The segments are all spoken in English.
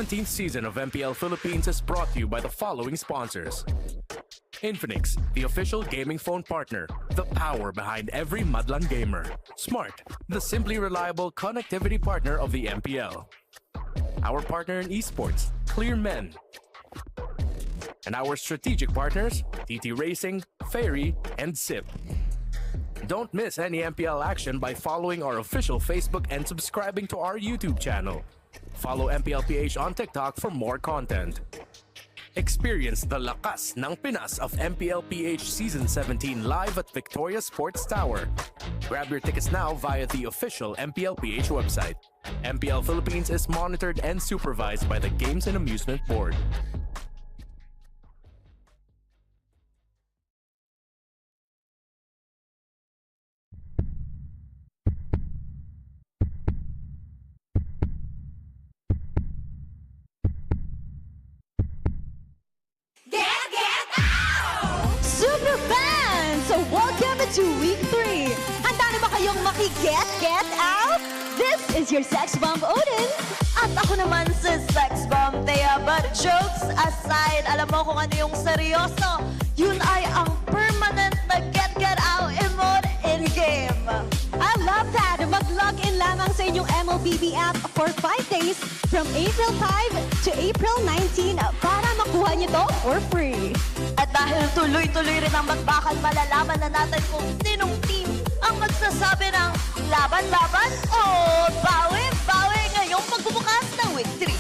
17th season of MPL Philippines is brought to you by the following sponsors. Infinix, the official gaming phone partner, the power behind every Madlang gamer. Smart, the simply reliable connectivity partner of the MPL. Our partner in esports, Clear Men. And our strategic partners, TT Racing, Ferry, and SIP. Don't miss any MPL action by following our official Facebook and subscribing to our YouTube channel. Follow MPLPH on TikTok for more content. Experience the lakas ng Pinas of MPLPH Season 17 live at Victoria Sports Tower. Grab your tickets now via the official MPLPH website. MPL Philippines is monitored and supervised by the Games and Amusement Board. To week 3. Handa na ba kayong maki-get out? This is your sex bomb, Odin. At ako naman si sex bomb, Thea. But jokes aside, alam mo kung ano yung seryoso, yun ay ang permanent na get out mode in-game. I love that! Mag-log in lamang sa inyong MLBB app for 5 days from April 5 to April 19 para makuha niyo to for free. At dahil tuloy-tuloy rin ang magbakal, malalaman na natin kung sinong team ang magsasabi ng laban-laban o bawi-bawi ngayong magbubukas ng week 3.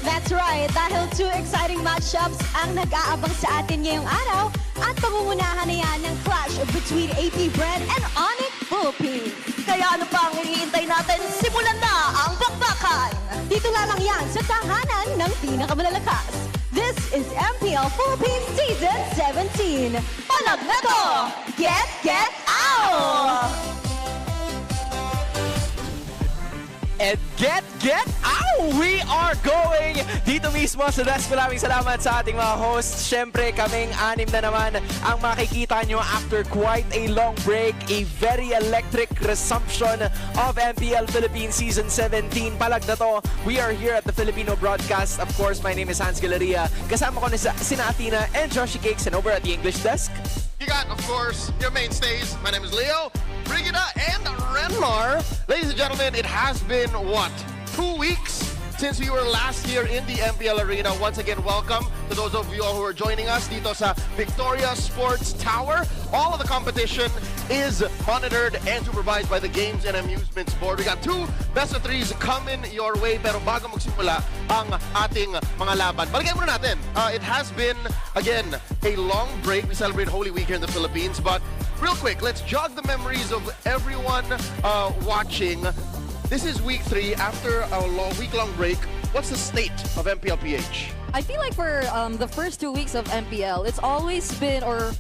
That's right, dahil 2 exciting matchups ang nag-aabang sa atin ngayong araw at pangungunahan na yan ng clash between APBR and ONIC Philippines. Kaya ano pa ang hinihintay natin? Simulan na ang bakbakan! Dito lamang yan sa tahanan ng pinakamalalakas. This is MPL Philippines Season 17. Palag na to! Get out! And get out! We are going dito mismo sa desk. Maraming salamat sa ating mga hosts. Siyempre, kaming 6 na naman ang makikita nyo after quite a long break. A very electric resumption of MPL Philippines Season 17. Palag na to. We are here at the Filipino broadcast. Of course, my name is Hans Galeria. Kasama ko sina Athena and Joshi Cakes, and over at the English desk, you got, of course, your mainstays. My name is Leo, Brigida, and Renmar. Ladies and gentlemen, it has been, what, 2 weeks since we were last here in the MPL Arena. Once again, welcome to those of you who are joining us dito sa Victoria Sports Tower. All of the competition is monitored and supervised by the Games and Amusements Board. We got 2 best-of-3s coming your way, pero bago magsimula ang ating mga laban, balikan muna natin. It has been, again, a long break. We celebrate Holy Week here in the Philippines, but real quick, let's jog the memories of everyone watching. This is week 3 after a week-long break. What's the state of MPLPH? I feel like for the first 2 weeks of MPL, it's always been, or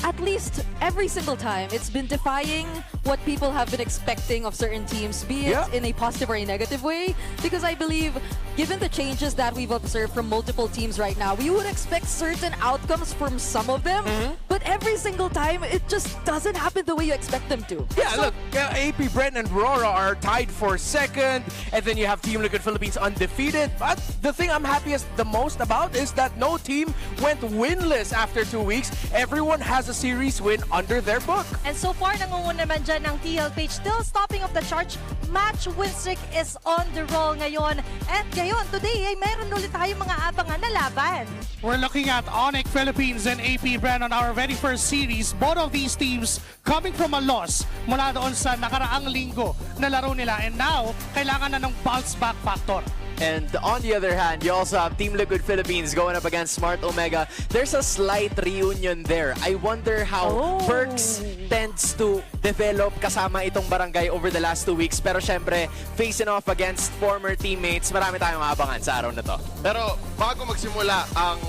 at least every single time, it's been defying what people have been expecting of certain teams, be it in a positive or a negative way. Because I believe, given the changes that we've observed from multiple teams right now, we would expect certain outcomes from some of them, but every single time, it just doesn't happen the way you expect them to. Yeah, so, look, APBR and Aurora are tied for 2nd, and then you have Team Liquid Philippines undefeated. But the thing I'm happiest the most about is that no team went winless after 2 weeks. Everyone has a series win under their book. And so far, nangunguna naman dyan ng TLPH, still stopping of the charge. Match win streak is on the roll ngayon. At ngayon, today, ay meron ulit tayong mga abangan na laban. We're looking at ONIC Philippines and APBR on our very first series. Both of these teams coming from a loss mula doon sa nakaraang linggo na laro nila. And now, kailangan na ng bounce back factor. And on the other hand, you also have Team Liquid Philippines going up against Smart Omega. There's a slight reunion there. I wonder how Perks tends to develop kasama itong barangay over the last 2 weeks. Pero syempre, facing off against former teammates, marami tayong maabangan sa araw na to. Pero bago magsimula ang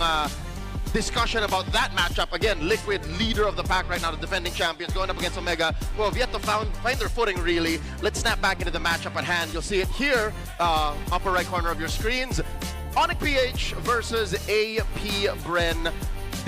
discussion about that matchup, again, Liquid, leader of the pack right now, the defending champions, going up against Omega, who have yet to find their footing, really. Let's snap back into the matchup at hand. You'll see it here, upper right corner of your screens. ONIC PH versus APBR.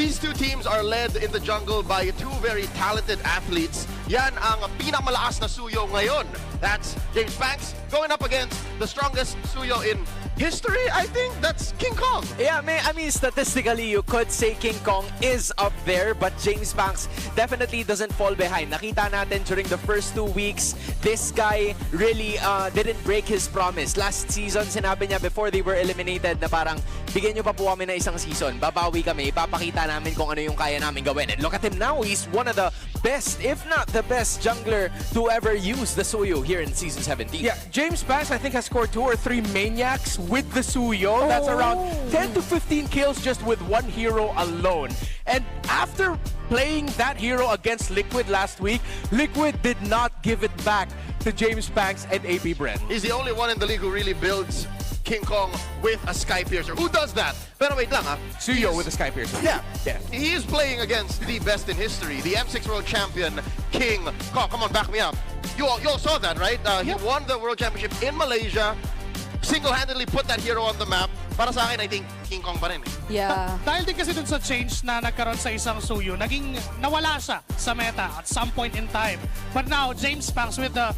These 2 teams are led in the jungle by 2 very talented athletes. Yan ang pinakamalakas na suyo ngayon. That's James Banks going up against the strongest suyo in history, I think that's King Kong. Yeah, I mean, statistically, you could say King Kong is up there, but James Banks definitely doesn't fall behind. Nakita natin during the first 2 weeks, this guy really didn't break his promise. Last season, sinabi niya before they were eliminated na parang, bigyan niyo pa po kami na isang season, babawi kami, ipapakita namin kung ano yung kaya namin gawin. And look at him now, he's one of the best, if not the best jungler to ever use the Suyo here in Season 17. Yeah, James Banks, I think, has scored 2 or 3 maniacs with the Suyo. That's around 10 to 15 kills just with one hero alone. And after playing that hero against Liquid last week, Liquid did not give it back to James Banks and APBR. He's the only one in the league who really builds King Kong with a Sky Piercer. Who does that? Pero wait lang, Suyo with a Sky Piercer. Yeah. Yeah. He is playing against the best in history, the M6 World Champion, King Kong. Come on, back me up. You all saw that, right? He won the World Championship in Malaysia, single-handedly put that hero on the map. Para sa akin, I think King Kong pa rin eh. Yeah. Dahil din kasi dun sa change na nagkaroon sa isang Suyo, naging nawala siya sa meta at some point in time. But now, James Banks with the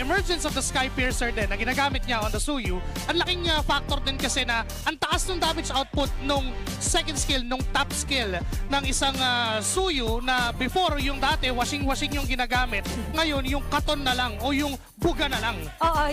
emergence of the Sky Piercer din na ginagamit niya on the Suyu, ang laking factor din kasi na ang taas ng damage output nung second skill, nung top skill ng isang Suyu na before yung dati washing-washing yung ginagamit. Ngayon, yung katon na lang o yung buga na lang.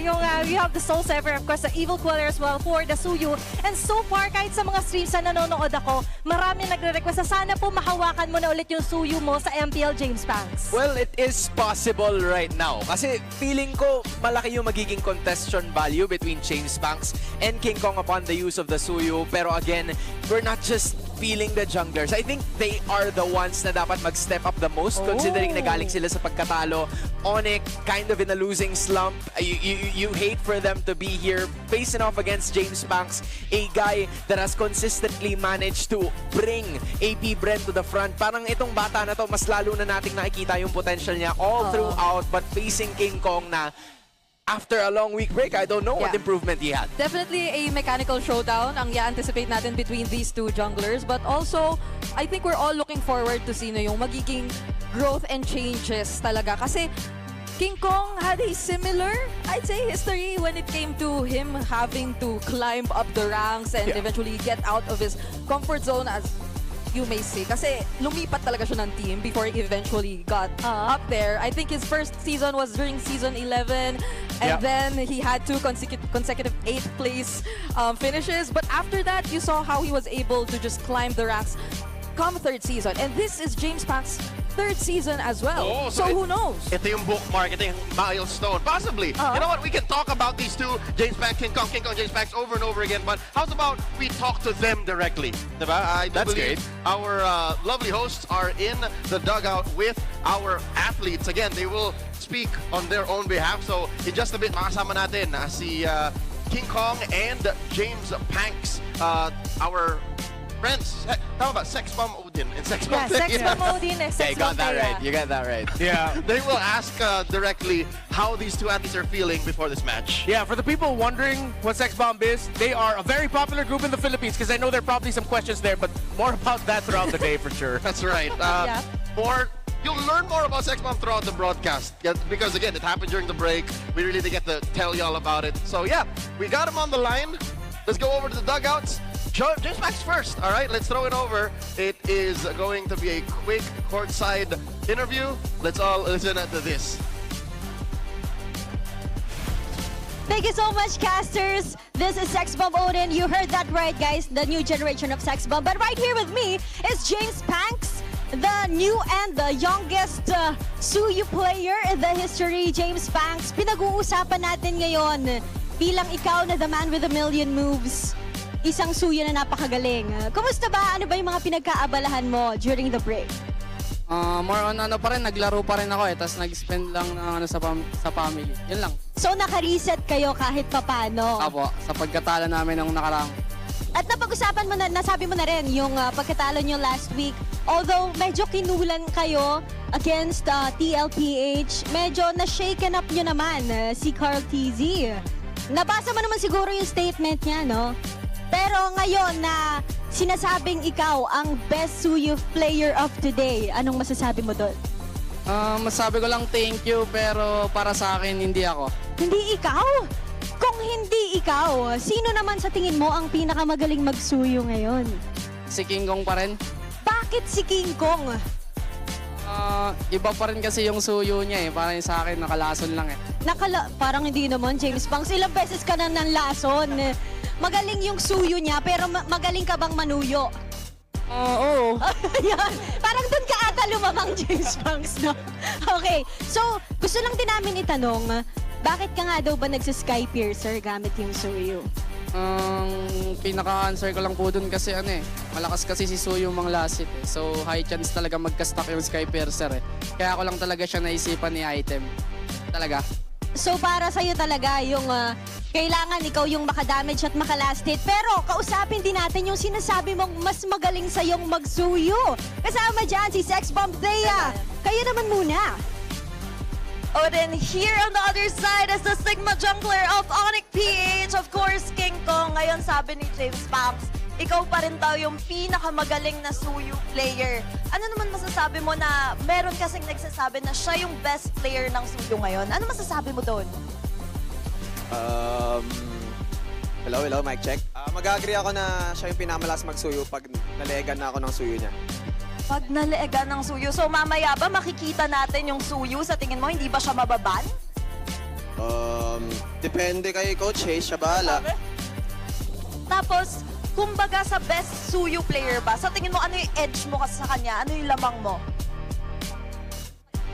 Yung you have the Soul Saver, of course, the Evil Queller as well for the Suyu. And so far, kahit sa mga streams na nanonood ako, marami nagre-request na sana po mahawakan mo na ulit yung Suyu mo sa MPL James Banks. Well, it is possible right now. Kasi feeling ko malaki yung magiging contestation value between James Banks and King Kong upon the use of the Suyu. Pero again, we're not just feeling the junglers. I think they are the ones na dapat mag-step up the most considering na galing sila sa pagkatalo. ONIC kind of in a losing slump. You hate for them to be here facing off against James Banks, a guy that has consistently managed to bring APBR to the front. Parang itong bata na to, mas lalo na nating nakikita yung potential niya all throughout, but facing King Kong na after a long week break, I don't know what improvement he had. Definitely a mechanical showdown ang i-anticipate natin between these two junglers. But also, I think we're all looking forward to see na yung magiging growth and changes talaga. Kasi King Kong had a similar, I'd say, history when it came to him having to climb up the ranks and eventually get out of his comfort zone, as you may say. Kasi lumipat talaga siya ng team before he eventually got up there. I think his first season was during season 11, and then he had 2 consecutive 8th place finishes. But after that, you saw how he was able to just climb the ranks come 3rd season. And this is James Banks' 3rd season as well. So who knows? Ito yung bookmark, ito yung milestone. Possibly. You know what? We can talk about these two, James Banks, King Kong, James Banks, over and over again. But how's about we talk to them directly? Diba? I do believe our lovely hosts are in the dugout with our athletes. Again, they will speak on their own behalf. So in just a bit, makasama natin si King Kong and James Banks, our friends. How about Sex Bomb Odin and Sex Bomb? Yeah, Sex Bomb Odin and Sex You got Bomb that right. You got that right. Yeah. They will ask directly how these two athletes are feeling before this match. Yeah, for the people wondering what Sex Bomb is, they are a very popular group in the Philippines because I know there are probably some questions there, but more about that throughout the day for sure. That's right. You'll learn more about Sex Bomb throughout the broadcast because, again, it happened during the break. We really did get to tell y'all about it. So, yeah, we got him on the line. Let's go over to the dugouts. James Banks first. All right, let's throw it over. It is going to be a quick courtside interview. Let's all listen to this. Thank you so much, casters. This is Sex Bomb Odin. You heard that right, guys. The new generation of Sex Bomb. But right here with me is James Banks, the new and the youngest Suyu player in the history. James Banks, pinag-uusapan natin ngayon bilang ikaw na the man with a million moves. Isang Suyu na napakagaling. Kumusta ba? Ano ba yung mga pinagkaabalahan mo during the break? More on ano pa rin, naglaro pa rin ako tapos nag-spend lang ng sa family. Yun lang. So naka-reset kayo kahit papano? Apo, sa pagkatalo namin ng nakarang. At napag-usapan mo na, nasabi mo na rin yung pagkatalo nyo last week. Although medyo kinulan kayo against TLPH, medyo na-shaken up nyo naman si Carl TZ. Nabasa mo naman siguro yung statement niya, no? Pero ngayon na sinasabing ikaw ang best Suyu player of today, anong masasabi mo doon? Masabi ko lang thank you pero para sa akin hindi ako. Hindi ikaw? Kung hindi ikaw, sino naman sa tingin mo ang pinakamagaling magsuyo ngayon? Si King Kong pa rin. Bakit si King Kong? Iba pa rin kasi yung suyo niya eh. Parang sa akin, nakalason lang eh. Parang hindi naman, James Banks. Ilang beses ka na nanlason. Magaling yung suyo niya, pero magaling ka bang manuyo? Oo. Yan. Parang doon ka ata lumamang, James Banks, no? Okay. So, gusto lang din namin itanong, bakit ka nga daw ba nagsa-sky piercer gamit yung suyo? Pinaka-answer ko lang po dun kasi malakas kasi si Suyo manglasit eh. So high chance talaga magka-stock yung Sky Piercer eh. Kaya ako lang talaga siya naisipan ni item. Talaga. So para sa'yo talaga yung kailangan ikaw yung makadamage at makalast hit. Pero kausapin din natin yung sinasabi mong mas magaling sa'yong magsuyo. Kasama dyan si Sex Bomb Thea. Kayo naman muna. Oh, then here on the other side is the Sigma jungler of ONIC PH, of course, King Kong. Ngayon sabi ni James Banks, ikaw pa rin daw yung pinakamagaling na suyo player. Ano naman masasabi mo na meron kasing nagsasabi na siya yung best player ng suyo ngayon? Ano masasabi mo doon? Hello, mic check. Mag-agree ako na siya yung pinamalas magsuyo pag nalegan na ako ng suyo niya. Pag naleega ng suyo, so mamaya ba makikita natin yung suyo? Sa tingin mo, hindi ba siya mababan? Depende kay Coach Hayes, siya bahala. Tapos, kumbaga sa best suyo player ba, sa tingin mo, ano yung edge mo kasi sa kanya? Ano yung lamang mo?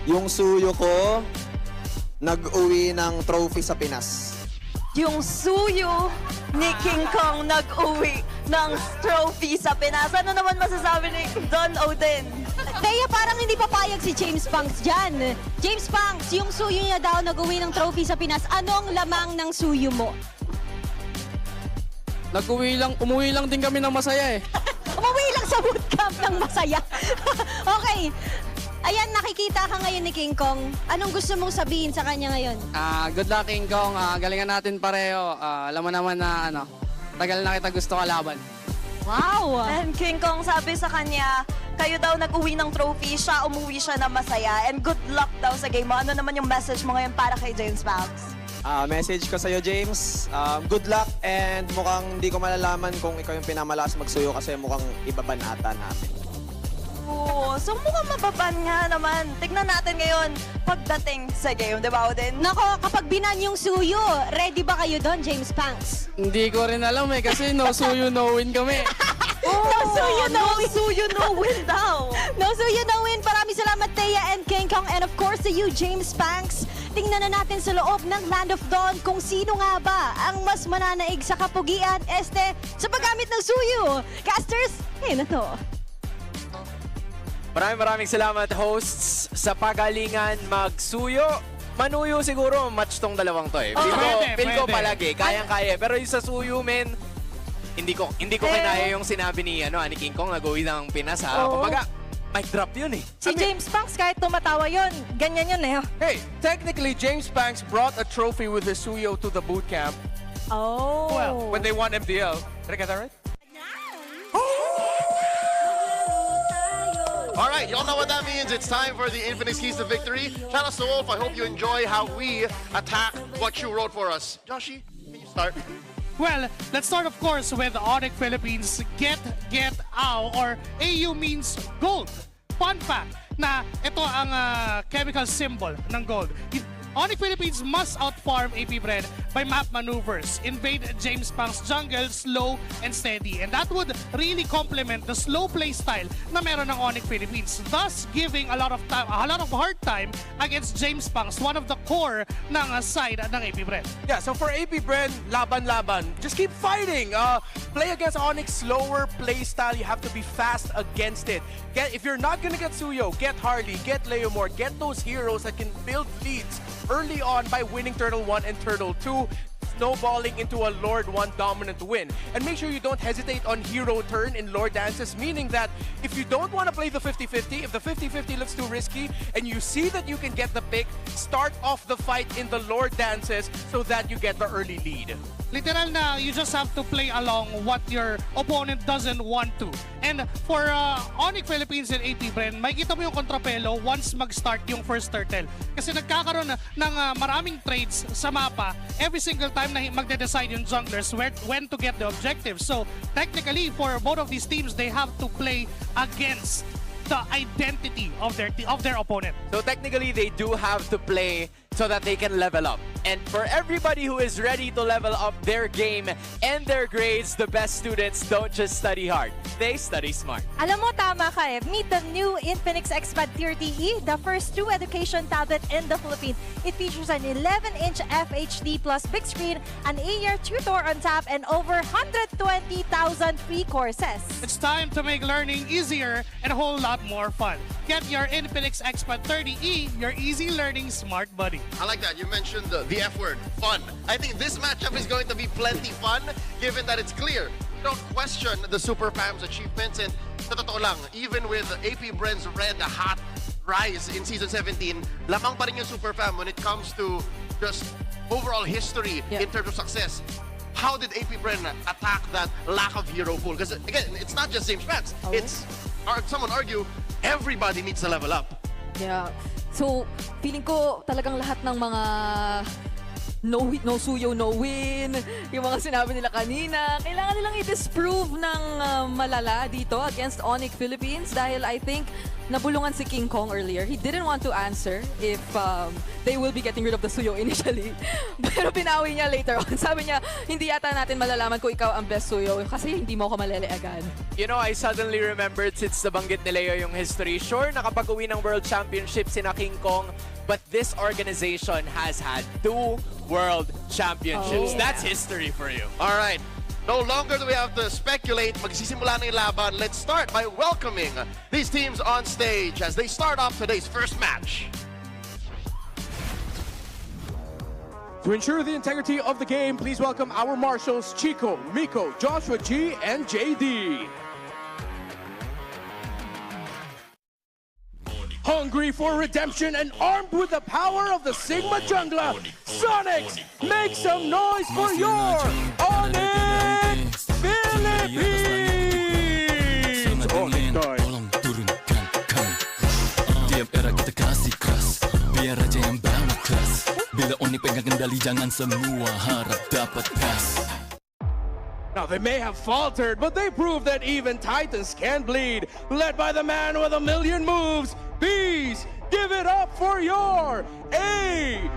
Yung suyo ko, nag-uwi ng trophy sa Pinas. Yung suyo ni King Kong nag-uwi ng trophy sa Pinas. Ano naman masasabi ni Don Odin? Thea, parang hindi papayag si James Banks dyan. James Banks, yung suyo niya daw nag-uwi ng trophy sa Pinas. Anong lamang ng suyo mo? Umuwi lang din kami ng masaya eh. Umuwi lang sa bootcamp ng masaya. Okay. Ayan, nakikita ka ngayon ni King Kong. Anong gusto mong sabihin sa kanya ngayon? Good luck, King Kong. Galingan natin pareho. Alam mo naman na tagal na kita gusto kalaban. Wow! And King Kong sabi sa kanya, kayo daw nag-uwi ng trophy, siya umuwi siya na masaya. And good luck daw sa game mo. Ano naman yung message mo ngayon para kay James Banks? Message ko sa'yo, James. Good luck and mukhang hindi ko malalaman kung ikaw yung pinamalas magsuyo kasi mukhang ibaban ata namin. Oo, so mukhang mababan nga naman. Tignan natin ngayon pagdating sa game, di ba, Odin? Nako, kapag binan yung suyo, ready ba kayo doon, James Banks? Hindi ko rin alam eh kasi no suyo, no win kami. No suyo, no win. Suyo, no win daw. No suyo, no win. Maraming salamat, Thea and King Kong. And of course, to you, James Banks. Tingnan na natin sa loob ng Land of Dawn kung sino nga ba ang mas mananaig sa kapugian sa paggamit ng suyo. Casters, na to. Maraming salamat, hosts, sa pagalingan magsuyo. Manuyo siguro, match tong dalawang to eh. Feel ko palagi, kayang-kaya. Pero yung sa suyo, men, hindi ko kinaya yung sinabi ni King Kong, nag-uwi ng Pinas ha. Kumbaga, mic drop yun eh. Si James Banks, kahit tumatawa yun, ganyan yun eh. Hey, technically, James Banks brought a trophy with his suyo to the boot camp. Oh. Well, when they won MPL. Did I get that right? All right, y'all know what that means. It's time for the Infinix Keys to Victory. Shout out to Wolf. I hope you enjoy how we attack what you wrote for us. Joshi, can you start? Well, let's start, of course, with ONIC Philippines Get AU, or AU means gold. Fun fact na ito ang chemical symbol ng gold. ONIC Philippines must outfarm APBR by map maneuvers, invade James Banks' jungle slow and steady. And that would really complement the slow play style na meron ng ONIC Philippines, thus giving a lot of hard time against James Banks, one of the core ng side ng APBR. Yeah, so for APBR, laban. Just keep fighting. Play against ONIC's slower play style. You have to be fast against it. If you're not gonna get Suyo, get Harley, get Leomore, get those heroes that can build leads early on by winning Turtle 1 and Turtle 2, snowballing into a Lord 1 dominant win. And make sure you don't hesitate on hero turn in Lord dances, meaning that if you don't want to play the 50-50, if the 50-50 looks too risky, and you see that you can get the pick, start off the fight in the Lord dances so that you get the early lead. Literal na, you just have to play along what your opponent doesn't want to. And for ONIC Philippines and APBR, makikita mo yung kontrapelo once mag-start yung first turtle. Kasi nagkakaroon ng maraming trades sa mapa every single time na magde-decide yung junglers when to get the objective. So technically, for both of these teams, they have to play against the identity of their opponent. So technically, they do have to play so that they can level up. And for everybody who is ready to level up their game and their grades, the best students don't just study hard, they study smart. Alam mo, tama ka eh. Meet the new Infinix Xpad 30E, the first true education tablet in the Philippines. It features an 11-inch FHD plus big screen, an 8-year tutor on tap, and over 120,000 free courses. It's time to make learning easier and a whole lot more fun. Get your Infinix Xpad 30E, your easy learning smart buddy. I like that. You mentioned the F word, fun. I think this matchup is going to be plenty fun, given that it's clear. We don't question the Super Fam's achievements, and sa totoo lang, even with APBR's red hot rise in Season 17, lamang pa rin yung Super Fam when it comes to just overall history in terms of success. How did APBR attack that lack of hero pool? Because again, it's not just James Panks. It's, someone argue, everybody needs to level up. Yeah. So, feeling ko talagang lahat ng mga no suyo, no win, yung mga sinabi nila kanina, kailangan nilang i-disprove ng malala dito against ONIC Philippines dahil I think nabulungan si King Kong earlier. He didn't want to answer if they will be getting rid of the suyo initially. Pero binawi niya later on. Sabi niya, hindi yata natin malalaman kung ikaw ang best suyo kasi hindi mo ko malele agad. You know, I suddenly remembered since nabanggit ni Leo yung history. Sure, nakapag-uwi ng World Championship sina King Kong, but this organization has had 2 World Championships. That's history for you. All right. No longer do we have to speculate. Magsisimula na yung laban. Let's start by welcoming these teams on stage as they start off today's first match. To ensure the integrity of the game, please welcome our marshals, Chico, Miko, Joshua G, and JD. Hungry for redemption and armed with the power of the Sigma Jungler, Sonics, make some noise for your ONIC Philippines! ONIC time. Tiap era kita kasih keras, biar aja yang banget kelas. Bila ONIC pegang kendali, jangan semua harap dapat pass. Now they may have faltered, but they proved that even Titans can bleed. Led by the man with 1,000,000 moves, Bees, give it up for your APBR!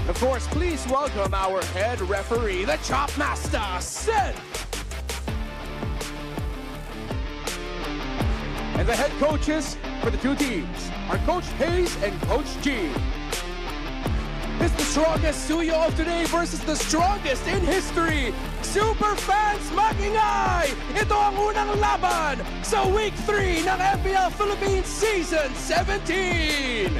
Of course, please welcome our head referee, the Chop Master, Sid. And the head coaches for the 2 teams are Coach Hayes and Coach G. It's the strongest Suyo of today versus the strongest in history. Super fans makingay! Ito ang unang laban sa Week 3 ng MPL Philippines Season 17!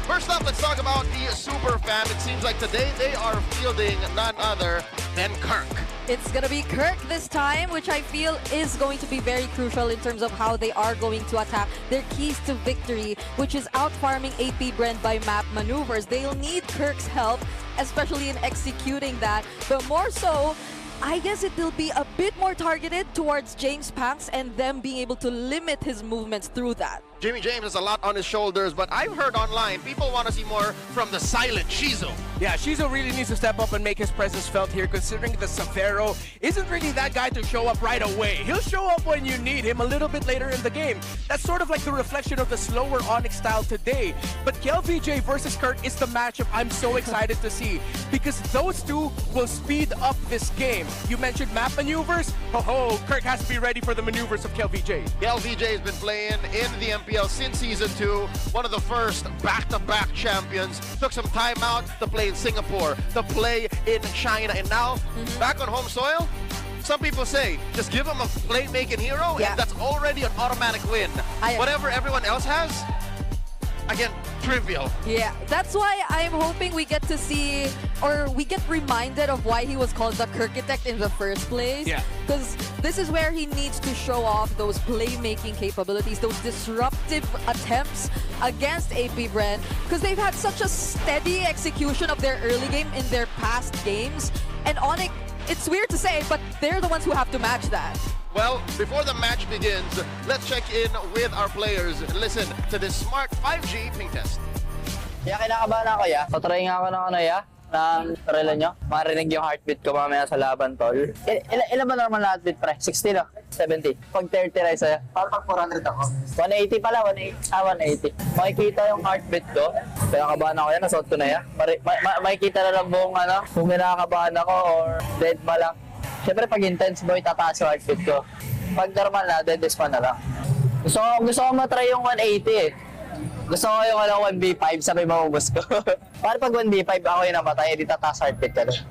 First up, let's talk about the Super Fam. It seems like today they are fielding none other than Kirk. It's going to be Kirk this time, which I feel is going to be very crucial in terms of how they are going to attack their keys to victory, which is out-farming APBR by map maneuvers. They'll need Kirk's help, especially in executing that. But more so, I guess it will be a bit more targeted towards James Panks and them being able to limit his movements through that. Jimmy James has a lot on his shoulders, but I've heard online people want to see more from the silent Shizo. Yeah, Shizo really needs to step up and make his presence felt here, considering the Safero isn't really that guy to show up right away. He'll show up when you need him a little bit later in the game. That's sort of like the reflection of the slower ONIC style today. But KLVJ versus Kirk is the matchup I'm so excited to see, because those two will speed up this game. You mentioned map maneuvers. Ho-ho, Kirk has to be ready for the maneuvers of KLVJ. KLVJ has been playing in the MPL MPL since Season 2. One of the first back-to-back champions. Took some time out to play in Singapore, to play in China, and now back on home soil. Some people say, just give him a playmaking hero, and that's already an automatic win. Whatever everyone else has, again, trivial. Yeah, that's why I'm hoping we get to see, or we get reminded of why he was called the Kirkitect in the first place. Yeah. Because this is where he needs to show off those playmaking capabilities, those disruptive attempts against AP Bren, because they've had such a steady execution of their early game in their past games. And ONIC, it's weird to say, but they're the ones who have to match that. Well, before the match begins, let's check in with our players and listen to this smart 5G ping test. Ya, kinakabahan ako, ya. Patry nga ako ng ano, ya, ng relo nyo. Marinig yung heartbeat ko mamaya sa laban, tol. Ilan ba normal na heartbeat, pre? 60 na? 70. Pag 30 rin sa'yo. Pag 400 ako. 180 pala, 180. Makikita yung heartbeat ko. Kinakabahan ako yan, nasuot ko na yan. Makikita na lang buong ano, kung kinakabahan ako or dead ma lang. Siyempre pag intense boy, tataas yung heartbeat ko. Pag normal na, dead is pa na lang. Gusto ko matry yung 180 eh. Gusto ko yung 1v5, sabi maubos ko. Paano pag 1v5 ako yung namatay, di tataas heartbeat ka doon.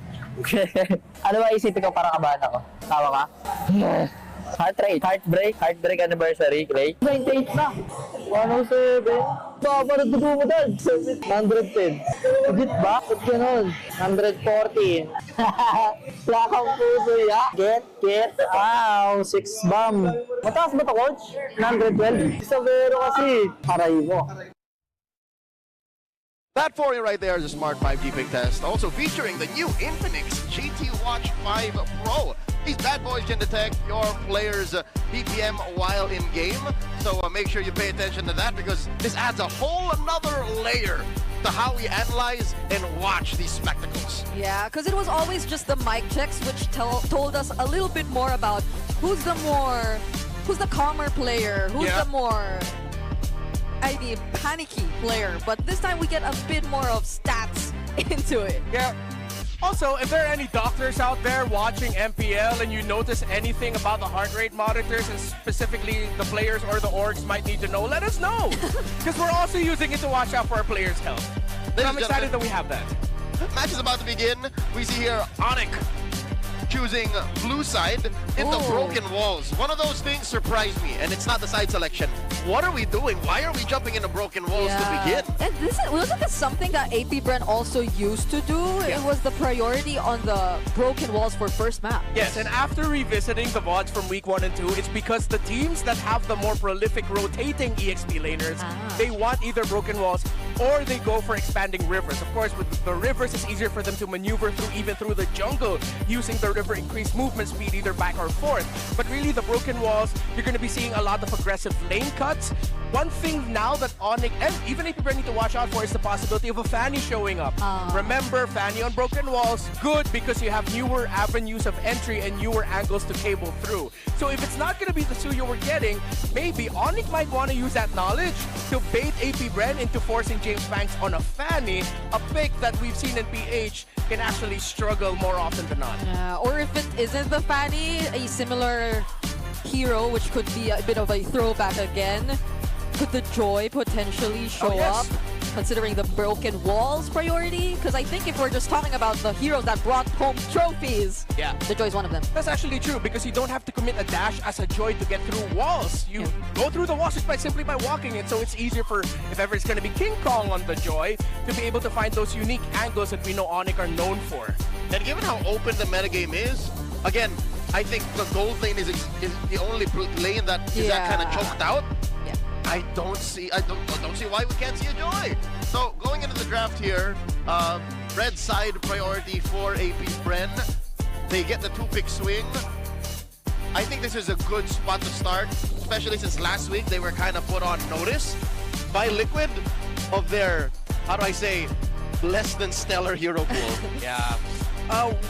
Ano ba isipin ko para kabahan ako? Tawa ka? Heart rate, heartbreak anniversary, Clay. 98 na. 107. Baba na dugo mo doon. 110. Higit ba? Ba't ganun? 114. Lakang puso ya. Get. Ow, 6 bomb. Mataas ba ito, coach? 112. Isabero kasi. Aray mo. That for you right there is a smart 5G ping test. Also featuring the new Infinix GT Watch 5 Pro. These bad boys can detect your player's BPM while in game. So make sure you pay attention to that because this adds a whole another layer to how we analyze and watch these spectacles. Yeah, because it was always just the mic checks which told us a little bit more about who's the calmer player, who's the more panicky player. But this time we get a bit more of stats into it. Yeah. Also, if there are any doctors out there watching MPL and you notice anything about the heart rate monitors and specifically the players or the orgs might need to know, let us know. Because we're also using it to watch out for our players' health. So I'm excited that we have that. Match is about to begin. We see here ONIC choosing blue side in the broken walls. One of those things surprised me, and it's not the side selection. What are we doing? Why are we jumping into broken walls to begin? And wasn't this something that AP Bren also used to do? Yeah. It was the priority on the broken walls for first map. Yes, and after revisiting the VODs from week 1 and 2, it's because the teams that have the more prolific rotating EXP laners, they want either broken walls or they go for expanding rivers. Of course, with the rivers, it's easier for them to maneuver through even through the jungle using the river increased movement speed either back or forth. But really, the broken walls, you're going to be seeing a lot of aggressive lane cuts. One thing now that ONIC and even AP Bren need to watch out for is the possibility of a Fanny showing up. Remember, Fanny on broken walls, good because you have newer avenues of entry and newer angles to cable through. So if it's not going to be the Suyo we're getting, maybe ONIC might want to use that knowledge to bait AP Bren into forcing James Banks on a Fanny, a pick that we've seen in PH can actually struggle more often than not. Or if it isn't the Fanny, a similar hero, which could be a bit of a throwback again. Could the Joy potentially show up, considering the broken walls priority? Because I think if we're just talking about the heroes that brought home trophies, the Joy is one of them. That's actually true because you don't have to commit a dash as a Joy to get through walls. You go through the walls just simply by walking it, so it's easier for, if ever it's going to be King Kong on the Joy, to be able to find those unique angles that we know ONIC are known for. And given how open the metagame is, again, I think the gold lane is the only lane that is that kind of choked out. I don't see why we can't see a Joy. So going into the draft here, red side priority for AP Bren. They get the 2-pick swing. I think this is a good spot to start, especially since last week they were kind of put on notice by Liquid of their, how do I say, less than stellar hero pool.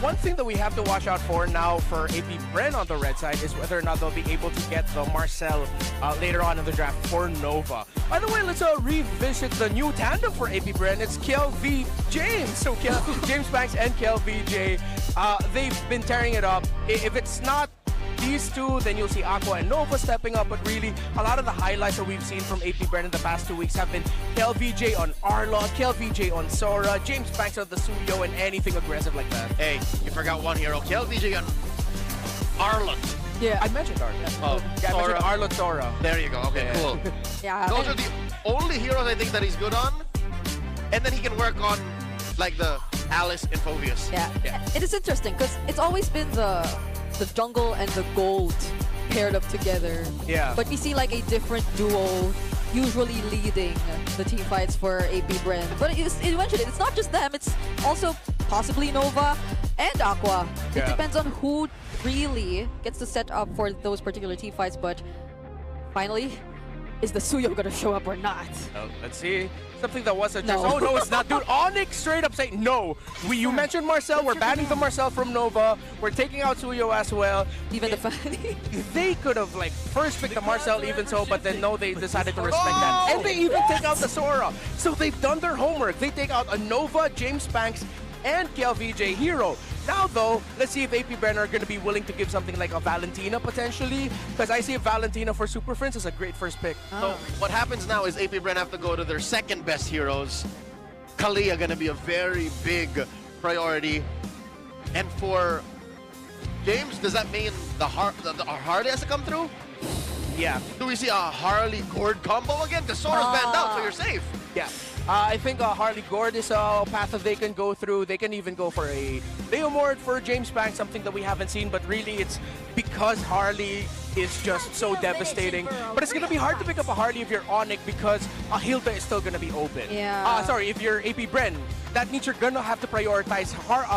One thing that we have to watch out for now for AP Bren on the red side is whether or not they'll be able to get the Marcel later on in the draft for Nova. By the way, let's revisit the new tandem for AP Bren. It's Kel v James. So James Banks and Kel VJ, they've been tearing it up. If it's not these two, then you'll see Aqua and Nova stepping up, but really, a lot of the highlights that we've seen from APBR in the past 2 weeks have been KLVJ on Arlot, KLVJ on Sora, James Banks on the Suyo, and anything aggressive like that. Hey, you forgot one hero. KLVJ on Arlot. Yeah. I mentioned Arlot. Oh, Yeah, I mentioned Sora. Arlot Sora. There you go. Okay, Yeah. cool. Yeah. Those are the only heroes I think that he's good on. And then he can work on like the Alice and Phobius. Yeah. It is interesting because it's always been the jungle and the gold paired up together. Yeah. But we see like a different duo usually leading the team fights for AP Bren. But eventually, it's not just them. It's also possibly Nova and Aqua. It Yeah. depends on who really gets to set up for those particular team fights. But finally, is the Suyo gonna show up or not? Let's see. Something that was a No. Oh, no, it's not. Dude, ONIC straight up saying no. You mentioned Marcel. We're banning the Marcel from Nova. We're taking out Suyo as well. Even the Fanny. They could have like first picked the Marcel even so, but then no, they decided to respect that. And they even take out the Sora. So they've done their homework. They take out a Nova, James Banks, and KLVJ hero. Now though, let's see if APBR are going to be willing to give something like a Valentina potentially, because I see a Valentina for Super Friends as a great first pick. So what happens now is APBR have to go to their second best heroes. Kalia gonna be a very big priority. And for James, does that mean the Harley has to come through? Yeah. Do we see a Harley Gord combo again? Because Sora's banned out, so you're safe. Yeah. I think Harley Gord is a path that they can go through. They can even go for a Leomord for James Banks, something that we haven't seen, but really it's because Harley is just so devastating. But it's going to be hard to pick up a Harley if you're ONIC because a Hilda is still going to be open. Yeah. Sorry, if you're AP Bren, that means you're going to have to prioritize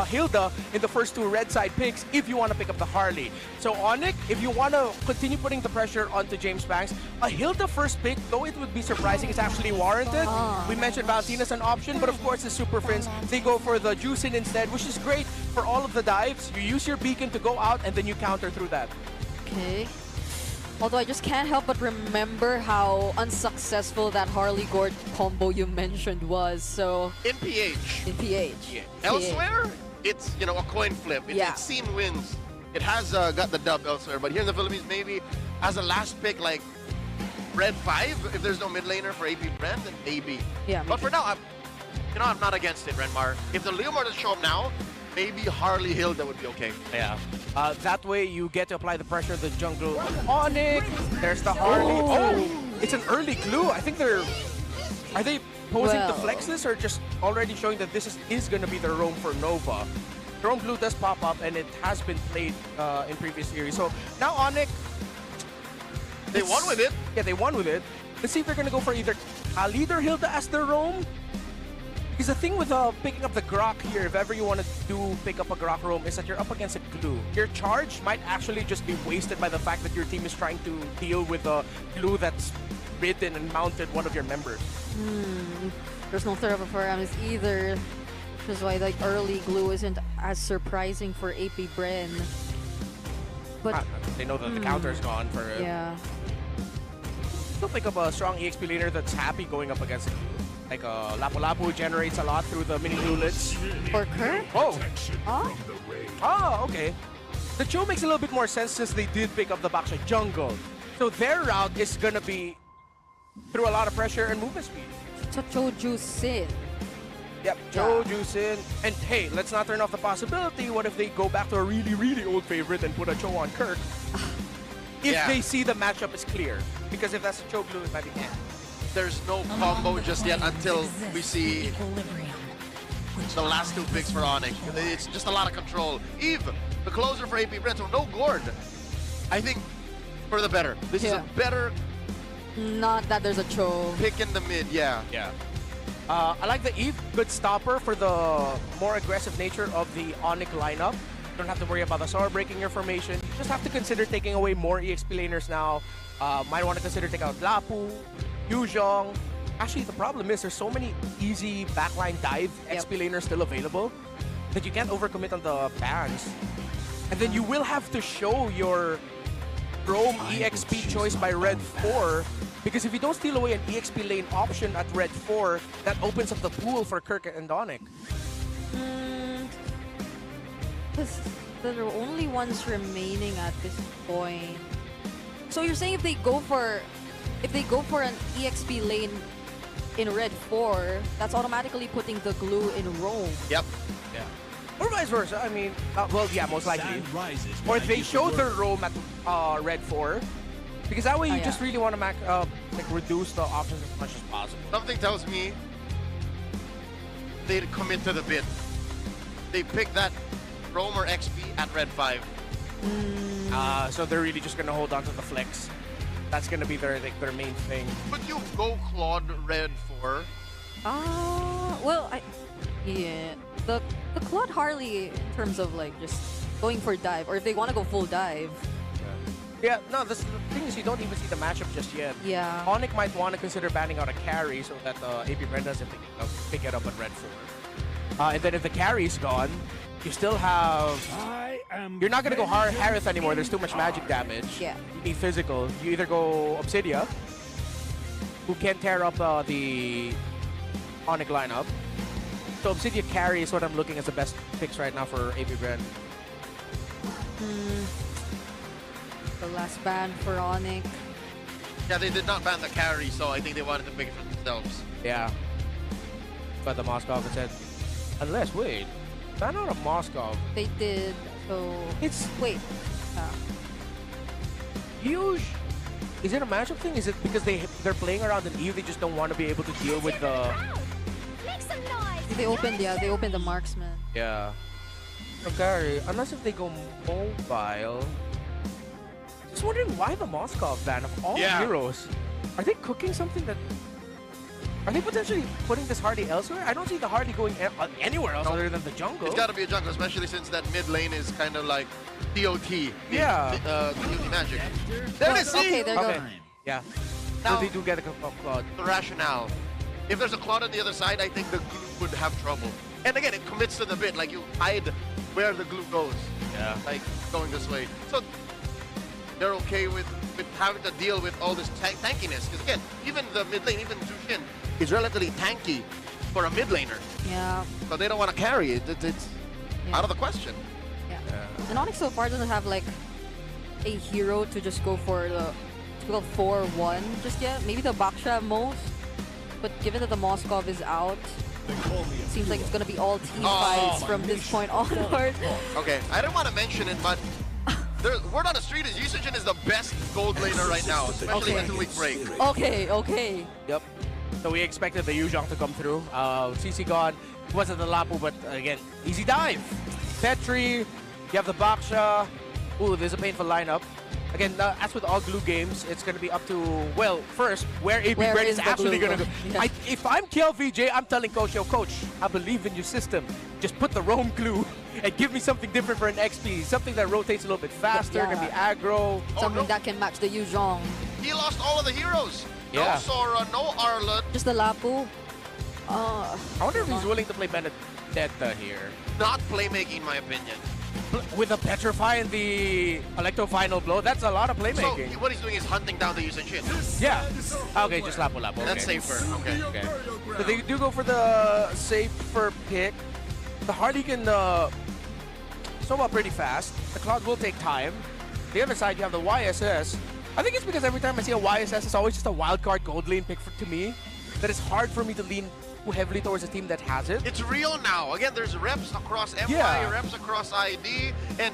Hilda in the first two red side picks if you want to pick up the Harley. So ONIC, if you want to continue putting the pressure onto James Banks, a Hilda first pick, though it would be surprising, is actually warranted. We mentioned Valentina's an option, but of course the Super Friends, they go for the Juicin instead, which is great for all of the dives. You use your beacon to go out and then you counter through that. Okay. Although I just can't help but remember how unsuccessful that Harley Gord combo you mentioned was. So In PH. in PH. Yeah. Elsewhere, it's, you know, a coin flip. It's seen wins. It has got the dub elsewhere, but here in the Philippines, maybe as a last pick, like Red 5, if there's no mid laner for AP Bren, then maybe. Yeah. But for now, I'm not against it, Renmar. If the Leomord doesn't show up now, maybe Harley Hilda would be okay. Yeah. That way you get to apply the pressure of the jungle. ONIC! There's the Harley. Oh! It's an early glue. I think they're... Are they posing to flex this or just already showing that this is going to be the roam for Nova? Drone glue does pop up and it has been played in previous series. So now ONIC... They won with it. Yeah, they won with it. Let's see if they're going to go for either Khalid or Hilda as their roam. Because the thing with picking up the Grok here, if ever you want to pick up a Grok roam, is that you're up against a glue. Your charge might actually just be wasted by the fact that your team is trying to deal with a glue that's ridden and mounted one of your members. There's no third for Aramis either. Which is why like early glue isn't as surprising for AP Bren. But they know that the counter's gone for it. yeah. Still pick up a strong EXP laner that's happy going up against it. Like Lapu Lapu generates a lot through the mini glulets. For Kerr? Oh! Oh? Oh, okay. The Cho makes a little bit more sense since they did pick up the Baksha jungle. So their route is gonna be through a lot of pressure and movement speed. Cho Juicin. Yep, Cho Juicin. And hey, let's not turn off the possibility. What if they go back to a really, really old favorite and put a Cho on Kirk? If they see the matchup is clear. Because if that's a Cho blue, it might be There's no combo just yet until we see the last two picks for ONIC. It's just a lot of control. Eve, the closer for AP Bren, so no Gord. I think for the better. This is a better Not that there's a Cho. pick in the mid, yeah. Yeah. I like the Eve, good stopper for the more aggressive nature of the ONIC lineup. You don't have to worry about the Sora breaking your formation. You just have to consider taking away more EXP laners now. Might want to consider taking out Lapu, Yuzhong. Actually, the problem is there's so many easy backline dive XP laners still available that you can't overcommit on the bans. And then you will have to show your Roam EXP choice by Red 4, because if you don't steal away an EXP lane option at Red 4, that opens up the pool for Kirk and ONIC. the only ones remaining at this point. So you're saying if they go for an EXP lane in red 4, that's automatically putting the glue in Rome. Yep. Yeah. Or vice versa. I mean, well, yeah, most likely. Or they show the roam at red 4, because that way you just really want to like reduce the options as much as possible. Something tells me they'd commit to the bid. They pick that roam or XP at red 5. So they're really just gonna hold on to the flex. That's gonna be their main thing. Could you go Claude red 4? Well, yeah, the Claude Harley in terms of like just going for dive, or if they want to go full dive. Yeah, no, the thing is you don't even see the matchup just yet. Yeah. ONIC might want to consider banning out a carry so that APBR doesn't pick it up at red 4. And then if the carry's gone, you still have... You're not going to go Harith anymore. There's too much magic damage. Yeah. You need physical. You either go Obsidia, who can tear up the ONIC lineup. So Obsidia carry is what I'm looking as the best picks right now for APBR. The last ban for ONIC. Yeah, they did not ban the carry, so I think they wanted to pick it for themselves. Yeah. But the Moskov said, unless, wait, ban out of Moskov. They did, so... It's... Wait. Huge. Is it a matchup thing? Is it because they're playing around an Eve, they just don't want to be able to deal with the... They opened the marksman. Yeah. Okay, unless if they go mobile... Just wondering why the Moskov ban of all heroes. Are they cooking something that... Are they potentially putting this Hardy elsewhere? I don't see the Hardy going anywhere else other than the jungle. It's got to be a jungle, especially since that mid lane is kind of like DOT. Yeah. DOT magic. There it is! Okay, there goes. Yeah. Now, so they do get a Claude. The rationale. If there's a Claude on the other side, I think the glue would have trouble. And again, it commits to the bit. Like, you hide where the glue goes. Yeah. Like, going this way. So, they're okay with having to deal with all this tankiness. Because again, even the mid lane, even Jushin, is relatively tanky for a mid laner. Yeah. So they don't want to carry it. It's out of the question. Yeah. And ONIC so far doesn't have like a hero to just go for the 4-1 just yet. Maybe the Baksha most. But given that the Moskov is out, it seems like it's going to be all team fights from this point onward. Okay, I didn't want to mention it, but word on the street is Usajin is the best gold laner right now, especially in the 2-week break. Okay. Yep. So we expected the Yuzhong to come through. CC gone. Wasn't the Lapu, but again, easy dive. Petri, you have the Baksha. Ooh, there's a painful lineup. Again, as with all glue games, it's going to be up to, well, first, where APBR is actually going to go. Yeah. If I'm KLVJ, I'm telling Coach, yo, Coach, I believe in your system. Just put the roam glue and give me something different for an XP. Something that rotates a little bit faster, can be aggro. Something that can match the Yuzhong. He lost all of the heroes. Yeah. No Sora, no Arlott. Just the Lapu. I wonder if he's willing to play Benedetta here. Not playmaking, in my opinion. With the Petrify and the Electro Final Blow, that's a lot of playmaking. So what he's doing is hunting down the Usajin. Yeah. Okay, just Lapu. Okay. That's safer. Okay. So they do go for the safer pick. The Hardy can snow up pretty fast. The Cloud will take time. The other side, you have the YSS. I think it's because every time I see a YSS, it's always just a wildcard gold lane pick to me. That it's hard for me to lean too heavily towards a team that has it. It's real now. Again, there's reps across MY, reps across ID, and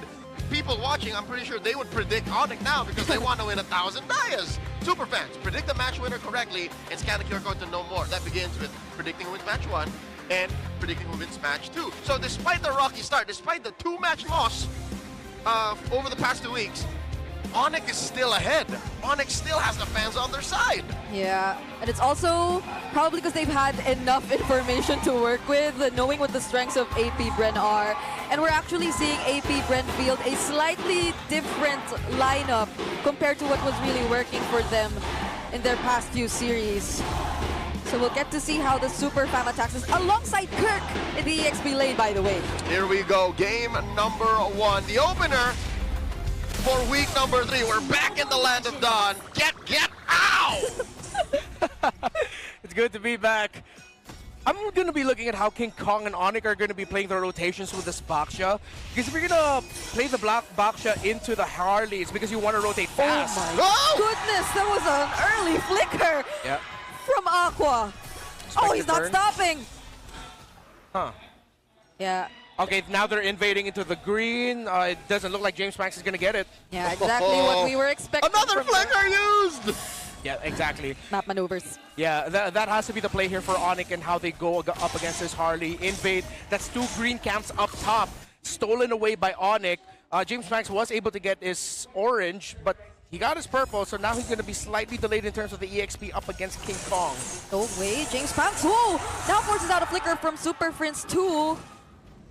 people watching, I'm pretty sure they would predict ONIC now because they want to win 1,000 Dayas. Super fans, predict the match winner correctly, and scan the QR code to know more. That begins with predicting who wins match 1 and predicting who wins match 2. So despite the rocky start, despite the 2-match loss over the past 2 weeks, ONIC is still ahead. ONIC still has the fans on their side. Yeah, and it's also probably because they've had enough information to work with, knowing what the strengths of APBR are. And we're actually seeing APBR field a slightly different lineup compared to what was really working for them in their past few series. So we'll get to see how the Super Fam attacks us alongside Kirk in the EXP lane, by the way. Here we go, game number 1. The opener for week number 3. We're back in the land of Dawn. Get, ow! It's good to be back. I'm going to be looking at how King Kong and ONIC are going to be playing their rotations with this Baksha. Because if you're going to play the Black Baksha into the Harley, it's because you want to rotate fast. Oh my goodness, that was an early flicker from Aqua. Oh, he's not stopping. Huh. Yeah. Okay, now they're invading into the green. It doesn't look like James Max is going to get it. Yeah, exactly what we were expecting. Another flicker used! Yeah, exactly. Map maneuvers. Yeah, that has to be the play here for ONIC and how they go up against this Harley. Invade, that's 2 green camps up top, stolen away by ONIC. James Max was able to get his orange, but he got his purple, so now he's going to be slightly delayed in terms of the EXP up against King Kong. No way, James Max. Whoa! Now forces out a flicker from Super Prince 2.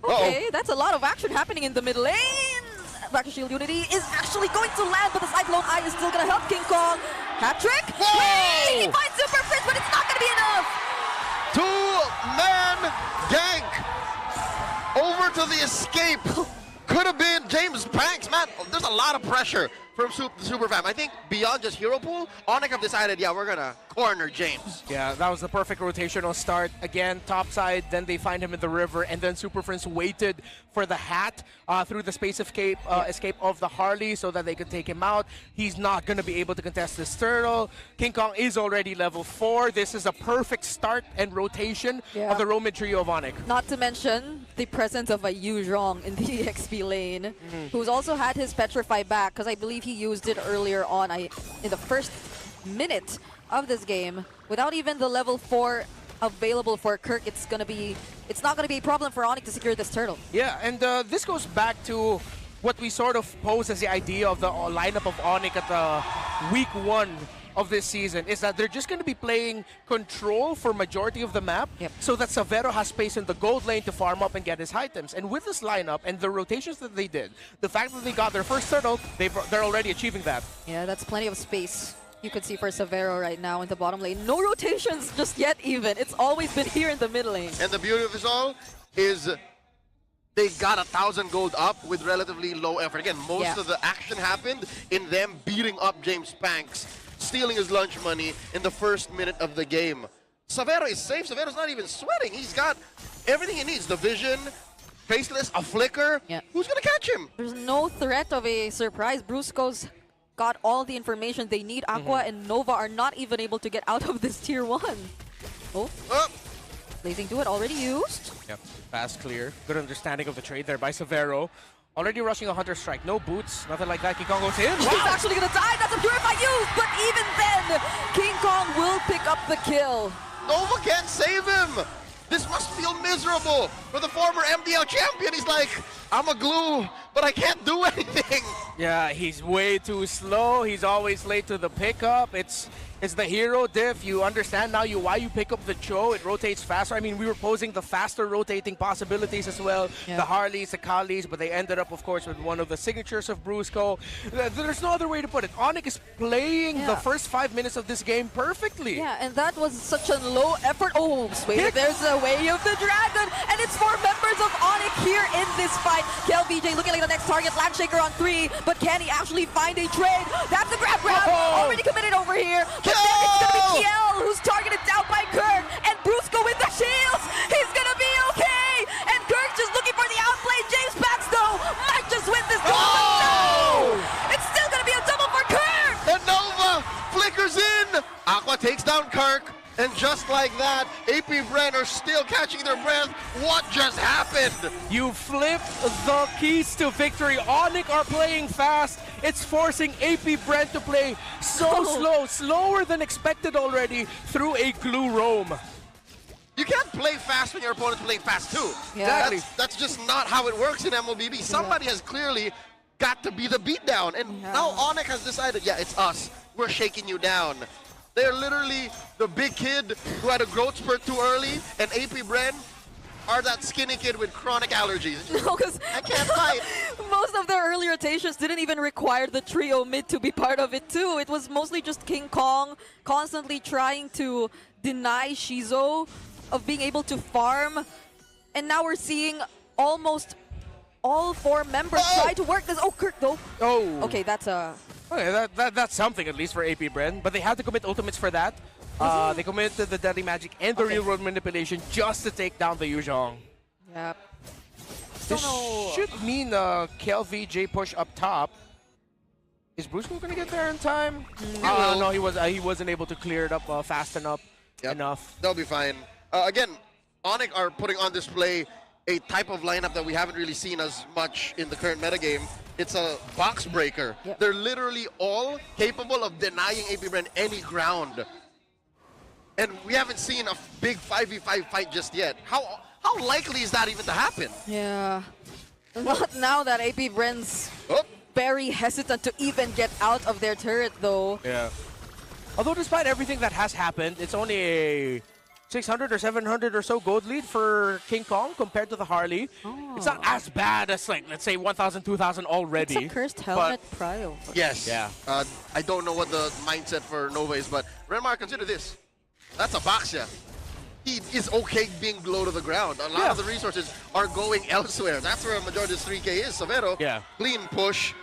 Okay, that's a lot of action happening in the mid lane. Back to Shield Unity is actually going to land, but the Cyclone Eye is still going to help King Kong. Hat trick? Hey, he finds Super Prince, but it's not going to be enough. 2-man gank over to the escape. Could have been James Banks. Man, there's a lot of pressure from Super Fam. I think beyond just hero pool, ONIC have decided, yeah, we're going to corner James. Yeah, that was the perfect rotational start. Again, top side, then they find him in the river, and then Super Prince waited for the hat through the space escape of the Harley so that they could take him out. He's not going to be able to contest this turtle. King Kong is already level 4. This is a perfect start and rotation of the Roman trio of ONIC. Not to mention the presence of a Yu Zhong in the EXP lane, who's also had his Petrify back, because I believe he used it earlier on in the first minute of this game. Without even the level 4 available for Kirk, it's not gonna be a problem for ONIC to secure this turtle. Yeah, and this goes back to what we sort of posed as the idea of the lineup of ONIC at the week 1 of this season, is that they're just going to be playing control for majority of the map, so that Savero has space in the gold lane to farm up and get his items. And with this lineup and the rotations that they did, the fact that they got their first turtle, they're already achieving that. Yeah, that's plenty of space. You can see for Savero right now in the bottom lane. No rotations just yet even. It's always been here in the mid lane. And the beauty of this all is they got 1,000 gold up with relatively low effort. Again, most of the action happened in them beating up James Banks, stealing his lunch money in the first minute of the game. Savero is safe. Savero's not even sweating. He's got everything he needs. The vision, faceless, a flicker. Who's going to catch him? There's no threat of a surprise. Brusco's got all the information they need. Aqua and Nova are not even able to get out of this tier 1. Oh. Blazing Do It already used. Yep, fast clear. Good understanding of the trade there by Savero. Already rushing a Hunter Strike. No boots, nothing like that. King Kong goes in. He's actually going to die. That's a Purify used, but even then, King Kong will pick up the kill. Nova can't save him. This must feel miserable for the former MPL champion. He's like, I'm a glue, but I can't do anything. Yeah, he's way too slow. He's always late to the pickup. It's the hero diff. You understand now why you pick up the Cho. It rotates faster. I mean, we were posing the faster rotating possibilities as well. The Harleys, the Kalis, but they ended up, of course, with one of the signatures of Brusco. There's no other way to put it. ONIC is playing the first 5 minutes of this game perfectly. Yeah, and that was such a low effort. Oh, wait, there's a Way of the Dragon, and it's 4 members of ONIC here in this fight. KLBJ looking like the next target. Landshaker on 3, but can he actually find a trade? That's the grab. Already committed over here. But then it's going to be Kiel who's targeted down by Kirk, and Brusco with the shields. He's going to be okay. And Kirk just looking for the outplay. James Banks, though, might just win this duel. No! It's still going to be a double for Kirk. And Nova flickers in. Aqua takes down Kirk. And just like that, APBR are still catching their breath. What just happened? You flipped the keys to victory. ONIC are playing fast. It's forcing APBR to play so slow, slower than expected already through a glue roam. You can't play fast when your opponent's playing fast too. Exactly. That's just not how it works in MLBB. Somebody has clearly got to be the beatdown. And now ONIC has decided, yeah, it's us. We're shaking you down. They're literally the big kid who had a growth spurt too early, and APBR are that skinny kid with chronic allergies. No, because I can't fight. Most of their early rotations didn't even require the trio mid to be part of it too. It was mostly just King Kong constantly trying to deny Shizo of being able to farm. And now we're seeing almost all 4 members try to work this. Oh, Kirk though. Oh. Okay, that's a... Okay, that's something at least for APBR, but they had to commit ultimates for that. They committed the Deadly Magic and the Real World Manipulation just to take down the Yuzhong. Yep. This should mean KLVJ push up top. Is Brusco gonna get there in time? No, he wasn't able to clear it up fast enough. They'll be fine. Again, ONIC are putting on display a type of lineup that we haven't really seen as much in the current metagame. It's a box breaker. Yep. They're literally all capable of denying APBR any ground. And we haven't seen a big 5v5 fight just yet. How likely is that even to happen? Yeah. Not now that AP Bren's very hesitant to even get out of their turret, though. Yeah. Although despite everything that has happened, it's only a 600 or 700 or so gold lead for King Kong compared to the Harley. It's not as bad as, like, let's say 1,000, 2,000 already. It's a cursed helmet prio. Yes. Yeah. I don't know what the mindset for Nova is, but Renmar, consider this. That's a Baxia. He is okay being below to the ground. A lot of the resources are going elsewhere. That's where a majority of 3K is. Severo, clean push,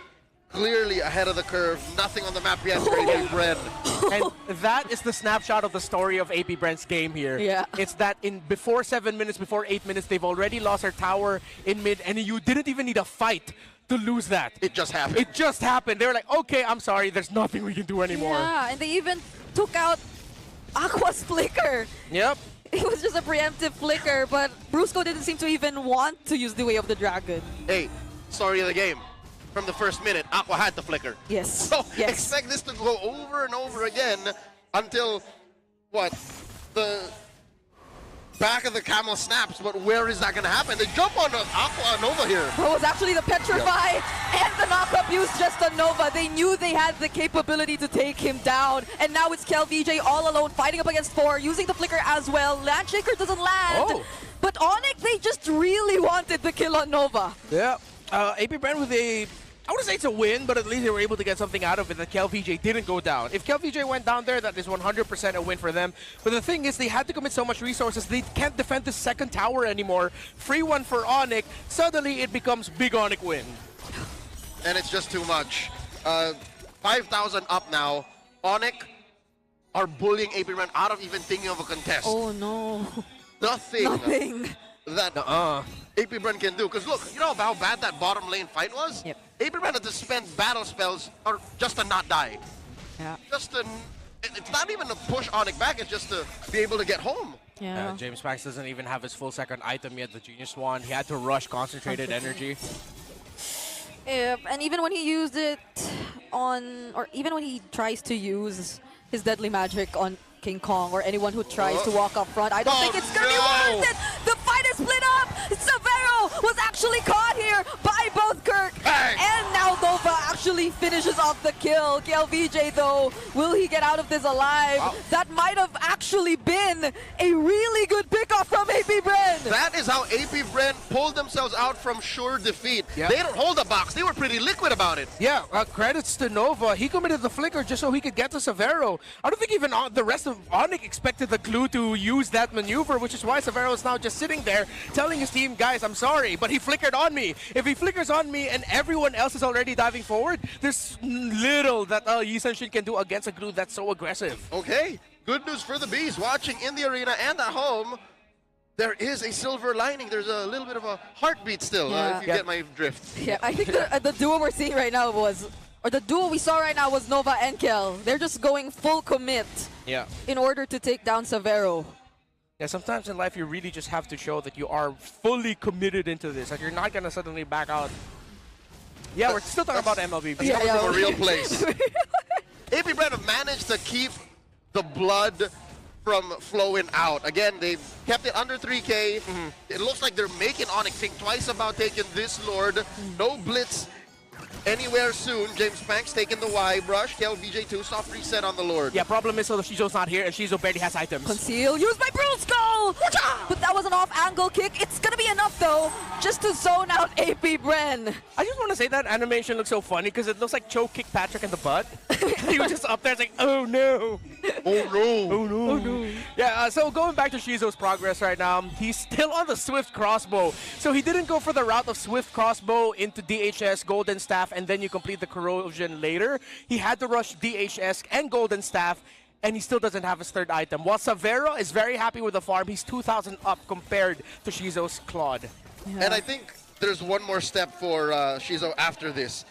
clearly ahead of the curve. Nothing on the map yet for AP Bren. And that is the snapshot of the story of AP Bren's game here. Yeah. It's that before 7 minutes, before 8 minutes, they've already lost their tower in mid, and you didn't even need a fight to lose that. It just happened. It just happened. They were like, okay, I'm sorry, there's nothing we can do anymore. Yeah, and they even took out Aqua's flicker. Yep. It was just a preemptive flicker, but Brusco didn't seem to even want to use the Way of the Dragon. Hey, story of the game. From the first minute, Aqua had the flicker. Yes. So expect this to go over and over again until, what, the back of the camel snaps, but where is that going to happen? They jump on Aqua Nova here. That was actually the Petrify and the knockup used just on Nova. They knew they had the capability to take him down, and now it's KLVJ all alone fighting up against 4, using the flicker as well. Landshaker doesn't land, but ONIC, they just really wanted the kill on Nova. Yeah. AP Bren with I wouldn't say it's a win, but at least they were able to get something out of it that KLVJ didn't go down. If KLVJ went down there, that is 100% a win for them. But the thing is, they had to commit so much resources, they can't defend the second tower anymore. Free one for ONIC. Suddenly, it becomes big ONIC win. And it's just too much. 5,000 up now. ONIC are bullying AP Bren out of even thinking of a contest. Oh, no. Nothing. That AP Bren can do. Because look, you know how bad that bottom lane fight was? Yep. AP Bren had to spend battle spells or just to not die. Yeah. Just to, it's not even to push ONIC back, it's just to be able to get home. Yeah. James Pax doesn't even have his full second item yet, the Genius Swan. He had to rush concentrated energy. And even when he used it on, or even when he tries to use his Deadly Magic on King Kong or anyone who tries to walk up front, I don't think it's gonna be worth it. The fight is split up. Severo was actually caught here by both Kirk and now Nova actually finishes off the kill. KLVJ though, will he get out of this alive? That might have actually been a really good pickoff from AP Bren. That is how AP Bren pulled themselves out from sure defeat. Yep. They don't hold a box. They were pretty liquid about it. Yeah, credits to Nova. He committed the flicker just so he could get to Severo. I don't think even the rest of ONIC expected the Clue to use that maneuver, which is why Severo is now just sitting there telling his team, guys, I'm sorry, but he flickered on me. If he flickers on me and everyone else is already diving forward, there's little that Yi Sun-shin can do against a Clue that's so aggressive. Okay, good news for the Bees. Watching in the arena and at home, there is a silver lining. There's a little bit of a heartbeat still, if you get my drift. Yeah, I think the duo we're seeing right now was, or the duo we saw right now was Nova and Kel. They're just going full commit in order to take down Severo. Yeah, sometimes in life you really just have to show that you are fully committed into this. Like, you're not going to suddenly back out. Yeah, we're still talking about MLB. It's coming from a real place. AP Bren have managed to keep the blood from flowing out. Again, they've kept it under 3K. It looks like they're making ONIC think twice about taking this Lord. No blitz anywhere soon. James Panks taking the Y brush. KLVJ2 soft reset on the Lord. Yeah, problem is Shizo's not here and Shizo barely has items. Conceal, used by Brusco! But that was an off-angle kick. It's gonna be enough though, just to zone out AP Bren. I just want to say that animation looks so funny because it looks like Cho kicked Patrick in the butt. He was just up there, it's like, oh no. Oh no. Oh no. Oh no. Yeah, so going back to Shizo's progress right now, he's still on the Swift Crossbow. So he didn't go for the route of Swift Crossbow into DHS, Golden Staff, and then you complete the Corrosion later. He had to rush DHS and Golden Staff and he still doesn't have his third item. While Savero is very happy with the farm, he's 2,000 up compared to Shizo's Claude. Yeah. And I think there's one more step for Shizo after this.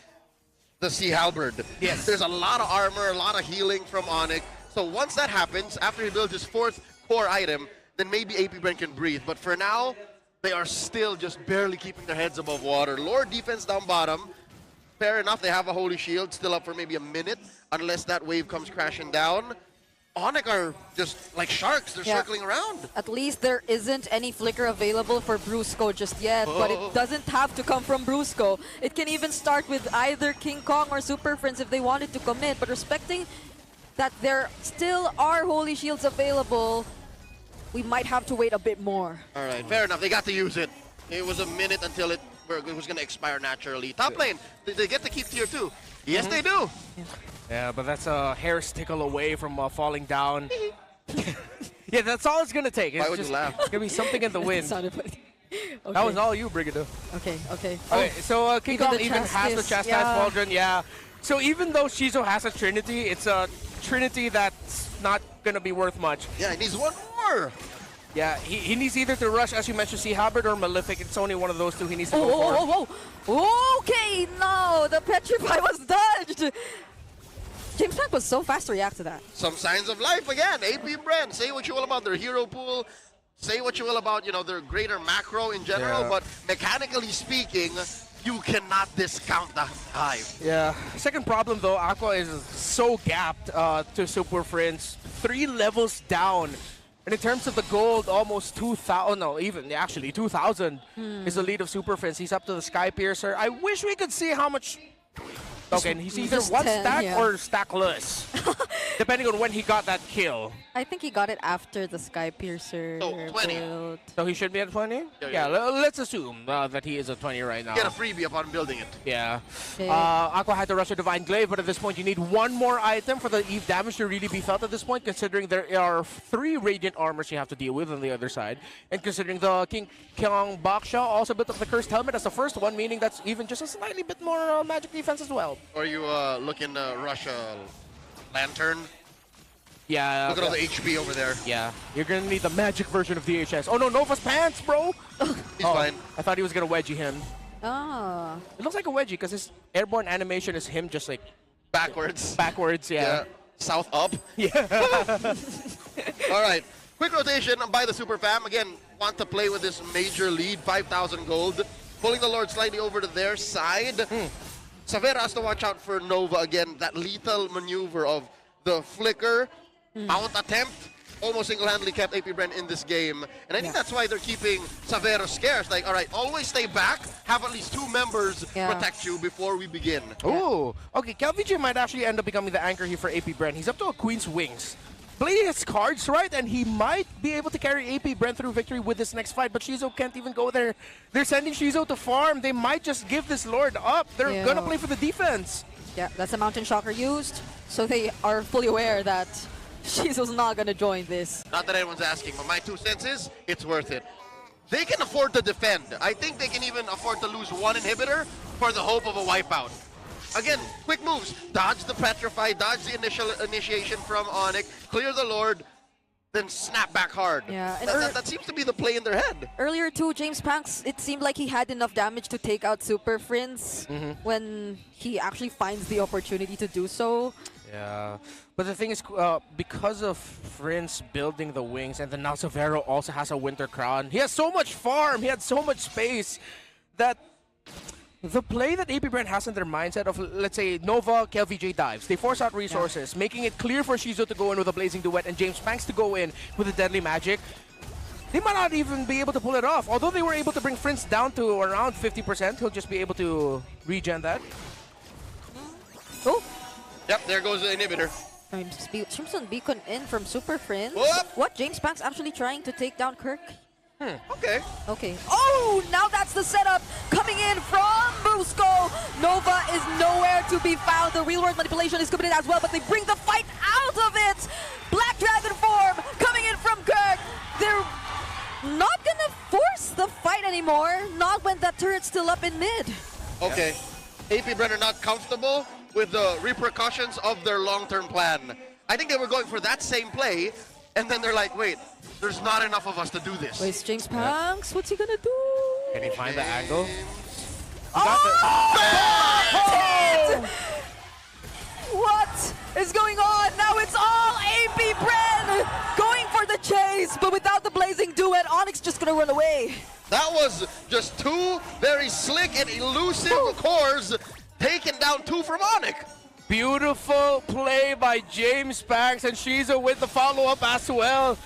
The Sea Halberd. Yes. There's a lot of armor, a lot of healing from ONIC. So once that happens, after he builds his fourth core item, then maybe APBR can breathe. But for now, they are still just barely keeping their heads above water. Lord defense down bottom. Fair enough, they have a Holy Shield still up for maybe a minute, unless that wave comes crashing down. ONIC are just like sharks, they're circling around. At least there isn't any flicker available for Brusco just yet, but it doesn't have to come from Brusco. It can even start with either King Kong or Super Friends if they wanted to commit, but respecting that there still are Holy Shields available, we might have to wait a bit more. All right, fair enough, they got to use it. It was a minute until it was going to expire naturally. Top lane, they get to keep tier 2. Yes, they do. Yeah, but that's a hair's tickle away from falling down. Yeah, that's all it's going to take. It's Why would you laugh? It's going to be something in the wind. Okay. That was all you, Brigado. Okay. Okay, so King Kong even has the Chastise Pauldron, yeah. So even though Shizo has a Trinity, it's a Trinity that's not going to be worth much. Yeah, he needs one more. Yeah, he needs either to rush, as you mentioned, Sea Halberd or Malefic. It's only one of those two he needs to go for. Okay, no, the Petrify was dodged. James Pack was so fast to react to that. Some signs of life again. AP Brand, say what you will about their hero pool. Say what you will about, their greater macro in general. Yeah. But mechanically speaking, you cannot discount the hive. Yeah. Second problem, though, Aqua is so gapped to Super Friends. 3 levels down. And in terms of the gold, almost 2,000, no, even actually 2,000 is the lead of Super Friends. He's up to the Sky Piercer. I wish we could see how much. Okay, and he's either one 10, stack or stackless, depending on when he got that kill. I think he got it after the Sky Piercer. So 20. build. So he should be at 20? Yeah, let's assume that he is at 20 right now. Get a freebie upon building it. Yeah. Okay. Aqua had to rush a Divine Glaive, but at this point you need one more item for the Eve damage to really be felt at this point, considering there are 3 Radiant Armors you have to deal with on the other side. And considering the King Kong Baksha also built up the Cursed Helmet as the first one, meaning that's even just a slightly bit more magic defense as well. Or are you looking to rush a Lantern? Yeah. Look at all the HP over there. Yeah. You're going to need the magic version of DHS. Oh no, Nova's pants, bro! He's fine. I thought he was going to wedgie him. Ah. It looks like a wedgie because his airborne animation is him just like backwards. Backwards, yeah. South up. Yeah. All right. Quick rotation by the Super Fam. Again, want to play with this major lead, 5,000 gold. Pulling the Lord slightly over to their side. Savera has to watch out for Nova again. That lethal maneuver of the flicker, mount attempt, almost single-handedly kept AP Brand in this game. And I think that's why they're keeping Savera scarce. Like, all right, always stay back. Have at least 2 members protect you before we begin. Oh, okay. KelVJ might actually end up becoming the anchor here for AP Brand. He's up to a Queen's Wings. Playing his cards right, and he might be able to carry AP Brand through victory with this next fight, but Shizo can't even go there. They're sending Shizo to farm. They might just give this Lord up. They're gonna play for the defense. Yeah, that's a Mountain Shocker used, so they are fully aware that Shizo's not gonna join this. Not that anyone's asking, but my 2 cents is, it's worth it. They can afford to defend. I think they can even afford to lose 1 inhibitor for the hope of a wipeout. Again, quick moves. Dodge the Petrify, dodge the initiation from ONIC, clear the Lord, then snap back hard. Yeah, and that seems to be the play in their head. Earlier too, James Panks, it seemed like he had enough damage to take out Super Friends when he actually finds the opportunity to do so. Yeah, but the thing is, because of Friends building the wings, and then now Savero also has a Winter Crown, he has so much farm, he had so much space, that the play that AP Brand has in their mindset of, let's say, Nova, KelVJ dives. They force out resources, making it clear for Shizo to go in with a Blazing Duet and James Panks to go in with a Deadly Magic. They might not even be able to pull it off. Although they were able to bring Friends down to around 50%, he'll just be able to regen that. Oh! Yep, there goes the inhibitor. I mean, Crimson Beacon in from Super Friends. Whoop. What? James Panks actually trying to take down Kirk? Okay. Okay. Oh, now that's the setup coming in from Brusco. Nova is nowhere to be found. The real world manipulation is committed as well, but they bring the fight out of it. Black Dragon form coming in from Kirk. They're not gonna force the fight anymore. Not when that turret's still up in mid. Okay. AP Brand are not comfortable with the repercussions of their long-term plan. I think they were going for that same play, and then they're like, wait, there's not enough of us to do this. Wait, James Panks, what's he gonna do? Can he find the angle? What is going on? Now it's all APBR going for the chase, but without the blazing duet, ONIC just gonna run away. That was just two very slick and elusive cores taking down two from ONIC. Beautiful play by James Panks, and Shizo with the follow-up as well.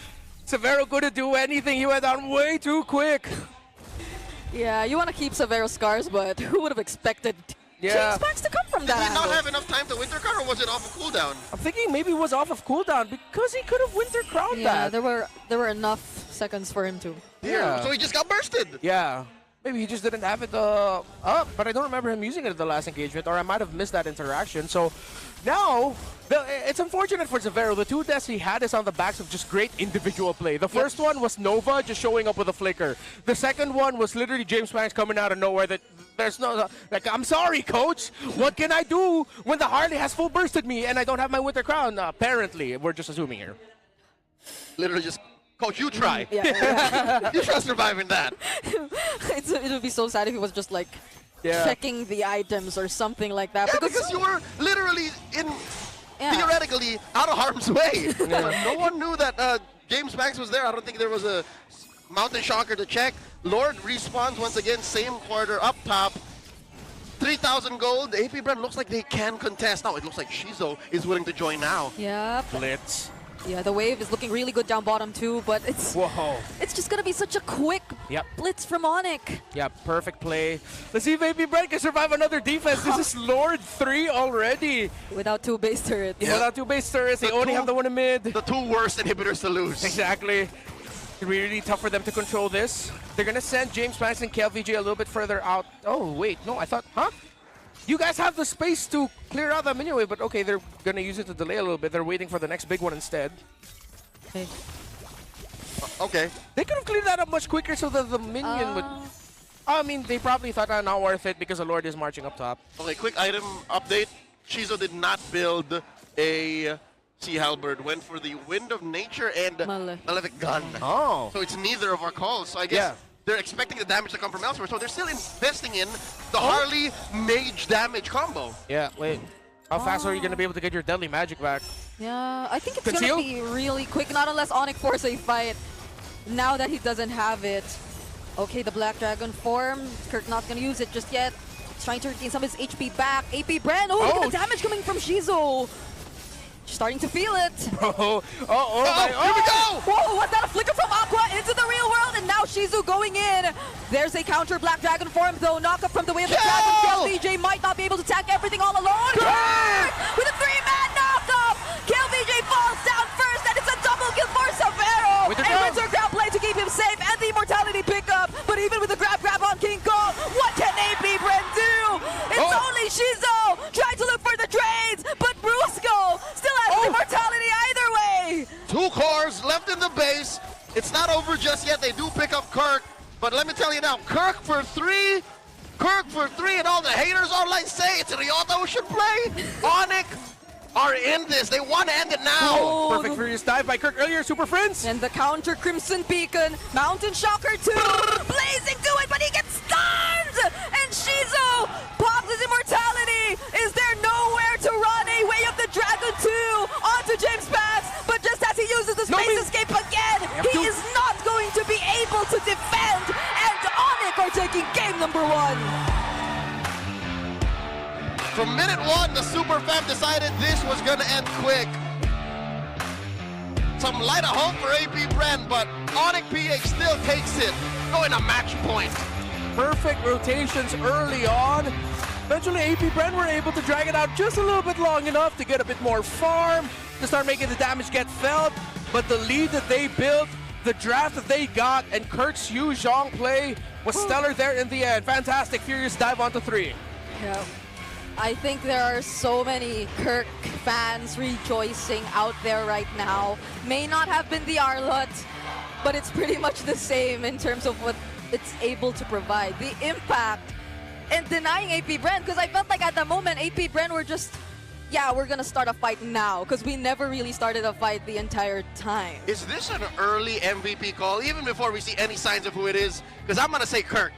Severo couldn't do anything. He went down way too quick. Yeah, you want to keep Severo's scars, but who would have expected James Panks to come from that Did he angle? not have enough time to winter crown, or was it off of cooldown? I'm thinking maybe it was off of cooldown because he could have winter crowned that. There were enough seconds for him to. Yeah. So he just got bursted. Yeah. Maybe he just didn't have it up, but I don't remember him using it at the last engagement, or I might have missed that interaction. So now, it's unfortunate for Severo. The two deaths he had is on the backs of just great individual play. The first one was Nova just showing up with a flicker. The second one was literally James Panks coming out of nowhere that there's no, like, I'm sorry, coach. What can I do when the Harley has full bursted me and I don't have my Winter Crown? Apparently, we're just assuming here. Literally just, coach, you try. Yeah. You try surviving that. It would be so sad if he was just like checking the items or something like that. Yeah, because you were literally theoretically out of harm's way. No one knew that James Panks was there. I don't think there was a Mountain Shocker to check. Lord respawns once again, same quarter up top. 3,000 gold. APBR looks like they can contest. Now it looks like Shizo is willing to join now. Yeah. Blitz. Yeah, the wave is looking really good down bottom too, but it's just gonna be such a quick blitz from ONIC. Yeah, perfect play. Let's see if APBR can survive another defense. This is Lord 3 already. Without two base turrets. Yeah. Without two base turrets, they only have the one in mid. The two worst inhibitors to lose. Exactly. It's really tough for them to control this. They're gonna send James Panks and KLVJ a little bit further out. Oh, wait, no, I thought, You guys have the space to clear out that minion wave, but okay, they're gonna use it to delay a little bit. They're waiting for the next big one instead. Okay. They could have cleared that up much quicker so that the minion would... I mean, they probably thought not worth it because the Lord is marching up top. Okay, quick item update. Shizo did not build a Sea Halberd. Went for the Wind of Nature and Malefic Gun. Oh. So it's neither of our calls. So I guess they're expecting the damage to come from elsewhere. So they're still investing in the Harley Mage damage combo. Yeah, wait. How fast are you going to be able to get your deadly magic back? Yeah, I think it's going to be really quick, not unless ONIC force a fight now that he doesn't have it. Okay, the Black Dragon form. Kirk not going to use it just yet. He's trying to regain some of his HP back. APBR, look at the damage coming from Shizo. Starting to feel it. Here we go! Whoa, was that a flicker from Aqua into the real world? And now Shizu going in. There's a counter Black Dragon form, though. Knockup from the way of the dragon. KLVJ might not be able to attack everything all alone. With a 3-man knockup. KLVJ falls down first, and it's a double kill for Severo. A Winter Crown play to keep him safe, and the immortality pickup. But even with the grab on King Kong, what can APBR do? It's only Shizu trying to look for the trades, but Brusco still has immortality either way. 2 cores left in the base. It's not over just yet. They do pick up Kirk, but let me tell you now, Kirk for 3, and all the haters online say it's Ryota who should play. ONIC are in this. They want to end it now. Perfect furious dive by Kirk earlier, Super Friends. And the counter Crimson Beacon, Mountain Shocker 2, blazing to it, but he gets stunned. And Shizu pops his immortality. Is there nowhere to run? A Way of the Dragon 2 onto James Panks, but just as he uses the space escape again, he is not going to be able to defend. And ONIC are taking game number 1. From minute 1, the Super Fam decided this was going to end quick. Some light of hope for APBR, but ONIC PH still takes it, going a match point. Perfect rotations early on. Eventually, APBR were able to drag it out just a little bit long enough to get a bit more farm, to start making the damage get felt. But the lead that they built, the draft that they got, and Kirk's Yu Zhong play was stellar there in the end. Fantastic, furious dive onto 3. Yeah. I think there are so many Kirk fans rejoicing out there right now. May not have been the Arlot, but it's pretty much the same in terms of what it's able to provide. The impact and denying APBR, because I felt like at the moment APBR were just yeah, we're gonna start a fight now, because we never really started a fight the entire time. Is this an early MVP call, even before we see any signs of who it is? Because I'm going to say Kirk.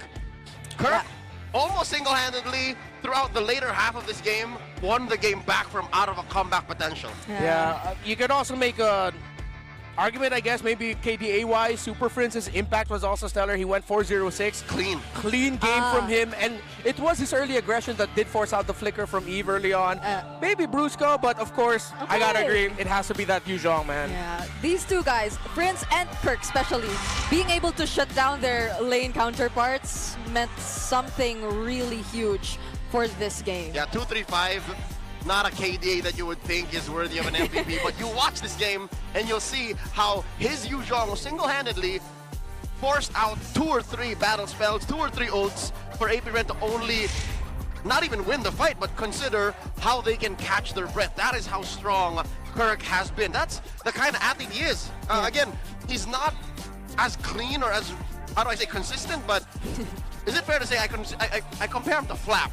Kirk, almost single-handedly, throughout the later half of this game, won the game back from out of a comeback potential. Yeah, you could also make a argument, I guess, maybe KDA-wise. Super Prince's impact was also stellar. He went 4-0-6. Clean game from him. And it was his early aggression that did force out the flicker from Eve early on. Maybe Brusco, but of course, I gotta agree. It has to be that Yuzhong, man. Yeah, these two guys, Prince and Kirk especially, being able to shut down their lane counterparts meant something really huge for this game. Yeah, 2-3-5. Not a KDA that you would think is worthy of an MVP, but you watch this game and you'll see how his Yuzhong single-handedly forced out 2 or 3 battle spells, 2 or 3 ults for APBR to only not even win the fight, but consider how they can catch their breath. That is how strong Kirk has been. That's the kind of athlete he is. Again, he's not as clean or as, how do I say, consistent, but is it fair to say I compare him to Flap?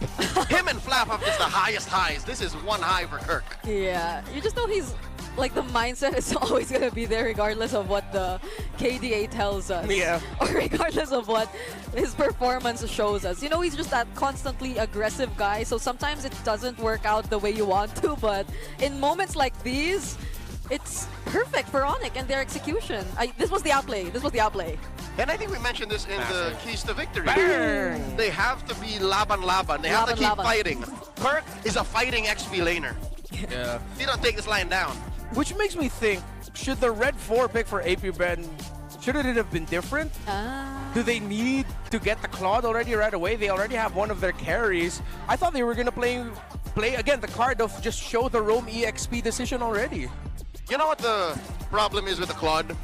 Him and Flap have just the highest highs. This is one high for Kirk. Yeah, you just know he's, like, the mindset is always going to be there regardless of what the KDA tells us. Yeah. Or regardless of what his performance shows us. You know, he's just that constantly aggressive guy, so sometimes it doesn't work out the way you want to, but in moments like these, it's perfect for ONIC and their execution. This was the outplay. This was the outplay. And I think we mentioned this in the keys to victory. Bang! They have to be laban. They have to keep fighting. Kirk is a fighting XP laner. Yeah. He don't take this line down. Which makes me think, should the Red 4 pick for APBR, shouldn't it have been different? Do they need to get the Claude already right away? They already have one of their carries. I thought they were going to play again the card of just show the Roam EXP decision already. You know what the problem is with the Claude?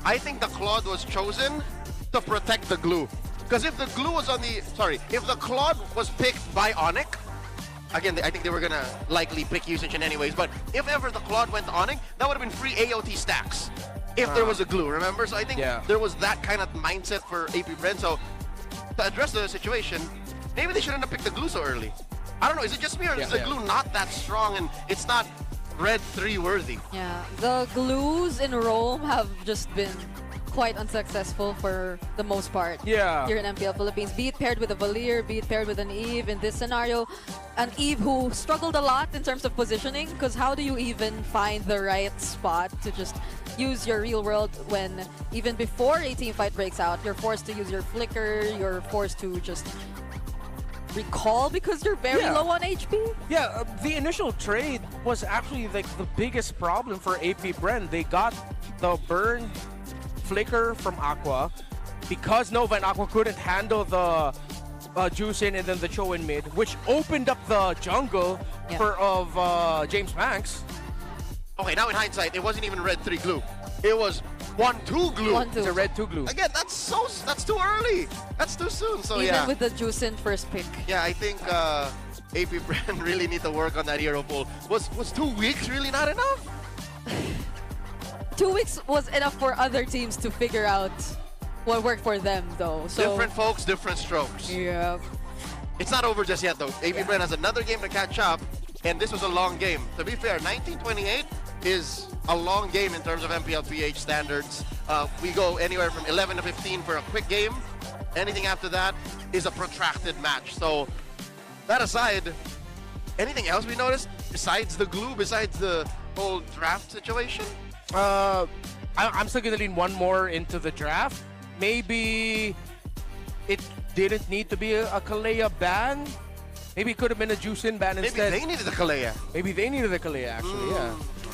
I think the Claude was chosen to protect the glue. Because if the glue was on the, if the Claude was picked by ONIC, again, I think they were gonna likely pick usage in anyways, but if ever the Claude went to ONIC, that would have been free AOT stacks. If there was a glue, remember? So I think there was that kind of mindset for APBR. So to address the situation, maybe they shouldn't have picked the glue so early. I don't know, is it just me or is the glue not that strong and it's not Red 3 worthy? Yeah, the glues in Rome have just been quite unsuccessful for the most part here in MPL Philippines. Be it paired with a Valier, be it paired with an Eve in this scenario. An Eve who struggled a lot in terms of positioning, because how do you even find the right spot to just use your real world when even before a team fight breaks out, you're forced to use your flicker, you're forced to just recall because you're very low on HP? Yeah, the initial trade was actually like the biggest problem for APBR. They got the burn flicker from Aqua because Nova and Aqua couldn't handle the Juicin and then the Cho in mid, which opened up the jungle of James Banks. Okay, now in hindsight, it wasn't even Red 3 glue. It was 1-2 glue. It's a Red 2 glue. Again, that's too early. That's too soon. So even with the Juicin first pick. Yeah, I think APBR really need to work on that hero pool. Was 2 weeks really not enough? 2 weeks was enough for other teams to figure out what worked for them, though. So different folks, different strokes. Yeah. It's not over just yet, though. APBR has another game to catch up, and this was a long game. To be fair, 1928 is a long game in terms of MPL PH standards. We go anywhere from 11 to 15 for a quick game. Anything after that is a protracted match. So that aside, anything else we noticed besides the glue, besides the whole draft situation? I'm still gonna lean one more into the draft. Maybe it didn't need to be a Kalea ban. Maybe it could have been a Juicin ban instead. Maybe they needed a Kalea. Maybe they needed a Kalea, actually,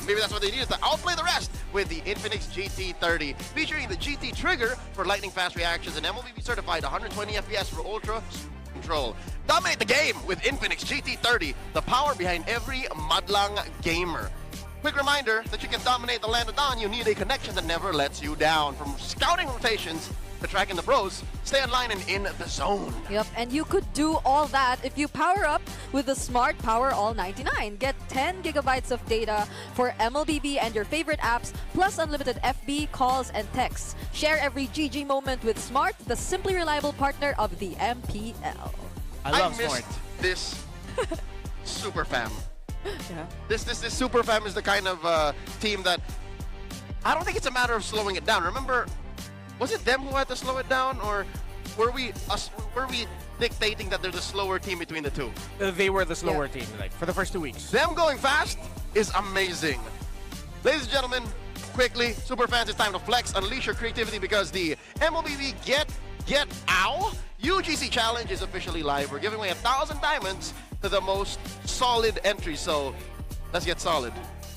Maybe that's what they needed to outplay the rest with the Infinix GT30, featuring the GT trigger for lightning fast reactions and MLBB certified 120 FPS for ultra control. Dominate the game with Infinix GT30, the power behind every Madlang gamer. Quick reminder that you can dominate the land of Dawn, you need a connection that never lets you down. From scouting rotations to tracking the bros, stay online and in the zone. Yep, and you could do all that if you power up with the Smart Power All 99. Get 10 gigabytes of data for MLBB and your favorite apps, plus unlimited FB, calls, and texts. Share every GG moment with Smart, the simply reliable partner of the MPL. I missed this super fam. Yeah. This Super Fam is the kind of team that I don't think it's a matter of slowing it down. Remember, was it them who had to slow it down, or were we dictating that they're the slower team between the two? They were the slower team, like for the first 2 weeks. Them going fast is amazing. Ladies and gentlemen, quickly, super fans, it's time to flex, unleash your creativity, because the MLBB Get Ow UGC challenge is officially live. We're giving away 1,000 diamonds to the most solid entry. So let's get solid.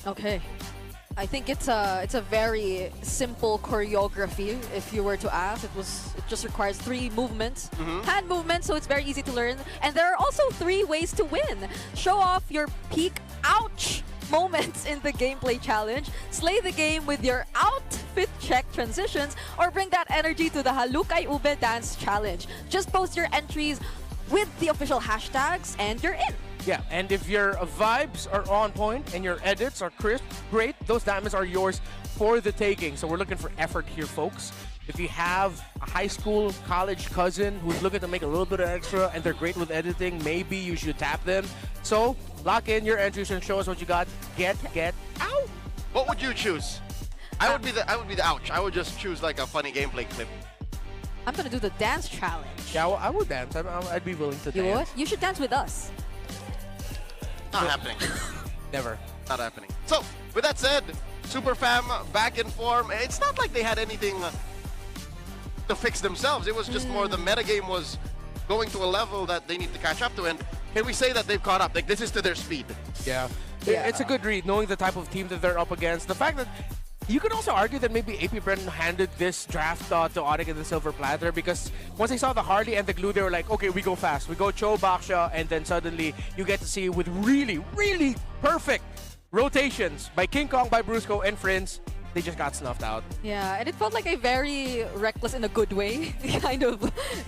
Okay. I think it's a very simple choreography. If you were to ask, it just requires 3 movements, hand movements, so it's very easy to learn. And there are also 3 ways to win. Show off your peak ouch moments in the gameplay challenge, slay the game with your outfit check transitions, or bring that energy to the Halukay Ube dance challenge. Just post your entries with the official hashtags and you're in. Yeah, and if your vibes are on point and your edits are crisp, great, those diamonds are yours for the taking. So we're looking for effort here, folks. If you have a high school, college cousin who's looking to make a little bit of extra and they're great with editing, maybe you should tap them. So lock in your entries and show us what you got. Get out. What would you choose? I would be the ouch. I would just choose like a funny gameplay clip. I'm gonna do the dance challenge. Yeah, well, I would dance. I'd be willing to You dance. would? You should dance with us. Not happening. Never. Not happening. So, with that said, Super Fam back in form. It's not like they had anything to fix themselves. It was just more the metagame was going to a level that they need to catch up to. And can we say that they've caught up? Like, this is to their speed. Yeah. It's a good read, knowing the type of team that they're up against. The fact that you could also argue that maybe APBR handed this draft to ONIC in the silver platter, because once they saw the Harley and the glue, they were like, okay, we go fast. We go Cho, Baksha, and then suddenly you get to see with really, really perfect rotations by King Kong, by Brusco, and Friends, they just got snuffed out. Yeah, and it felt like a very reckless in a good way kind of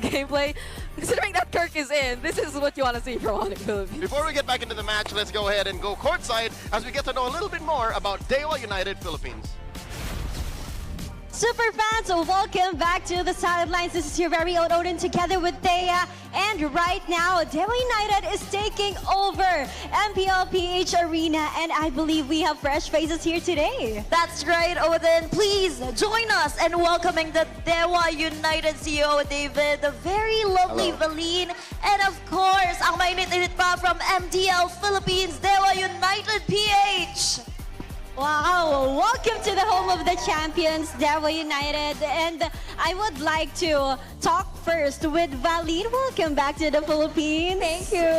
gameplay. Considering that Kirk is in, this is what you want to see from ONIC Philippines. Before we get back into the match, let's go ahead and go courtside as we get to know a little bit more about Dewa United Philippines. Super fans, welcome back to the sidelines. This is your very own Odin together with Thea. And right now, Dewa United is taking over MPL PH Arena. And I believe we have fresh faces here today. That's right, Odin. Please join us in welcoming the Dewa United CEO, David, the very lovely Valine, and of course, ang mainit-init pa from MDL Philippines, Dewa United PH. Wow, welcome to the home of the champions, Dewa United. And I would like to talk first with Valine. Welcome back to the Philippines. Thank you.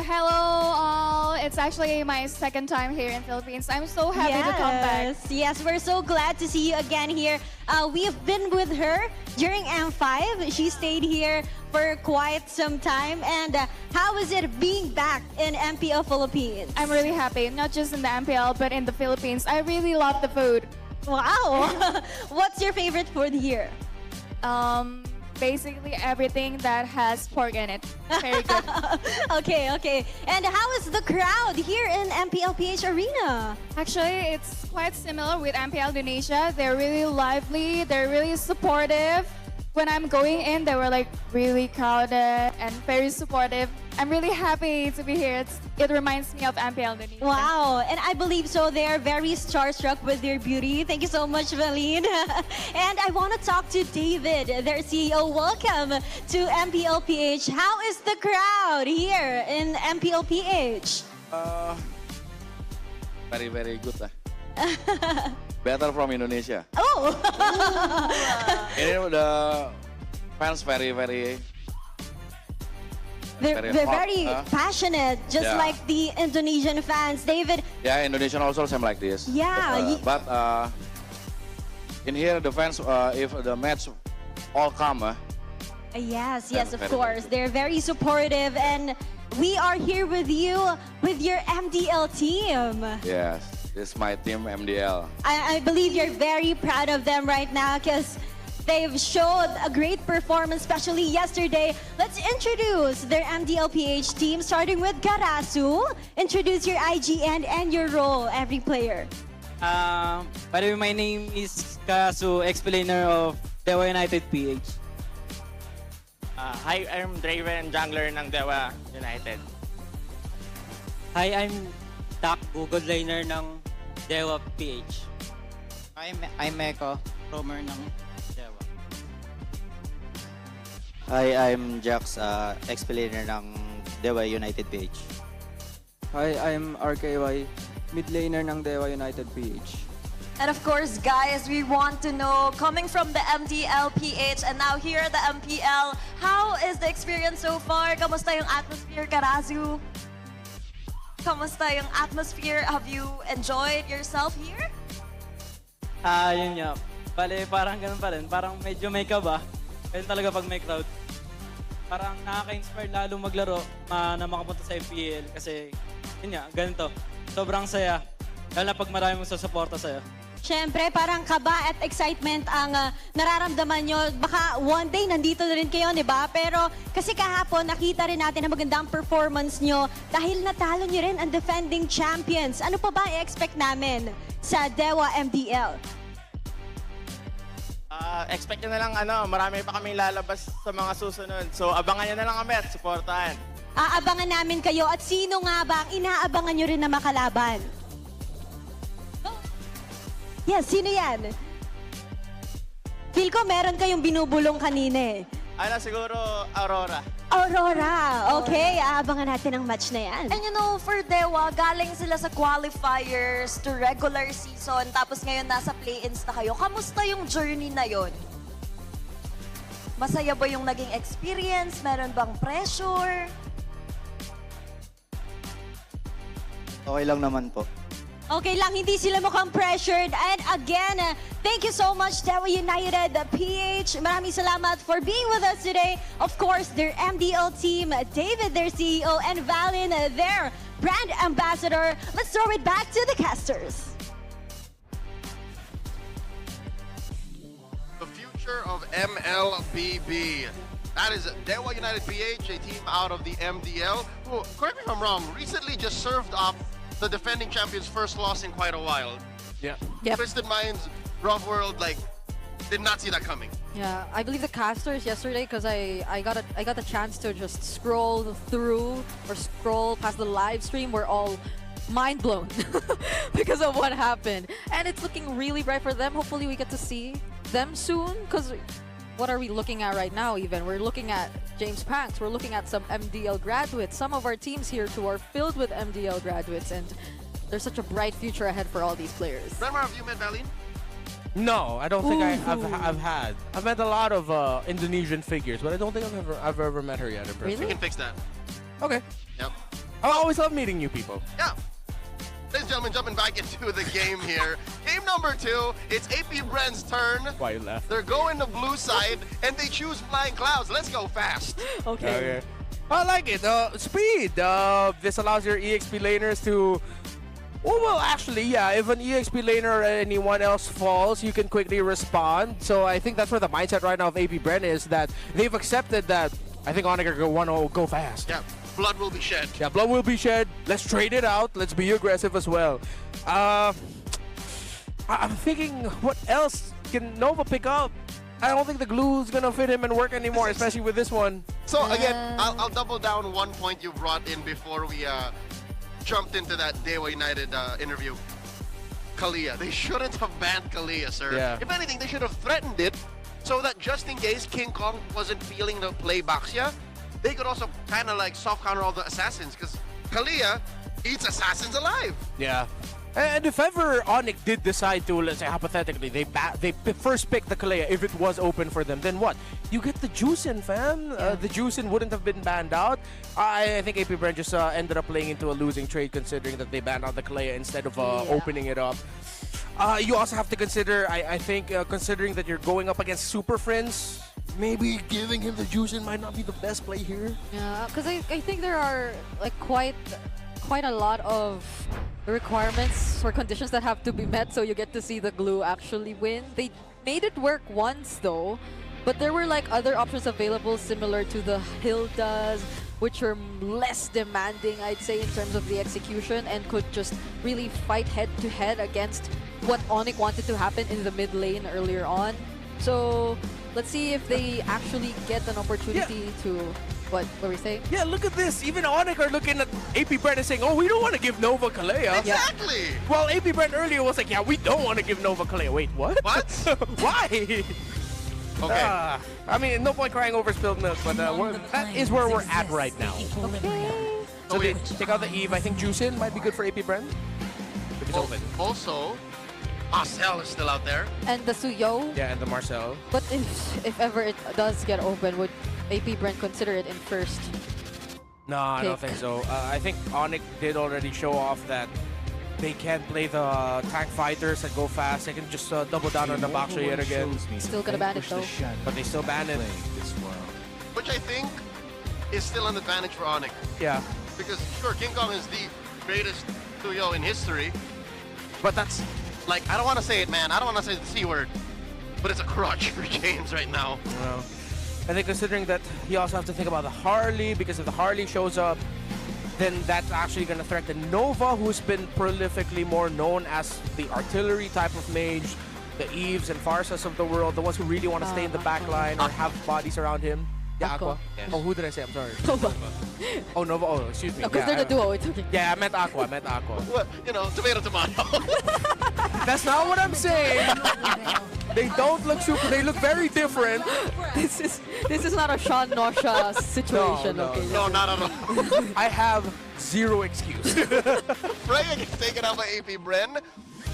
Hello all. It's actually my second time here in Philippines. I'm so happy to come back. Yes, we're so glad to see you again here. We have been with her during M5. She stayed here for quite some time. And how is it being back in MPL Philippines? I'm really happy, not just in the MPL, but in the Philippines. I really love the food. Wow. What's your favorite food here? Basically everything that has pork in it. Very good. Okay. And how is the crowd here in MPL PH Arena? Actually, it's quite similar with MPL Indonesia. They're really lively. They're really supportive. When I'm going in, they were like really crowded and very supportive. I'm really happy to be here. It reminds me of MPL Indonesia. Wow, and I believe so. They're very starstruck with their beauty. Thank you so much, Valine. And I want to talk to David, their CEO. Welcome to MPL PH. How is the crowd here in MPL PH? Very, very good. Better from Indonesia. Oh! The fans very They're very passionate, just yeah. like the Indonesian fans. David? Yeah, Indonesian also same like this. Yeah. But in here, the fans, if the match all come. Yes, of course. They're very supportive, and we are here with you with your MDL team. Yes, this is my team, MDL. I believe you're very proud of them right now because they've showed a great performance, especially yesterday. Let's introduce their MDL PH team, starting with Garasu. Introduce your IGN and your role, every player. By the way, my name is Garasu, explainer of Dewa United PH. Hi, I'm Draven, jungler ng Dewa United. Hi, I'm takbo good laner ng Dewa PH. I'm Meko, roamer ng Dewa. Hi, I'm Jax, explainer ng Dewa United PH. Hi, I'm RKY, mid laner ng Dewa United PH. And of course, guys, we want to know, coming from the TLPH and now here at the MPL, how is the experience so far? Kamusta yung atmosphere, Karazu? Kamusta yung atmosphere? Have you enjoyed yourself here? Yun nga. Bale, parang ganun pa rin. Parang medyo may kaba. Kaya talaga pag may crowd. Parang nakaka-inspire lalo maglaro na makapunta sa MPL. Kasi, yun nga, ganito. Sobrang saya. Lalo na pag marami mong sasuporta sa'yo. Siyempre, parang kaba at excitement ang nararamdaman nyo. Baka one day nandito na rin kayo, di ba? Pero kasi kahapon, nakita rin natin ang magandang performance nyo dahil natalo nyo rin ang defending champions. Ano pa ba i-expect namin sa Dewa MDL? Expect nyo na lang, marami pa kami lalabas sa mga susunod. So, abangan nyo na lang kami at supportahan. Aabangan namin kayo. At sino nga ba ang inaabangan nyo rin na makalaban? Yes, sino yan? Feel ko meron kayong binubulong kanina eh. Siguro Aurora. Aurora! Okay, aabangan natin ang match na yan. And you know, for Dewa, galing sila sa qualifiers to regular season, tapos ngayon nasa play-ins na kayo. Kamusta yung journey na yon? Masaya ba yung naging experience? Meron bang pressure? Okay lang naman po. Okay lang, hindi sila mukhang pressured. And again, thank you so much, Dewa United PH. Maraming salamat for being with us today. Of course, their MDL team, David, their CEO, and Valin, their brand ambassador. Let's throw it back to the casters. The future of MLBB. That is Dewa United PH, a team out of the MDL, who, correct me if I'm wrong, recently just served up the defending champion's first loss in quite a while. Yeah. Yep. Twisted Minds, Rough World, did not see that coming. Yeah, I believe the casters yesterday, because I got the chance to just scroll through or scroll past the live stream, were all mind blown because of what happened. And it's looking really bright for them. Hopefully we get to see them soon, because what are we looking at right now even? We're looking at James Panks, we're looking at some MDL graduates. Some of our teams here too are filled with MDL graduates, and there's such a bright future ahead for all these players. Renmar, have you met Valin? No, I don't think I've had. I've met a lot of Indonesian figures, but I don't think I've ever met her yet in person. Really? We can fix that. Okay. Yep. I always love meeting new people. Yeah. Ladies and gentlemen, jumping back into the game here. Game number 2, it's APBR's turn. Why you laugh? They're going the blue side, and they choose Flying Clouds. Let's go fast. Okay. I like it. Speed. This allows your EXP laners to... well, actually, yeah. If an EXP laner or anyone else falls, you can quickly respond. So I think that's where the mindset right now of APBR is, that they've accepted that I think ONIC are going to go fast. Yeah. Blood will be shed. Yeah, blood will be shed. Let's trade it out. Let's be aggressive as well. I'm thinking, what else can Nova pick up? I don't think the glue's gonna fit him and work anymore, especially with this one. So again, I'll double down one point you brought in before we jumped into that Dewa United interview. Kalia. They shouldn't have banned Kalia, sir. Yeah. If anything, they should have threatened it so that just in case King Kong wasn't feeling the play Baxia, they could also kind of soft counter all the assassins, because Kalia eats assassins alive. Yeah. And if ever ONIC did decide to, let's say hypothetically, they first pick the Kalea if it was open for them, then what? You get the Juicin, fam. The Juicin wouldn't have been banned out. I think APBR just ended up playing into a losing trade, considering that they banned out the Kalea instead of opening it up. You also have to consider, I think, considering that you're going up against Super Friends, maybe giving him the Juicin might not be the best play here. Yeah, because I think there are quite a lot of requirements or conditions that have to be met so you get to see the glue actually win. They made it work once though, but there were other options available similar to the Hildas, which are less demanding, I'd say, in terms of the execution, and could just really fight head-to-head against what ONIC wanted to happen in the mid lane earlier on. So let's see if they actually get an opportunity to What were we saying? Yeah, look at this. Even ONIC are looking at AP Brand and saying, oh, we don't want to give Nova Kalea. Exactly. Well, AP Brand earlier was like, yeah, we don't want to give Nova Kalea. Wait, what? What? Why? Okay. I mean, no point crying over spilled milk, but that is where we're at right now. Okay. So they take out the Eve. I think Juicin might be good for AP Brand. If it's open. Also, Marcel is still out there. And the Suyo. Yeah, and the Marcel. But if ever it does get open, would AP Brand consider it in first? No, I don't think so. I think ONIC did already show off that they can't play the tank fighters that go fast. They can just double down on the Baksha yet again. Still gonna ban it though. But they still ban it. Which I think is still an advantage for ONIC. Yeah. Because sure, King Kong is the greatest Suyo in history. But that's, like, I don't want to say it, man. I don't want to say the C word. But it's a crutch for James right now. Wow. And then considering that you also have to think about the Harley, because if the Harley shows up, then that's actually going to threaten Nova, who's been prolifically more known as the artillery type of mage, the Eves and Farsas of the world, the ones who really want to stay in the back line or have bodies around him. Yeah, Aqua. Yes. Oh, who did I say? I'm sorry. Nova. Oh, Nova. Oh, excuse me. Because they're the duo. It's okay. Yeah, I meant Aqua. Well, you know, tomato. That's not what I'm saying. They don't look super. They look very different. This is not a Sean Nosha situation. No, okay. No, not at all. I have zero excuse. Freya gets taken out by AP Bren.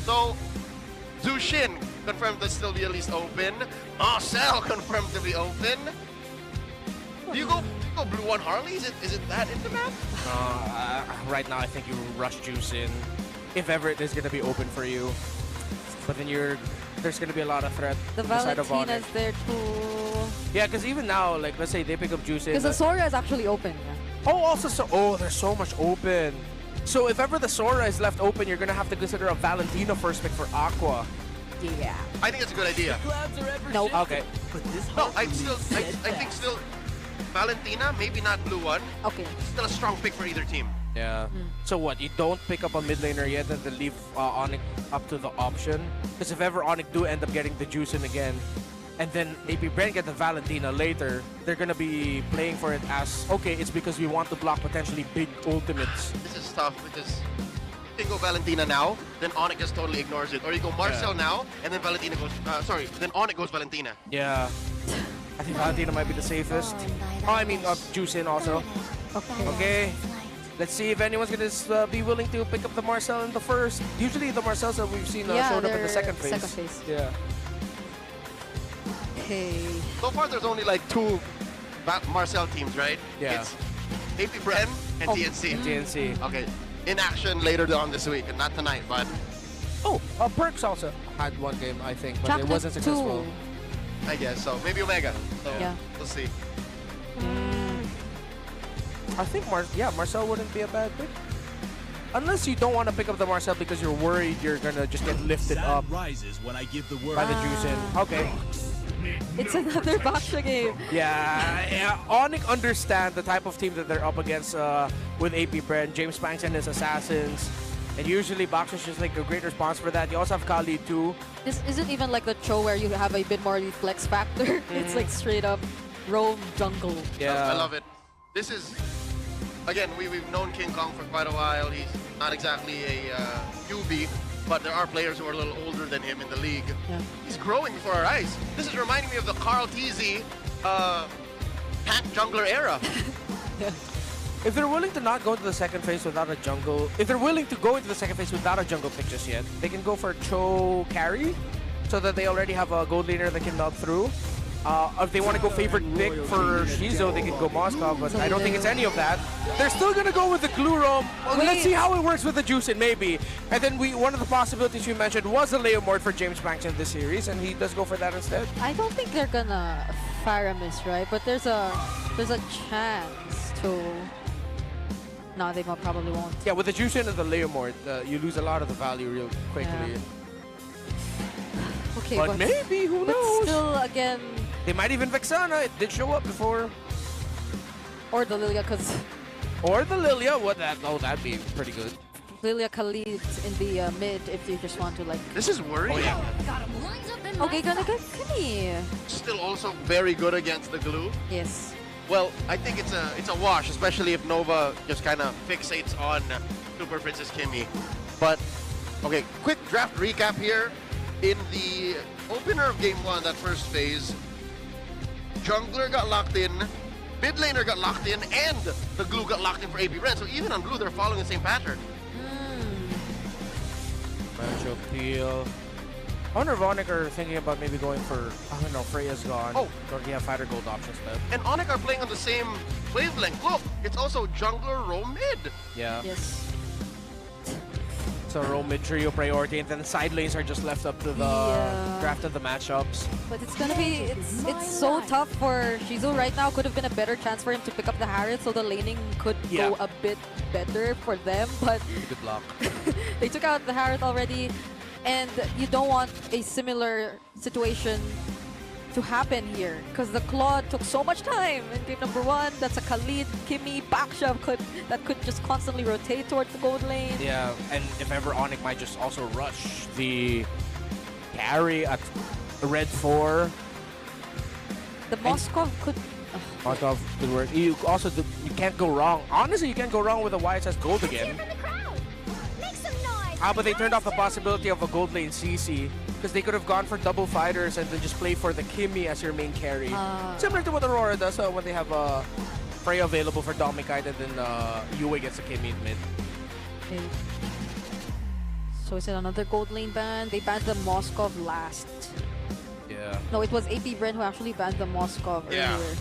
So, Zushin confirmed to still be at least open. Marcel confirmed to be open. Do you go blue one Harley? Is it that in the map? Right now, I think you rush Juice in. If ever it is going to be open for you. But then there's going to be a lot of threat. The side of ONIC. Valentina's there too. Yeah, because even now, like, let's say they pick up Juice in. Because the Sora is actually open. Yeah. Oh, also, there's so much open. So if ever the Sora is left open, you're going to have to consider a Valentina first pick for Aqua. Yeah. I think it's a good idea. No. Okay. No, I think still Valentina, maybe not blue one. Okay. Still a strong pick for either team. Yeah. So what? You don't pick up a mid laner yet, and then leave ONIC up to the option. Because if ever ONIC do end up getting the juice in again, and then AP Brand get the Valentina later, they're gonna be playing for it as okay. It's because we want to block potentially big ultimates. This is tough because you can go Valentina now, then ONIC just totally ignores it. Or you go Marcel now, and then Valentina goes. Then ONIC goes Valentina. Yeah. I think Valentina might be the safest. Oh, I mean, juice in also. Okay. Okay. Let's see if anyone's gonna be willing to pick up the Marcel in the first. Usually the Marcels that we've seen showed up in the second phase. Yeah. Okay. So far, there's only like 2 Marcel teams, right? Yeah. It's AP Bren and TNC. TNC. Okay. In action later on this week, and not tonight, but. Oh, Perks also had one game, I think, but Chapter it wasn't successful. 2. I guess so. Maybe Omega. So Yeah. we'll see. I think Marcel wouldn't be a bad pick. Unless you don't want to pick up the Marcel because you're worried you're gonna just get lifted up rises when I give the word. by the juice in. Okay. It's another Baksha game. Yeah, ONIC understand the type of team that they're up against with AP Brand, James Panks and his Assassins. And usually Baksha's just like a great response for that. You also have Kali too. This isn't even like the Cho where you have a bit more flex factor. It's like straight up roam jungle. Yeah. I love it. This is, again, we've known King Kong for quite a while. He's not exactly a newbie, but there are players who are a little older than him in the league. Yeah. He's growing before our eyes. This is reminding me of the Carl TZ tank jungler era. If they're willing to not go into the second phase without a jungle, if they're willing to go into the second phase without a jungle pick just yet, they can go for Cho carry so that they already have a gold laner that can nod through. If they want to go favorite pick for Shizo, they can go Moscow, but I don't think it's any of that. They're still going to go with the Glue Roam. Let's see how it works with the Juice in, maybe. And then one of the possibilities you mentioned was a Leomord for James Banks in this series, and he does go for that instead. I don't think they're gonna Faramis, right? But there's a chance to. No, they probably won't. Yeah, with the Juice in and the Leomord, you lose a lot of the value real quickly. Yeah. Okay, but maybe, who knows? Still, again... They might even Vexana, it did show up before. Or the Lilia, because... Or the Lilia, that'd be pretty good. Lilia Khalid in the mid, if you just want to like... This is worrying. Oh, yeah. Okay, gonna get Kenny. Still also very good against the glue. Yes. Well, I think it's a wash, especially if Nova just kind of fixates on Super Princess Kimmy. But, okay, quick draft recap here. In the opener of Game 1, that first phase, Jungler got locked in, mid laner got locked in, and the glue got locked in for AP Ren. So even on blue, they're following the same pattern. Matchup deal. I wonder if ONIC are thinking about maybe going for, I don't know, Freya's gone. Oh. Don't you have fighter gold options left? And ONIC are playing on the same wavelength. Look, it's also jungler, roam mid. Yeah. Yes. So roam mid trio priority, and then the side lanes are just left up to the draft of the matchups. But it's gonna be, it's so tough for Shizu right now. Could have been a better chance for him to pick up the Harriet, so the laning could go a bit better for them. But good luck. They took out the Harriet already, and you don't want a similar situation to happen here because the Claude took so much time in game number 1. That's a Khalid, Kimmy, backshove that could just constantly rotate towards the gold lane. Yeah, and if ever ONIC might just also rush the carry at red 4. The Moskov could... Moskov could work. You also, you can't go wrong. Honestly, you can't go wrong with a YSS gold again. But they turned off the possibility of a gold lane CC because they could have gone for double fighters and then just play for the Kimmy as your main carry. Similar to what Aurora does when they have Freya available for Domikite and then Yue gets the Kimmy in mid. Okay. So is it another gold lane ban? They banned the Moskov last. Yeah. No, it was AP Bren who actually banned the Moskov earlier.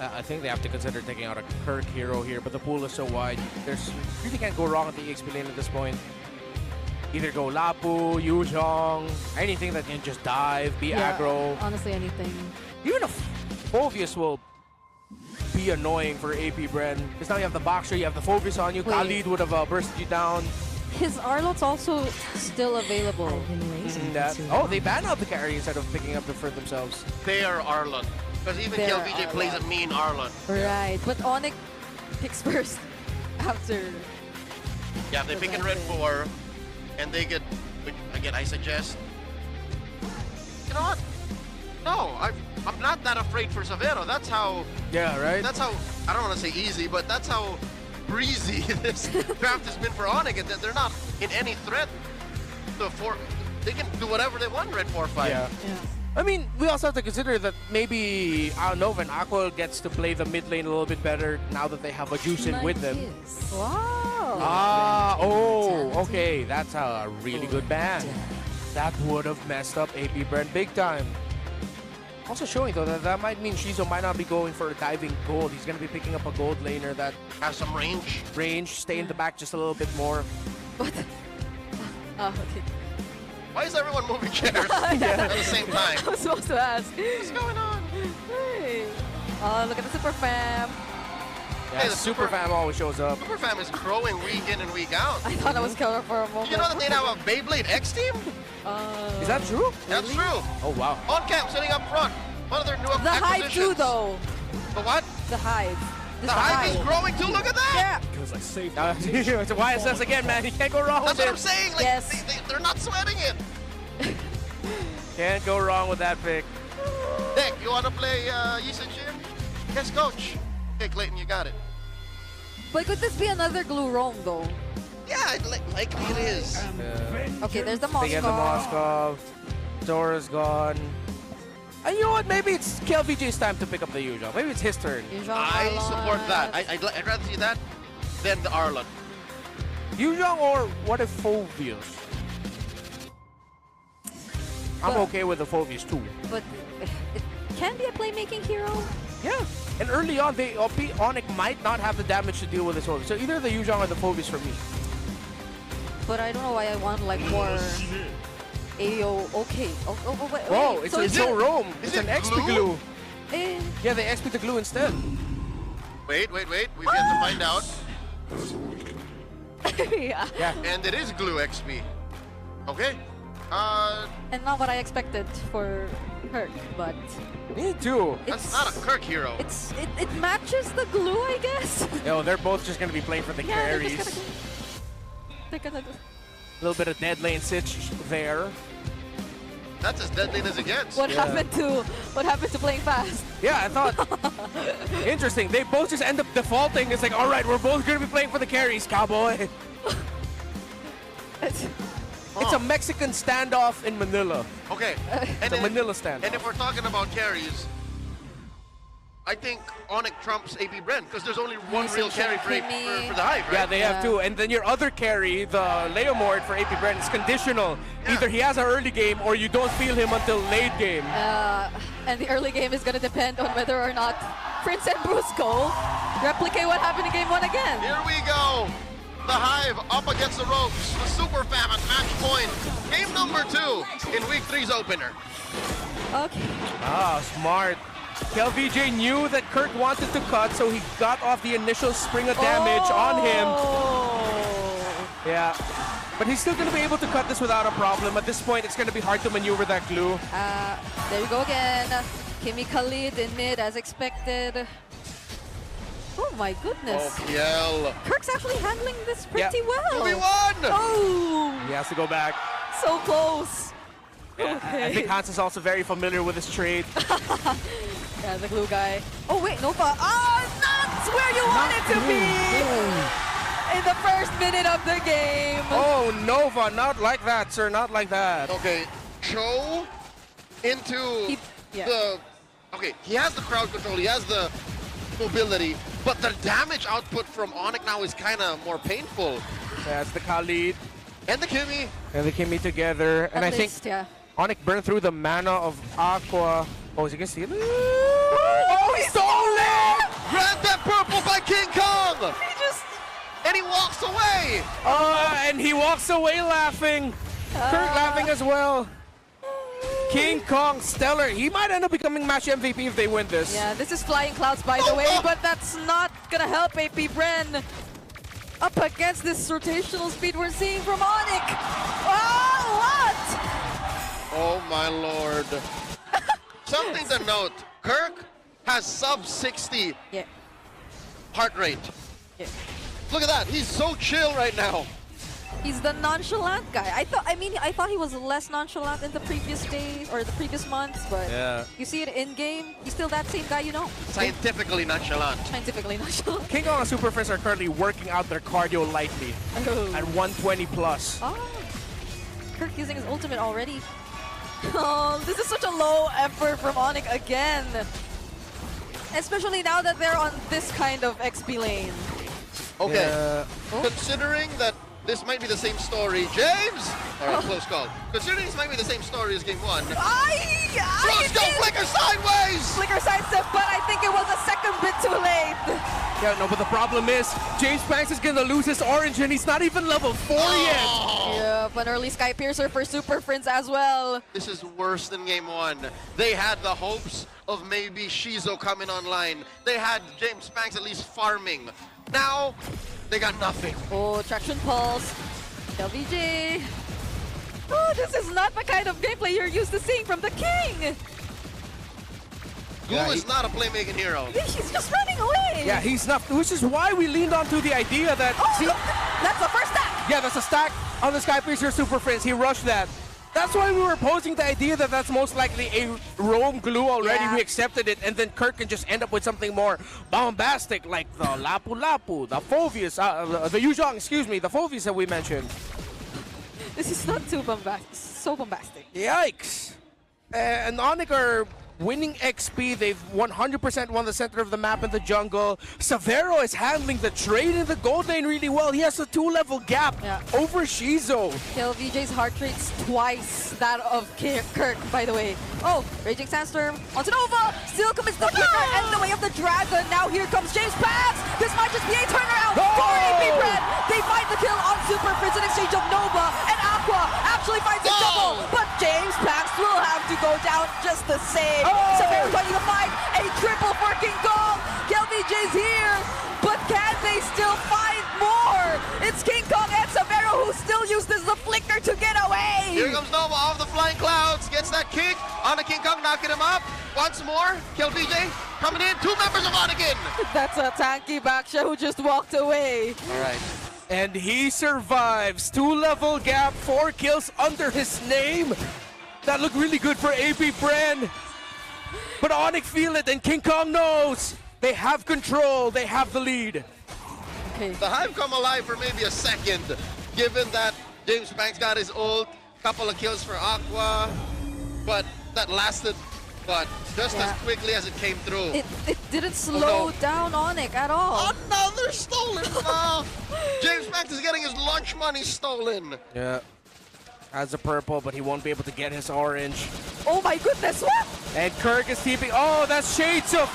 I think they have to consider taking out a Kirk hero here, but the pool is so wide. There's really can't go wrong at the EXP lane at this point. Either go Lapu, Yuzhong, anything that can just dive, be aggro. Honestly, anything. Even if Phoveus will be annoying for AP Bren. Because now you have the Boxer, you have the Phoveus on you. Wait. Khalid would have bursted you down. His Arlot's also still available. Oh, they ban out the carry instead of picking up the for themselves. They are Arlon. Because even They're KLVJ plays a mean Arlon. Right, but ONIC picks first after. Yeah, they pick in red 4. And they get, again, I suggest, you know what? No, I'm not that afraid for Savero. That's how, right? That's how, I don't want to say easy, but that's how breezy this draft has been for ONIC. And they're not in any threat to they can do whatever they want in red 4-5. Yeah. I mean, we also have to consider that maybe Nova and Aqua gets to play the mid lane a little bit better now that they have a Juicin with them. Wow. Okay. That's a really good ban. That would have messed up AP Bren big time. Also showing, though, that might mean Shizu might not be going for a diving gold. He's going to be picking up a gold laner that has some range. Stay in the back just a little bit more. Okay. Why is everyone moving chairs at the same time? I was supposed to ask. What's going on? Hey. Oh, look at the Super Fam. Yeah, hey, the Super Fam always shows up. Super Fam is growing week in and week out. I thought I was killer for a moment. Did you know that they now have a Beyblade X team? Is that true? That's true. Oh, wow. On cam, sitting up front. One of their new acquisitions. The Hive too, though. The what? The Hive. The Hive is growing too. Look at that. Yeah. Because I saved it's a YSS again, man. You can't go wrong with it. That's what I'm saying. Like, they're not sweating it. Can't go wrong with that pick. Nick, you want to play Yisen Shin? Yes, coach. Okay, Clayton, you got it. But could this be another glue roam, though? Yeah, likely it is. Okay, there's the Moskov. They get the Moskov. Dora's gone. And you know what? Maybe it's KLVJ's time to pick up the Yuzhong. Maybe it's his turn. I support that. I'd rather see that than the Arlon. Yuzhong or what if Phoveus? I'm okay with the Phoveus too. But it can be a playmaking hero. Yeah. And early on, ONIC might not have the damage to deal with this Phoveus. So either the Yuzhong or the Phoveus for me. But I don't know why I want like more AO. Okay. Wait. Whoa, it's no roam. It's an XP glue. Eh. Yeah, they XP the glue instead. Wait. We've yet to find out. Yeah. And it is glue XP. Okay. And not what I expected for Kirk, but me too. That's not a Kirk hero. It matches the glue, I guess. No, they're both just gonna be playing for the carries. They're gonna do. A little bit of dead lane sitch there. That's as deadly as it gets. What happened to playing fast? Yeah, I thought. Interesting. They both just end up defaulting. It's like, all right, we're both going to be playing for the carries, cowboy. It's a Mexican standoff in Manila. Okay. It's a Manila standoff. And if we're talking about carries, I think ONIC trumps AP Bren because there's only one real carry for the Hive, right? Yeah, they have two. And then your other carry, the Leomord for AP Bren, is conditional. Either he has an early game or you don't feel him until late game. And the early game is going to depend on whether or not Prince and Bruce go replicate what happened in game 1 again. Here we go. The Hive up against the ropes. The Super Famine match point. Game number 2 in week 3's opener. Okay. Ah, smart. KLVJ knew that Kirk wanted to cut, so he got off the initial spring of damage on him. Yeah. But he's still going to be able to cut this without a problem. At this point, it's going to be hard to maneuver that glue. There you go again. Kimi Khalid in mid as expected. Oh my goodness. PL. Kirk's actually handling this pretty well. 2v1! Oh! He has to go back. So close. Yeah, Okay. I think Hans is also very familiar with his trade. Yeah, the glue guy. Oh wait, Nova. Oh, that's where you want it to be! In the first minute of the game. Oh, Nova, not like that, sir, not like that. Okay, Cho into the... Okay, he has the crowd control, he has the mobility, but the damage output from ONIC now is kind of more painful. That's the Khalid. And the Kimi. And the Kimi together. And I think ONIC burned through the mana of Aqua. Oh, is he gonna steal it? Oh, he stole it! Grab that purple by King Kong! He just... And he walks away! And he walks away laughing. Kirk laughing as well. King Kong, stellar. He might end up becoming match MVP if they win this. Yeah, this is Flying Clouds, by the way, but that's not gonna help AP Bren. Up against this rotational speed we're seeing from ONIC. Oh, what? Oh my lord. Something to note, Kirk has sub 60 heart rate. Yeah. Look at that, he's so chill right now. He's the nonchalant guy. I thought he was less nonchalant in the previous days or the previous months, but you see it in game, he's still that same guy, you know. Scientifically nonchalant. Scientifically nonchalant. King Kong and Super Friends are currently working out their cardio lightly at 120 plus. Oh, Kirk using his ultimate already. Oh, this is such a low effort from ONIC again. Especially now that they're on this kind of XP lane. Okay, considering that this might be the same story, James! Alright, close call. Considering this might be the same story as game 1. Let's go flicker sideways! Flicker sidestep, but I think it was a second bit too late. Yeah, no, but the problem is, James Banks is gonna lose his orange and he's not even level 4 yet! Yeah, an early Sky Piercer for Super Friends as well. This is worse than game 1. They had the hopes of maybe Shizo coming online. They had James Banks at least farming. Now, they got nothing. Oh, Traction Pulse. LVJ. Oh, this is not the kind of gameplay you're used to seeing from the King. Glue is not a playmaking hero. He's just running away. Yeah, he's not, which is why we leaned onto the idea that... That's the first stack. Yeah, that's a stack on the Sky Piercer Super Friends. He rushed that. That's why we were posing the idea that that's most likely a roam glue already. Yeah. We accepted it, and then Kirk can just end up with something more bombastic, like the Lapu Lapu, the Phoveus, the Yuzhong, excuse me, the Phoveus that we mentioned. This is not too bombastic. So bombastic. Yikes. And ONIC are winning XP. They've 100% won the center of the map in the jungle. Severo is handling the trade in the gold lane really well. He has a 2-level gap over Shizo. KLVJ's heart rate's twice that of Kirk, by the way. Oh, Raging Sandstorm onto Nova. Still commits the flicker and the way of the dragon. Now here comes James Pass. This might just be a turnaround for AP Bren. They find the kill on Super Friends in exchange of Nova, and Aqua actually finds a double. But James Pass will have to go down just the same. Severo finding the fight. A triple for King Kong. KLVJ's here, but can they still find more? It's King Kong and Severo who still uses the flicker to get away. Here comes Nova off the flying clouds. Gets that kick on the King Kong, knocking him up. Once more, KLVJ coming in. 2 members of ONIC. That's a tanky Baksha who just walked away. All right. And he survives. 2-level gap, 4 kills under his name. That looked really good for AP Bren. But ONIC feel it, and King Kong knows. They have control, they have the lead. The Hive come alive for maybe a second, given that James Banks got his ult, couple of kills for Aqua, but that lasted, but just as quickly as it came through. It didn't slow down ONIC at all. Another stolen buff! James Banks is getting his lunch money stolen. Yeah. Has a purple, but he won't be able to get his orange. Oh my goodness, what? And Kirk is TP. Oh, that's Shades of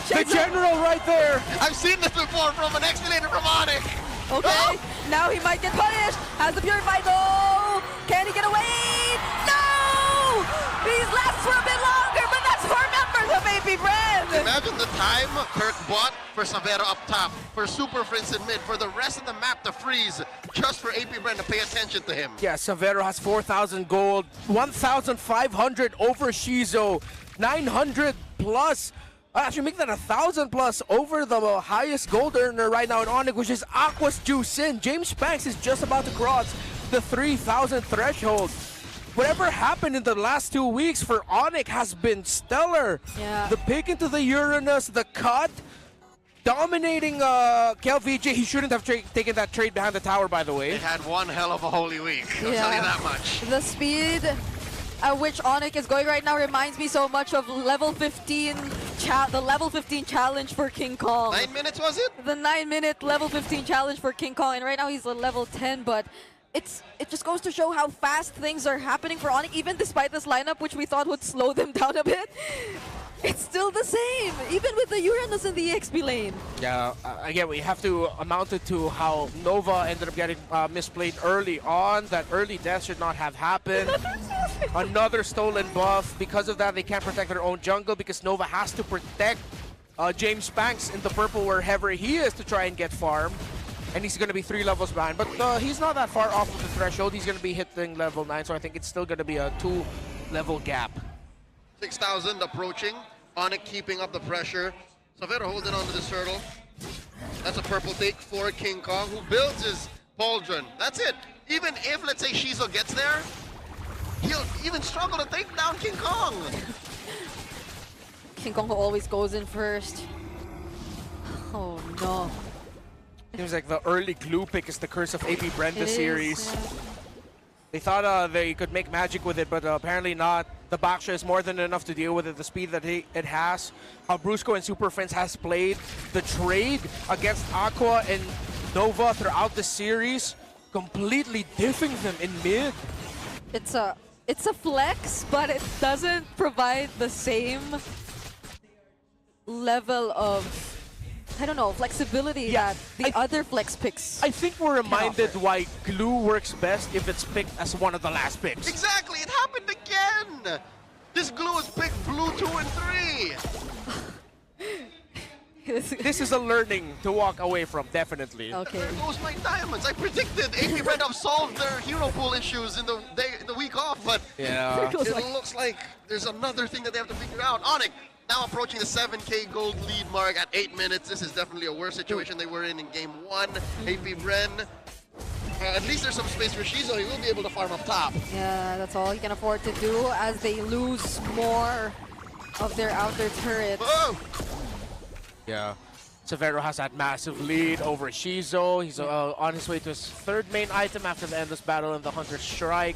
the General right there. I've seen this before from an escalator from ONIC. Okay, now he might get punished. Has the Purify though. Can he get away? No! He's lasts for a bit longer, but that's for members of AP Bren. Imagine the time Kirk bought for Savero up top, for Super Prince in mid, for the rest of the map to freeze, just for AP Bren to pay attention to him. Yeah, Savero has 4,000 gold, 1,500 over Shizo, 900 plus. Actually, make that 1,000 plus over the highest gold earner right now in ONIC, which is Aqua's Juicin. James Banks is just about to cross the 3,000 threshold. Whatever happened in the last 2 weeks for ONIC has been stellar. Yeah. The pick into the Uranus, the cut, dominating KLVJ. He shouldn't have taken that trade behind the tower, by the way. It had one hell of a holy week, I'll tell you that much. The speed at which ONIC is going right now reminds me so much of level 15, the level 15 challenge for King Kong. 9 minutes was it? The 9-minute level 15 challenge for King Kong, and right now he's a level 10, but it just goes to show how fast things are happening for ONIC, even despite this lineup, which we thought would slow them down a bit. It's still the same, even with the Uranus in the EXP lane. Yeah, again, we have to amount it to how Nova ended up getting misplayed early on. That early death should not have happened. Another stolen buff. Because of that, they can't protect their own jungle because Nova has to protect James Banks in the purple wherever he is to try and get farm. And he's going to be 3 levels behind. But he's not that far off of the threshold. He's going to be hitting level 9, so I think it's still going to be a 2-level gap. 6,000 approaching. ONIC keeping up the pressure. Savero holding on to this turtle. That's a purple take for King Kong, who builds his pauldron. That's it. Even if, let's say, Shizo gets there, he'll even struggle to take down King Kong. King Kong always goes in first. Oh no. Seems like the early glue pick is the curse of AP Bren this series. Yeah. They thought they could make magic with it, but apparently not. The Baksha is more than enough to deal with it, the speed that it has. How Brusco and Super Friends has played the trade against Aqua and Nova throughout the series, completely diffing them in mid. It's a flex, but it doesn't provide the same level of, I don't know, flexibility that the other flex picks. I think we're reminded why glue works best if it's picked as one of the last picks. Exactly, it happened again. This glue was picked blue 2 and 3. This is a learning to walk away from, definitely. Okay. There goes my diamonds. I predicted AP Red have solved their hero pool issues in the week off, but yeah, it looks like there's another thing that they have to figure out. ONIC now approaching the 7K gold lead mark at 8 minutes. This is definitely a worse situation they were in game 1. AP Bren, at least there's some space for Shizo. He will be able to farm up top. Yeah, that's all he can afford to do as they lose more of their outer turrets. Whoa! Yeah. Savero has that massive lead over Shizo. He's on his way to his 3rd main item after the endless battle and the Hunter's Strike.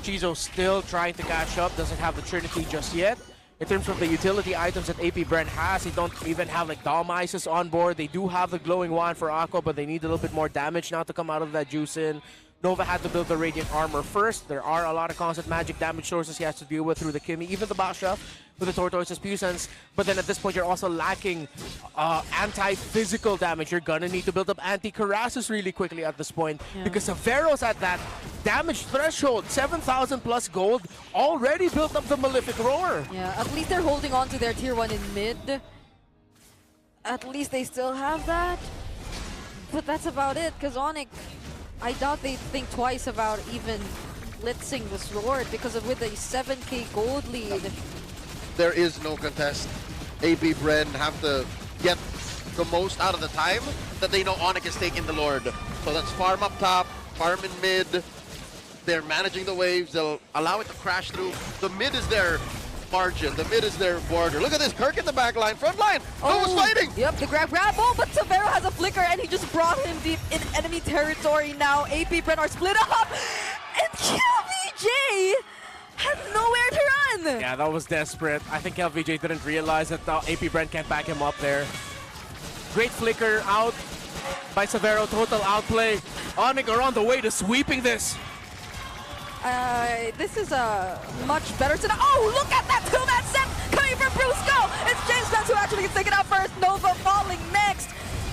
Shizo still trying to catch up, doesn't have the Trinity just yet. In terms of the utility items that AP Bren has, they don't even have like Dom Isis on board. They do have the Glowing Wand for Aqua, but they need a little bit more damage now to come out of that Juicin. Nova had to build the Radiant Armor first. There are a lot of constant magic damage sources he has to deal with through the Kimi, even the Basha with the Tortoise's Puissance. But then at this point, you're also lacking anti-physical damage. You're gonna need to build up anti-Karasus really quickly at this point because Savero's at that damage threshold, 7,000 plus gold, already built up the Malefic Roar. Yeah, at least they're holding on to their tier 1 in mid. At least they still have that. But that's about it, because ONIC, I doubt they think twice about even blitzing the Sword because with a 7K gold lead. There is no contest. AP Bren have to get the most out of the time that they know ONIC is taking the Lord. So that's farm up top, farm in mid, They're managing the waves. They'll allow it to crash through. The mid is their margin. The mid is their border. Look at this. Kirk in the back line. Front line. Nova's fighting. Yep, the grab. Oh, but Severo has a flicker and he just brought him deep in enemy territory now. AP are split up. And KLVJ has nowhere to run. Yeah, that was desperate. I think LVJ didn't realize that AP Brent can't back him up there. Great flicker out by Severo. Total outplay. ONIC are on the way to sweeping this. This is a much better setup. Oh, look at that two-man set coming from Brusco. It's James Spence who actually gets taken out first. Nova falling next.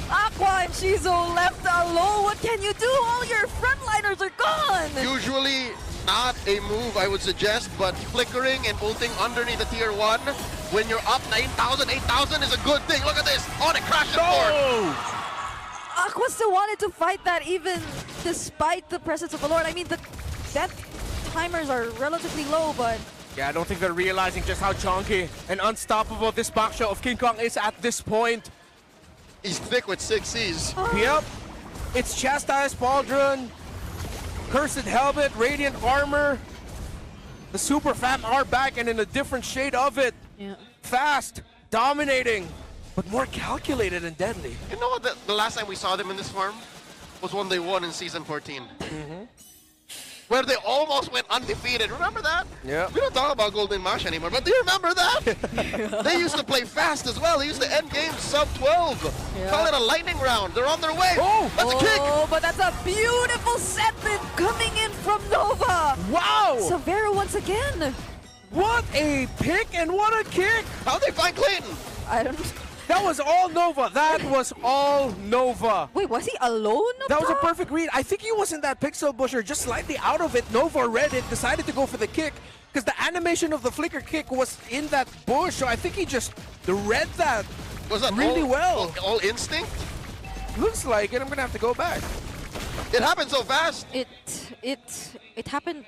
Aqua and Shizo left alone. What can you do? All your frontliners are gone. Usually not a move I would suggest, but flickering and ulting underneath the tier 1 when you're up 9,000, 8,000 is a good thing. Look at this. ONIC crashing forward. Aqua still wanted to fight that even despite the presence of the Lord. I mean, the death timers are relatively low, but... Yeah, I don't think they're realizing just how chunky and unstoppable this backshow of King Kong is at this point. He's thick with 6 Cs. Yep. It's Chastised Pauldron, Cursed Helmet, Radiant Armor. The Super Fam are back and in a different shade of it. Yeah. Fast, dominating, but more calculated and deadly. You know what? The last time we saw them in this form was when they won in Season 14. Where they almost went undefeated. Remember that? Yeah. We don't talk about Golden Mash anymore, but do you remember that? They used to play fast as well. They used to end games sub 12. Yeah. Call it a lightning round. They're on their way. Oh, that's a kick. Oh, but that's a beautiful set coming in from Nova. Wow. Severo once again. What a pick and what a kick. How'd they find Clayton? I don't... That was all Nova. That was all Nova. Wait, was he alone up That was a top? perfect read. I think he was in that pixel busher, just slightly out of it. Nova read it, decided to go for the kick, because the animation of the flicker kick was in that bush, so I think he just read that, was that really well. All instinct? Looks like it. I'm going to have to go back. It happened so fast. It happened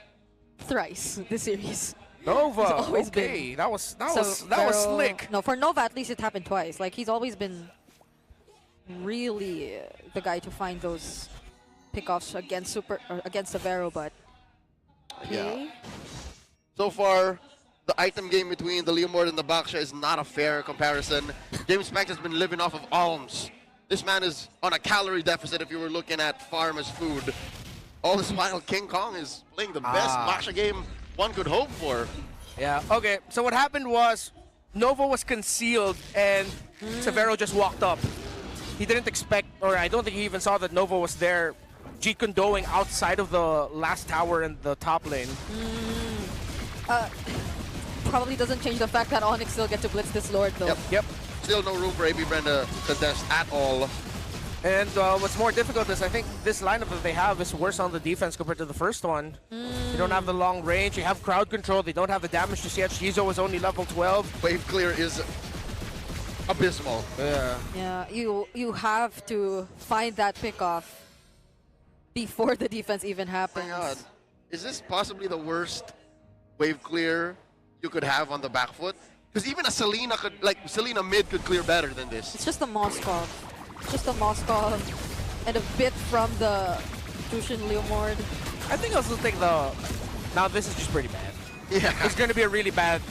thrice this series. Nova, okay, that was slick. No, for Nova at least it happened twice. Like he's always been really the guy to find those pickoffs against Severo, but okay. Yeah. So far, the item game between the Leomord and the Baksha is not a fair comparison. James Spence has been living off of alms. This man is on a calorie deficit if you were looking at farm as food. All this while, King Kong is playing the best Baksha game one could hope for. Yeah, okay, so what happened was Nova was concealed and Severo just walked up. He didn't expect, or I don't think he even saw that Nova was there, Jeet Kundoing outside of the last tower in the top lane. Probably doesn't change the fact that ONIC still get to blitz this Lord though. Yep. Still no room for AP Brand to contest at all. And what's more difficult is I think this lineup that they have is worse on the defense compared to the first one. They don't have the long range, they have crowd control, they don't have the damage just yet. Shizo is only level 12. Wave clear is abysmal. Yeah. Yeah, you have to find that pickoff before the defense even happens. Oh my god. Is this possibly the worst wave clear you could have on the back foot? Because even a Selena could, like Selena mid could clear better than this. It's just a Moskov. Just a Moskov and a bit from the Jushin Leomord. I think I'll still take the... Now this is just pretty bad. Yeah. It's going to be a really bad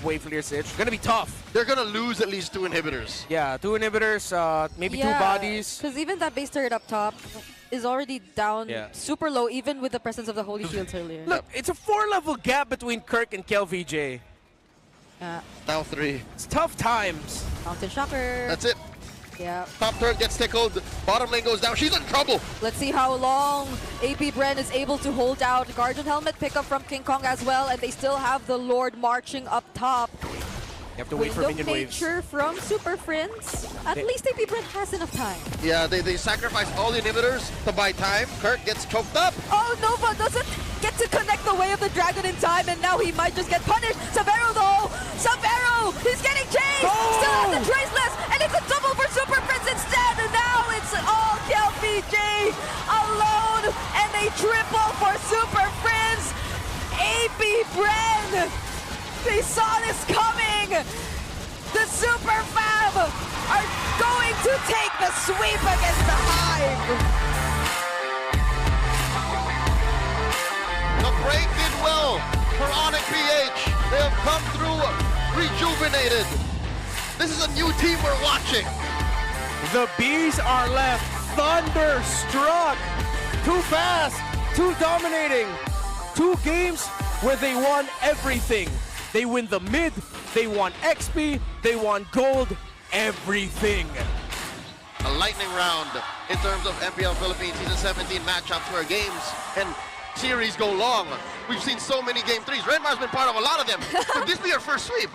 wave clear sitch. It's going to be tough. They're going to lose at least 2 inhibitors. Yeah, 2 inhibitors, maybe 2 bodies. Because even that base turret up top is already down super low, even with the presence of the Holy Shields earlier. Look, it's a 4-level gap between Kirk and KLVJ. Now 3. It's tough times. Mountain Shocker. That's it. Yeah. Top turret gets tickled. Bottom lane goes down. She's in trouble. Let's see how long AP Bren is able to hold out. Guardian Helmet pickup from King Kong as well, and they still have the Lord marching up top. You have to wait for minion waves. Nature from Super Friends. At least AP Bren has enough time. Yeah, they sacrifice all the inhibitors to buy time. Kirk gets choked up. Oh, Nova doesn't get to connect the way of the dragon in time, and now he might just get punished. Severo though! Severo! He's getting chased! Still has the traceless, and it's a double for Super Friends instead, and now it's all KLVJ alone, and a triple for Super Friends. AP Bren! They saw this coming! The Super Fab are going to take the sweep against the Hive! break did well for ONIC PH. They have come through rejuvenated. This is a new team we're watching. The Bees are left thunderstruck. Too fast, too dominating. 2 games where they won everything. They win the mid, they won XP, they won gold, everything. A lightning round in terms of MPL Philippines Season 17 matchups where games and series go long. We've seen so many Game 3s. Renmar's been part of a lot of them. Could this be your first sweep?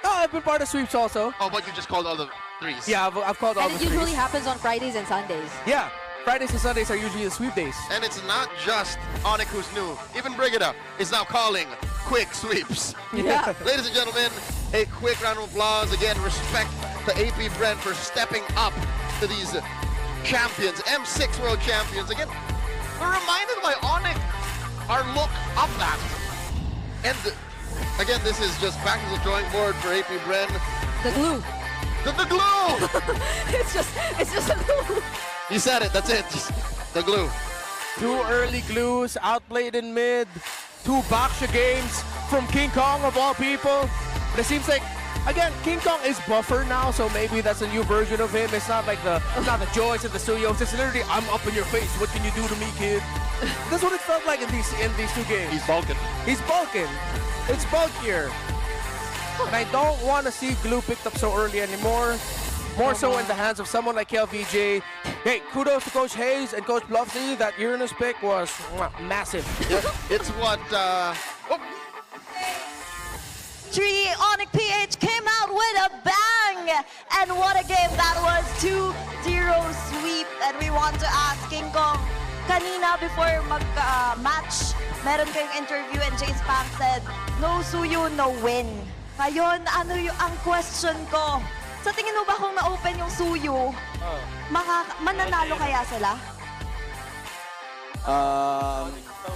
Oh, I've been part of sweeps also. Oh, but you just called all the 3s. Yeah, I've called all And the it threes. usually happens on Fridays and Sundays. Yeah, Fridays and Sundays are usually the sweep days. And it's not just ONIC who's new. Even Brigida is now calling quick sweeps. Yeah. Ladies and gentlemen, a quick round of applause. Again, respect to AP Brent for stepping up to these champions, M6 world champions. Again, we're reminded by ONIC our look of that. And again, this is just back to the drawing board for AP Bren. The glue. The glue! it's just a glue. You said it, that's it. Just the glue. 2 early glues, outplayed in mid. 2 Baksha games from King Kong of all people. But it seems like, again, King Kong is buffer now, so maybe that's a new version of him. It's not like the Joyce and the Suyos. It's literally, I'm up in your face. What can you do to me, kid? That's what it felt like in these 2 games. He's bulking. He's bulking. It's bulkier. And I don't want to see glue picked up so early anymore. More so in the hands of someone like KLVJ. Hey, kudos to Coach Hayes and Coach Bluffsy. That Uranus pick was massive. It's what, 3 ONIC PH came out with a bang! And what a game that was, 2-0 sweep. And we want to ask King Kong, kanina before mag-match, meron kayong interview and James Pang said, no suyo, no win. Ngayon, ano yung ang question ko? Sa tingin mo ba kung na-open yung suyo, mananalo kaya sila?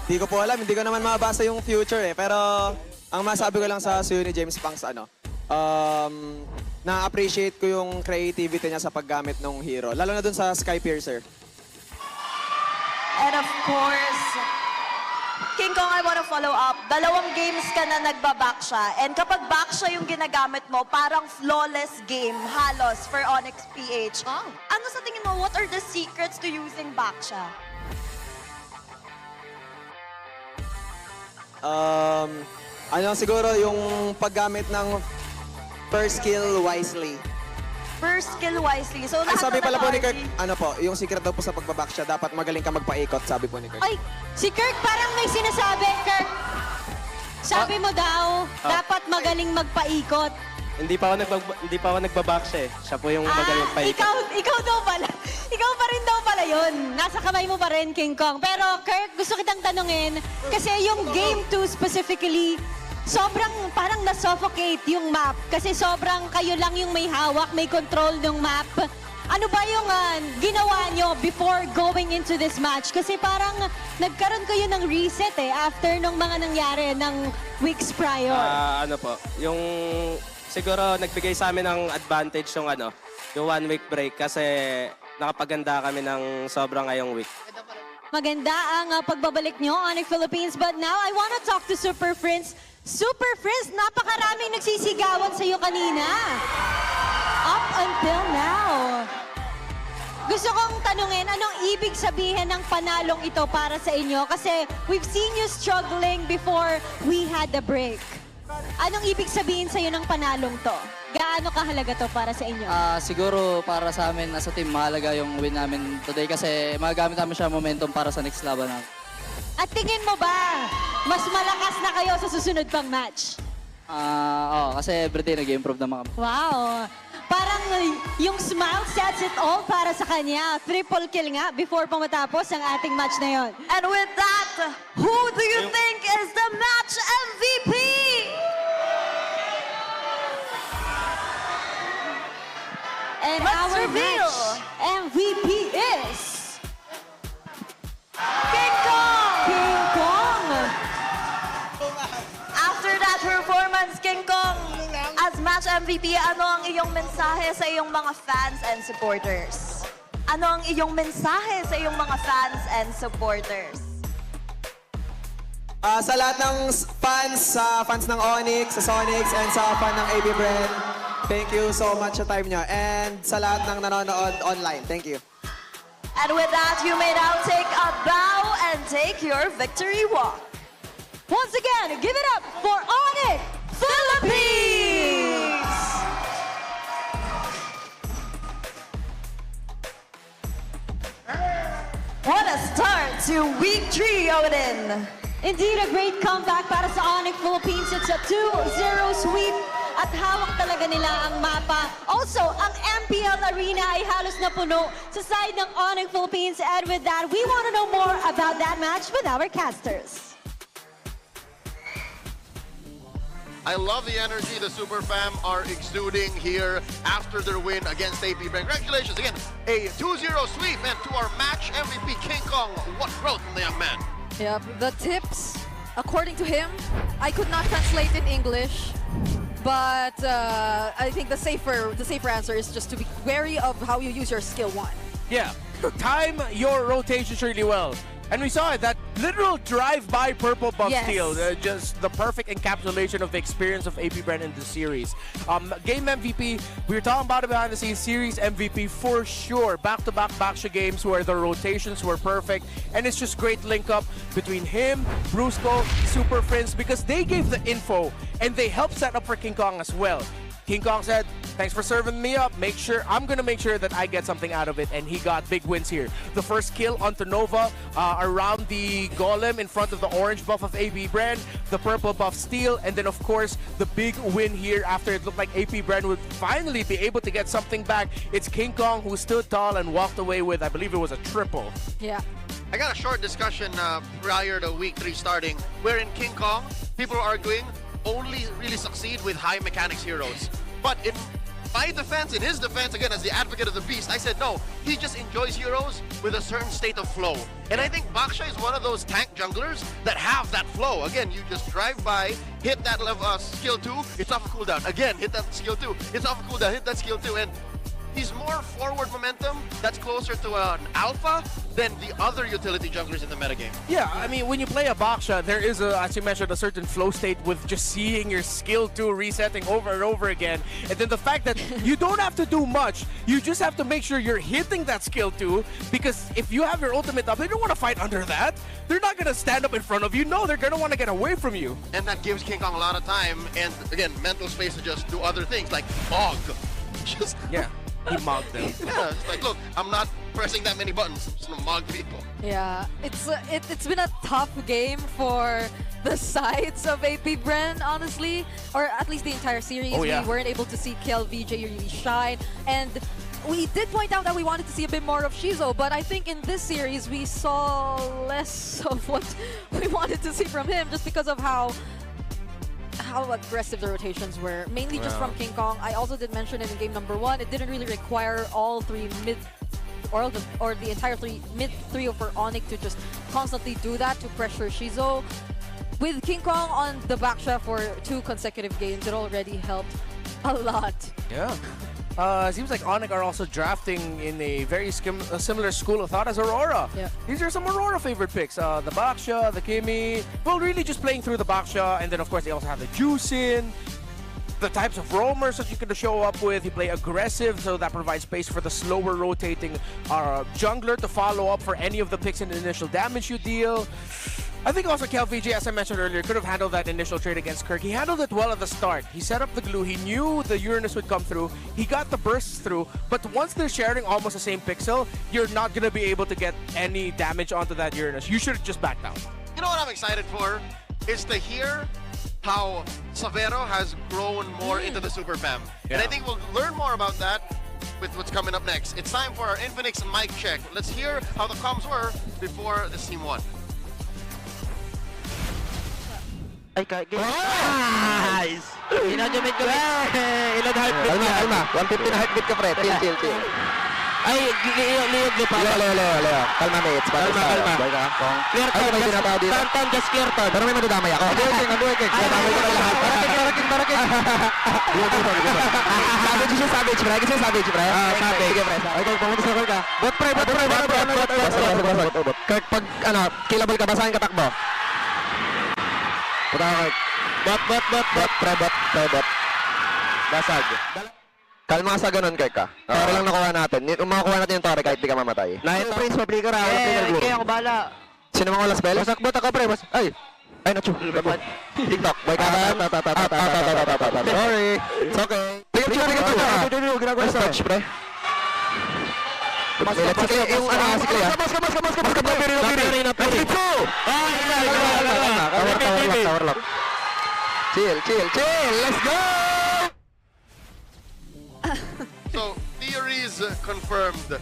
Di ko po alam, hindi ko naman mabasa yung future eh. Pero ang masabi ko lang sa suyo ni James Pangs, na-appreciate ko yung creativity niya sa paggamit ng hero. Lalo na dun sa Sky Piercer. And of course, King Kong, I want to follow up. 2 games ka na nagbabaksha. And kapag baksha yung ginagamit mo, parang flawless game, halos, for ONIC PH. Ano sa tingin mo, what are the secrets to using baksha? Siguro yung paggamit ng first skill wisely. First skill wisely. So, Ay, lahat sabi na pala po ni Kirk, nag-RG. yung secret daw po sa pagbabaksya, dapat magaling ka magpaikot, sabi po ni Kirk. Ay, si Kirk parang may sinasabi, Kirk. Sabi mo daw, dapat magaling magpaikot. Hindi pa ako nagbabox eh. Siya po yung magaling magpaikot. Ikaw daw pala. Ikaw pa rin daw pala yun. Nasa kamay mo pa rin, King Kong. Pero Kirk, gusto kitang tanungin, kasi yung Game 2 specifically, sobrang parang na-suffocate yung map. Kasi sobrang kayo lang yung may hawak, may control ng map. Ano ba yung ginawa nyo before going into this match? Kasi parang nagkaroon kayo ng reset after nung mga nangyari ng weeks prior. Yung siguro nagbigay sa amin ng advantage yung yung 1 week break kasi nakapaganda kami ng sobrang ngayong week. Maganda ang pagbabalik nyo, ONIC Philippines. But now, I wanna talk to Super Prince. Super Prince, napakaraming nagsisigawan sa'yo kanina. Up until now. Gusto kong tanungin, anong ibig sabihin ng panalong ito para sa inyo? Kasi we've seen you struggling before we had the break. Anong ibig sabihin sa'yo ng panalong to? Gaano kahalaga to para sa inyo? Siguro para sa amin as a team, mahalaga yung win namin today kasi magagamit namin siya momentum para sa next laban namin. At tingin mo ba, mas malakas na kayo sa susunod pang match? Kasi everyday nag-improve naman kami. Wow! Parang yung smile sets it all para sa kanya. Triple kill nga before pa matapos ang ating match na yon. And with that, who do you think is the match MVP? And Let's our reveal. match MVP is... King Kong! King Kong! After that performance, King Kong, as match MVP, ano ang iyong mensahe sa iyong mga fans and supporters? Ano ang iyong mensahe sa iyong mga fans and supporters? Sa lahat ng fans ng ONIC, sa Sonics, and sa fan ng APBR, thank you so much sa time nyo. And sa lahat ng nanonood online, thank you. And with that, you may now take a bow and take your victory walk. Once again, give it up for ONIC Philippines! What a start to week 3, Odin. Indeed, a great comeback para sa ONIC Philippines. It's a 2-0 sweep at hawak talaga nila ang mapa. Also, ang MPL Arena ay halos na puno sa side ng ONIC Philippines. And with that, we want to know more about that match with our casters. I love the energy the Super Fam are exuding here after their win against APBR. Congratulations again, a 2-0 sweep, and to our match MVP King Kong. What growth from the young man. Yep, the tips, according to him, I could not translate in English, but I think the safer answer is just to be wary of how you use your skill 1. Yeah, time your rotations really well. And we saw it, that literal drive-by purple buff steal, just the perfect encapsulation of the experience of APBR in the series. Game MVP, we were talking about it behind the scenes, series MVP for sure. Back-to-back Baksha games where the rotations were perfect, and it's just great link-up between him, Brusco, Super Friends, because they gave the info, and they helped set up for King Kong as well. King Kong said, thanks for serving me up. I'm going to make sure that I get something out of it. And he got big wins here. The first kill onto Nova around the golem in front of the orange buff of APBR, the purple buff steal, and then of course the big win here after it looked like APBR would finally be able to get something back. It's King Kong who stood tall and walked away with, I believe it was a triple. Yeah. I got a short discussion prior to week 3 starting, wherein King Kong, people are arguing, only really succeed with high mechanics heroes. But in my defense, in his defense, again, as the advocate of the beast, I said no, he just enjoys heroes with a certain state of flow. And I think Baksha is one of those tank junglers that have that flow. Again, you just drive by, hit that level, skill 2, it's off a cooldown. Again, hit that skill 2, it's off a cooldown, hit that skill 2. And he's more forward momentum that's closer to an alpha than the other utility junglers in the metagame. Yeah, I mean, when you play a Baksha, there is, as you mentioned, a certain flow state with just seeing your skill 2 resetting over and over again. And then the fact that you don't have to do much, you just have to make sure you're hitting that skill 2, because if you have your ultimate up, they don't want to fight under that. They're not going to stand up in front of you. No, they're going to want to get away from you. And that gives King Kong a lot of time, and again, mental space to just do other things, like fog. Just yeah. He mogged them. Yeah, it's like, look, I'm not pressing that many buttons. I'm just gonna mog people. Yeah, it's been a tough game for the sides of APBR, honestly, or at least the entire series. Oh, yeah. We weren't able to see KLVJ really shine, and we did point out that we wanted to see a bit more of Shizo, but I think in this series we saw less of what we wanted to see from him, just because of how aggressive the rotations were, mainly just from King Kong. I also did mention it in game number 1. It didn't really require all 3 mid or the entire mid trio for ONIC to just constantly do that to pressure Shizo. With King Kong on the Baksha for 2 consecutive games, it already helped a lot. Yeah. Seems like ONIC are also drafting in a very similar school of thought as Aurora. Yeah. These are some Aurora favorite picks. The Baksha, the Kimi. Well, really just playing through the Baksha, and then of course they also have the Juicin. The types of roamers that you can show up with. You play aggressive, so that provides space for the slower rotating jungler to follow up for any of the picks in the initial damage you deal. I think also KLVJ, as I mentioned earlier, could have handled that initial trade against Kirk. He handled it well at the start. He set up the glue. He knew the Uranus would come through. He got the bursts through. But once they're sharing almost the same pixel, you're not going to be able to get any damage onto that Uranus. You should have just backed out. You know what I'm excited for? Is to hear how Savero has grown more into the Super Fam. Yeah. And I think we'll learn more about that with what's coming up next. It's time for our Infinix mic check. Let's hear how the comms were before this team won. Ay, nice! Ginagimit ko. Ilan heartbeat ka? Kalma, 150 na heartbeat ka, pre. Chill. Ay, liyog niyo pa. Leo. Kalma, mates. Kalma. Clear turn. Just clear turn. Pero may madudamay ako. Aduekek. Madamay ko na lahat. Barakin. Savage, pre. Kasi savage, pre. Savage. Sige, pre. Okay, pumunta sa ka. Bot, pre. Kirk, pag, killable ka, basahin ka takbo. Punta ka kay... Bot. Basag. Kalma sa ganun, Kirk, Tore lang nakuha natin. Makukuha natin yung tore kahit di ka mamatay. Prince, mabli ka ra. Kaya ako bahala. Sino mga wala spell? Bot ako, pre. Ay, nacho. TikTok. Boy ka. Sorry. It's okay. Ginagawa sa touch, pre. Yung ano, si Clea. Tower lock. Chill. Let's go! So, theories confirmed.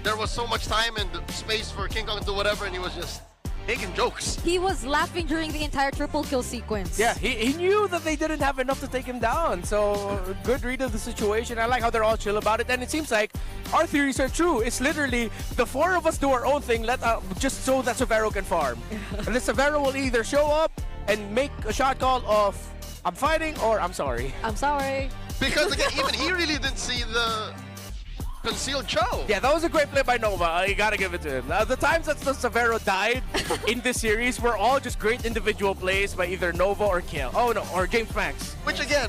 There was so much time and space for King Kong to do whatever, and he was just making jokes. He was laughing during the entire triple kill sequence. Yeah, he knew that they didn't have enough to take him down. So, good read of the situation. I like how they're all chill about it. And it seems like our theories are true. It's literally the four of us do our own thing, just so that Severo can farm. And then Severo will either show up and make a shot call of, I'm fighting, or I'm sorry. I'm sorry. Because again, even he really didn't see the concealed chow. Yeah, that was a great play by Nova. You gotta give it to him. The times that Severo died in this series were all just great individual plays by either Nova or Kiel. Oh no, or James Max. Which again,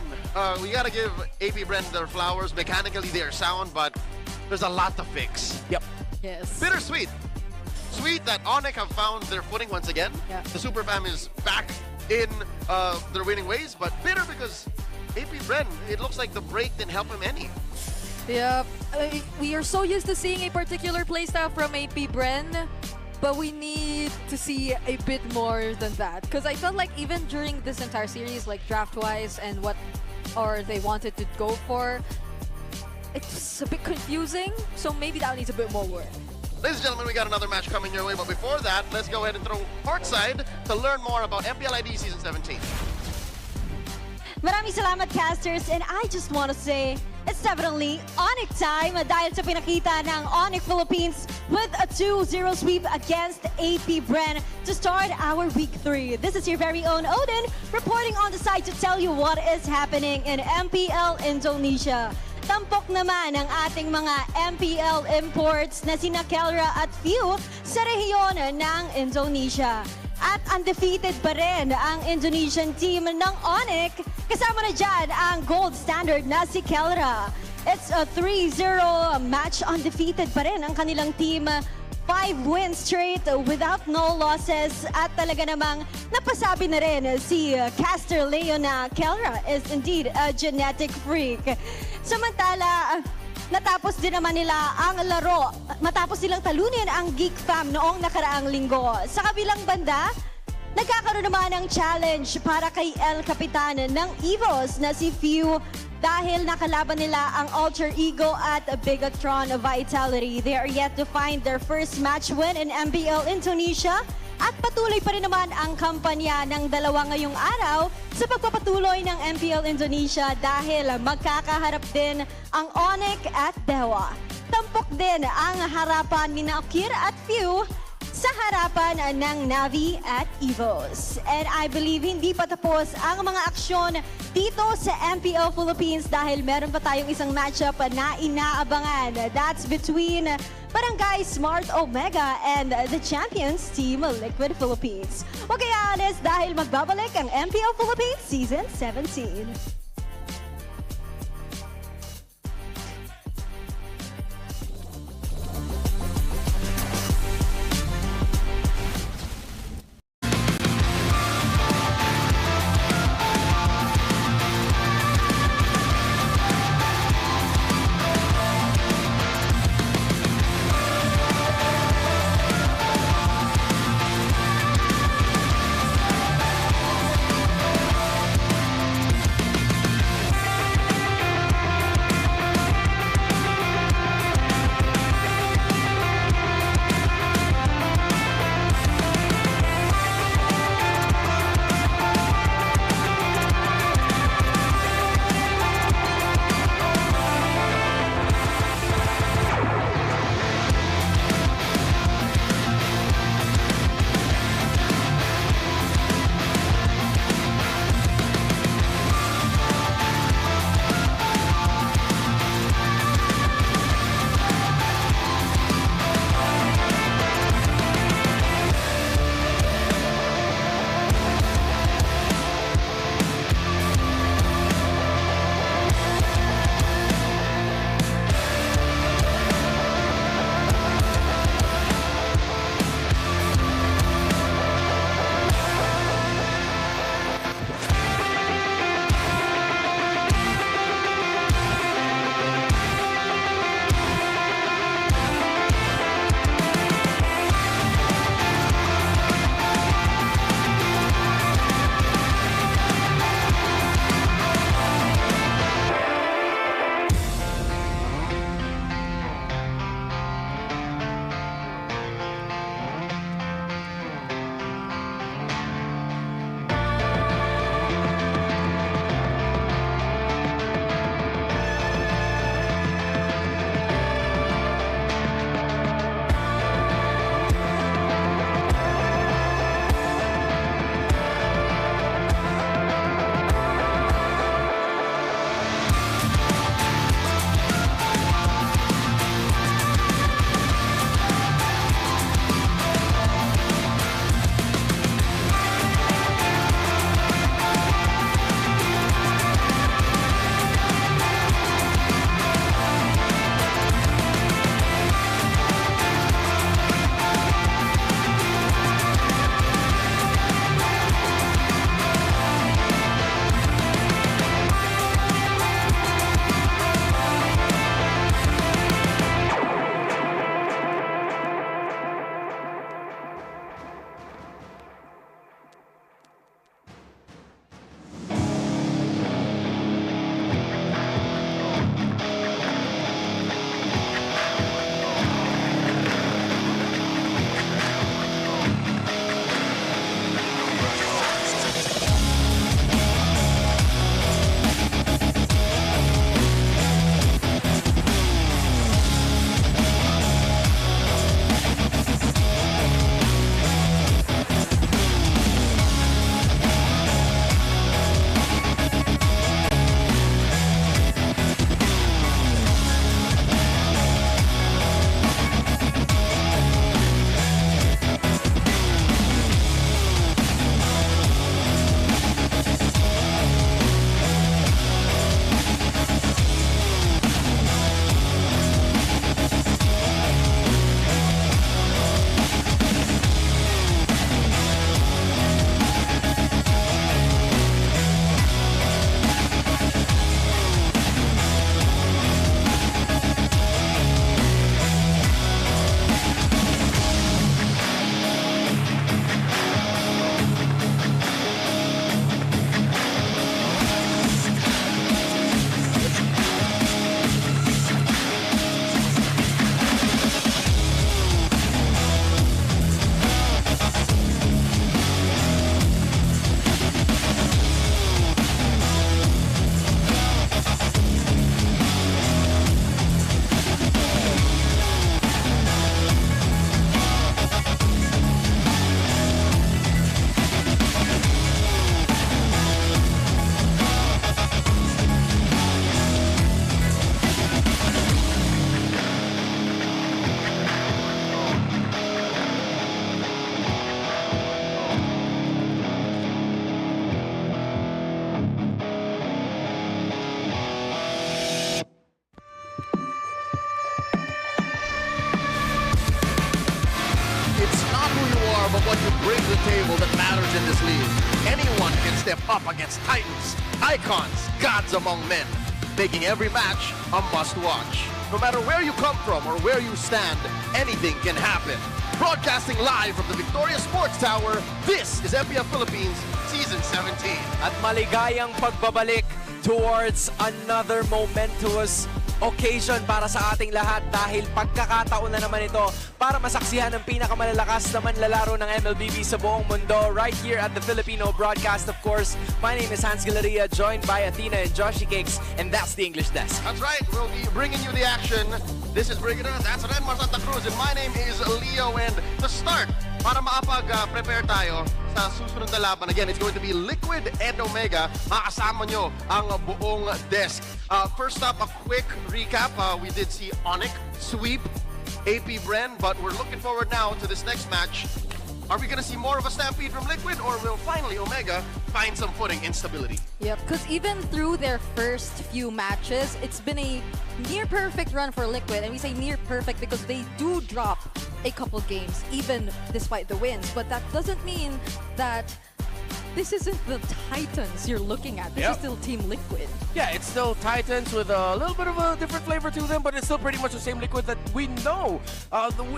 we gotta give AP Brand their flowers. Mechanically, they are sound, but there's a lot to fix. Yep. Yes. Bittersweet. Sweet that ONIC have found their footing once again. Yeah. The Super Fam is back in their winning ways, but bitter because AP Bren, it looks like the break didn't help him any. Yeah, we are so used to seeing a particular playstyle from AP Bren, but we need to see a bit more than that. Because I felt like even during this entire series, like draft-wise and what they wanted to go for, it's a bit confusing, so maybe that needs a bit more work. Ladies and gentlemen, we got another match coming your way, but before that, let's go ahead and throw courtside to learn more about MPL ID Season 17. Maraming salamat, casters, and I just want to say it's definitely ONIC time dahil sa pinakita ng ONIC Philippines with a 2-0 sweep against AP Bren to start our Week 3. This is your very own Odin reporting on the site to tell you what is happening in MPL Indonesia. Tampok naman ang ating mga MPL imports na sina Kelra at Few sa rehiyon ng Indonesia. At undefeated pa rin ang Indonesian team ng ONIC. Kasama na dyan ang gold standard na si Kelra. It's a 3-0 match. Undefeated pa rin ang kanilang team. 5 wins straight without no losses. At talaga namang napasabi na rin si caster Leo na Kelra is indeed a genetic freak. Samantala, natapos din naman nila ang laro matapos silang talunin ang Geek Fam noong nakaraang linggo. Sa kabilang banda, nagkakaroon naman ng challenge para kay El Capitan ng EVOS na si Few dahil nakalaban nila ang Alter Ego at Bigatron Vitality. They are yet to find their first match win in MPL Indonesia. At patuloy pa rin naman ang kampanya ng dalawa ngayong araw sa pagpapatuloy ng MPL Indonesia dahil magkakaharap din ang ONIC at Dewa. Tampok din ang harapan ni Akir at Few sa harapan ng Navi at EVOS. And I believe hindi pa tapos ang mga aksyon dito sa MPL Philippines dahil meron pa tayong isang matchup na inaabangan. That's between Barangay Smart Omega and the champions team Liquid Philippines. Huwag kayo alis dahil magbabalik ang MPL Philippines Season 17. what you bring to the table that matters in this league. Anyone can step up against titans, icons, gods among men, making every match a must-watch. No matter where you come from or where you stand, anything can happen. Broadcasting live from the Victoria Sports Tower, this is MPL Philippines Season 17. At maligayang pagbabalik towards another momentous occasion para sa ating lahat dahil pagkakataon na naman ito para masaksihan ang pinakamalalakas na manlalaro ng MLBB sa buong mundo right here at the Filipino broadcast. Of course, my name is Hans Galeria, joined by Athena and Joshy Cakes, and that's the English desk. That's right, we'll be bringing you the action. This is Brigida, that's Renmar Santa Cruz, and my name is Leo. And to start, para makapag-prepare tayo sa susunod na laban, again, it's going to be Liquid and Omega. Makasama nyo ang buong desk. First up, a quick recap. We did see ONIC sweep APBR, but we're looking forward now to this next match. Are we going to see more of a stampede from Liquid, or will finally Omega find some footing in stability? Yep, because even through their first few matches, it's been a near-perfect run for Liquid. And we say near-perfect because they do drop a couple games, even despite the wins. But that doesn't mean that this isn't the Titans you're looking at. This is still Team Liquid. Yeah, it's still Titans with a little bit of a different flavor to them, but it's still pretty much the same Liquid that we know.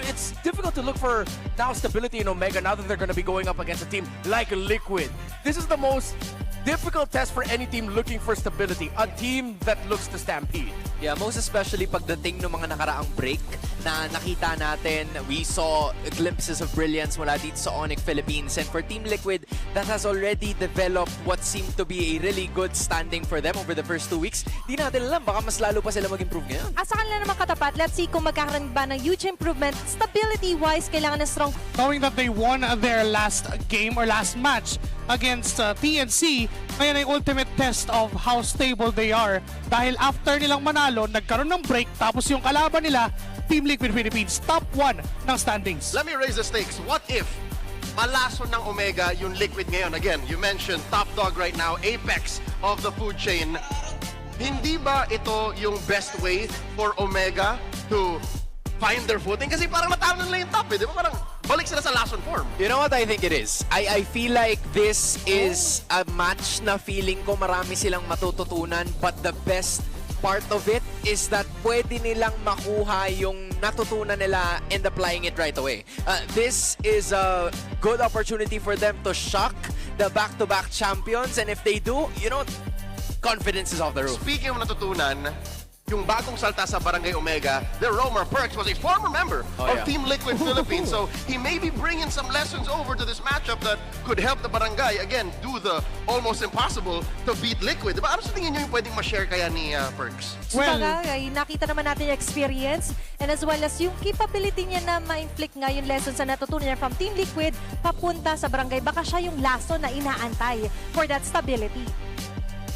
It's difficult to look for now stability in Omega now that they're going to be going up against a team like Liquid. This is the most difficult test for any team looking for stability. A team that looks to stampede. Yeah, most especially pagdating ng mga nakaraang break na nakita natin, we saw glimpses of brilliance mula dito sa ONIC Philippines. And for Team Liquid, that has already developed what seemed to be a really good standing for them over the first 2 weeks. Di natin alam, baka mas lalo pa sila mag-improve ngayon. Sa kanila naman katapat, let's see kung magkakaroon ba ng huge improvement. Stability-wise, kailangan na strong. Knowing that they won their last game or last match against TNC, ngayon ay ultimate test of how stable they are. Dahil after nilang manalo, nagkaroon ng break, tapos yung kalaban nila, Team Liquid Philippines, top 1 ng standings. Let me raise the stakes. What if malason ng Omega yung Liquid ngayon? Again, you mentioned top dog right now, apex of the food chain. Hindi ba ito yung best way for Omega to find their footing? Kasi parang natalo nila yung top, eh. Di ba parang balik sila sa lason form? You know what I think it is? I feel like this is a match na feeling ko marami silang matututunan, but the best part of it is that pwede nilang makuha yung natutunan nila and applying it right away. This is a good opportunity for them to shock the back-to-back champions, and if they do, you know, confidence is off the roof. Speaking of natutunan, yung bagong salta sa Barangay Omega, their roamer Perks was a former member of Team Liquid Philippines, so he may be bringing some lessons over to this matchup that could help the Barangay, again, do the almost impossible to beat Liquid. Diba? Ano sa tingin nyo yung pwedeng ma-share kaya ni Perks? Well, nakita naman natin yung experience and as well as yung capability niya na ma-inflict nga yung lessons na natutunan niya from Team Liquid papunta sa Barangay. Baka siya yung laso na inaantay for that stability.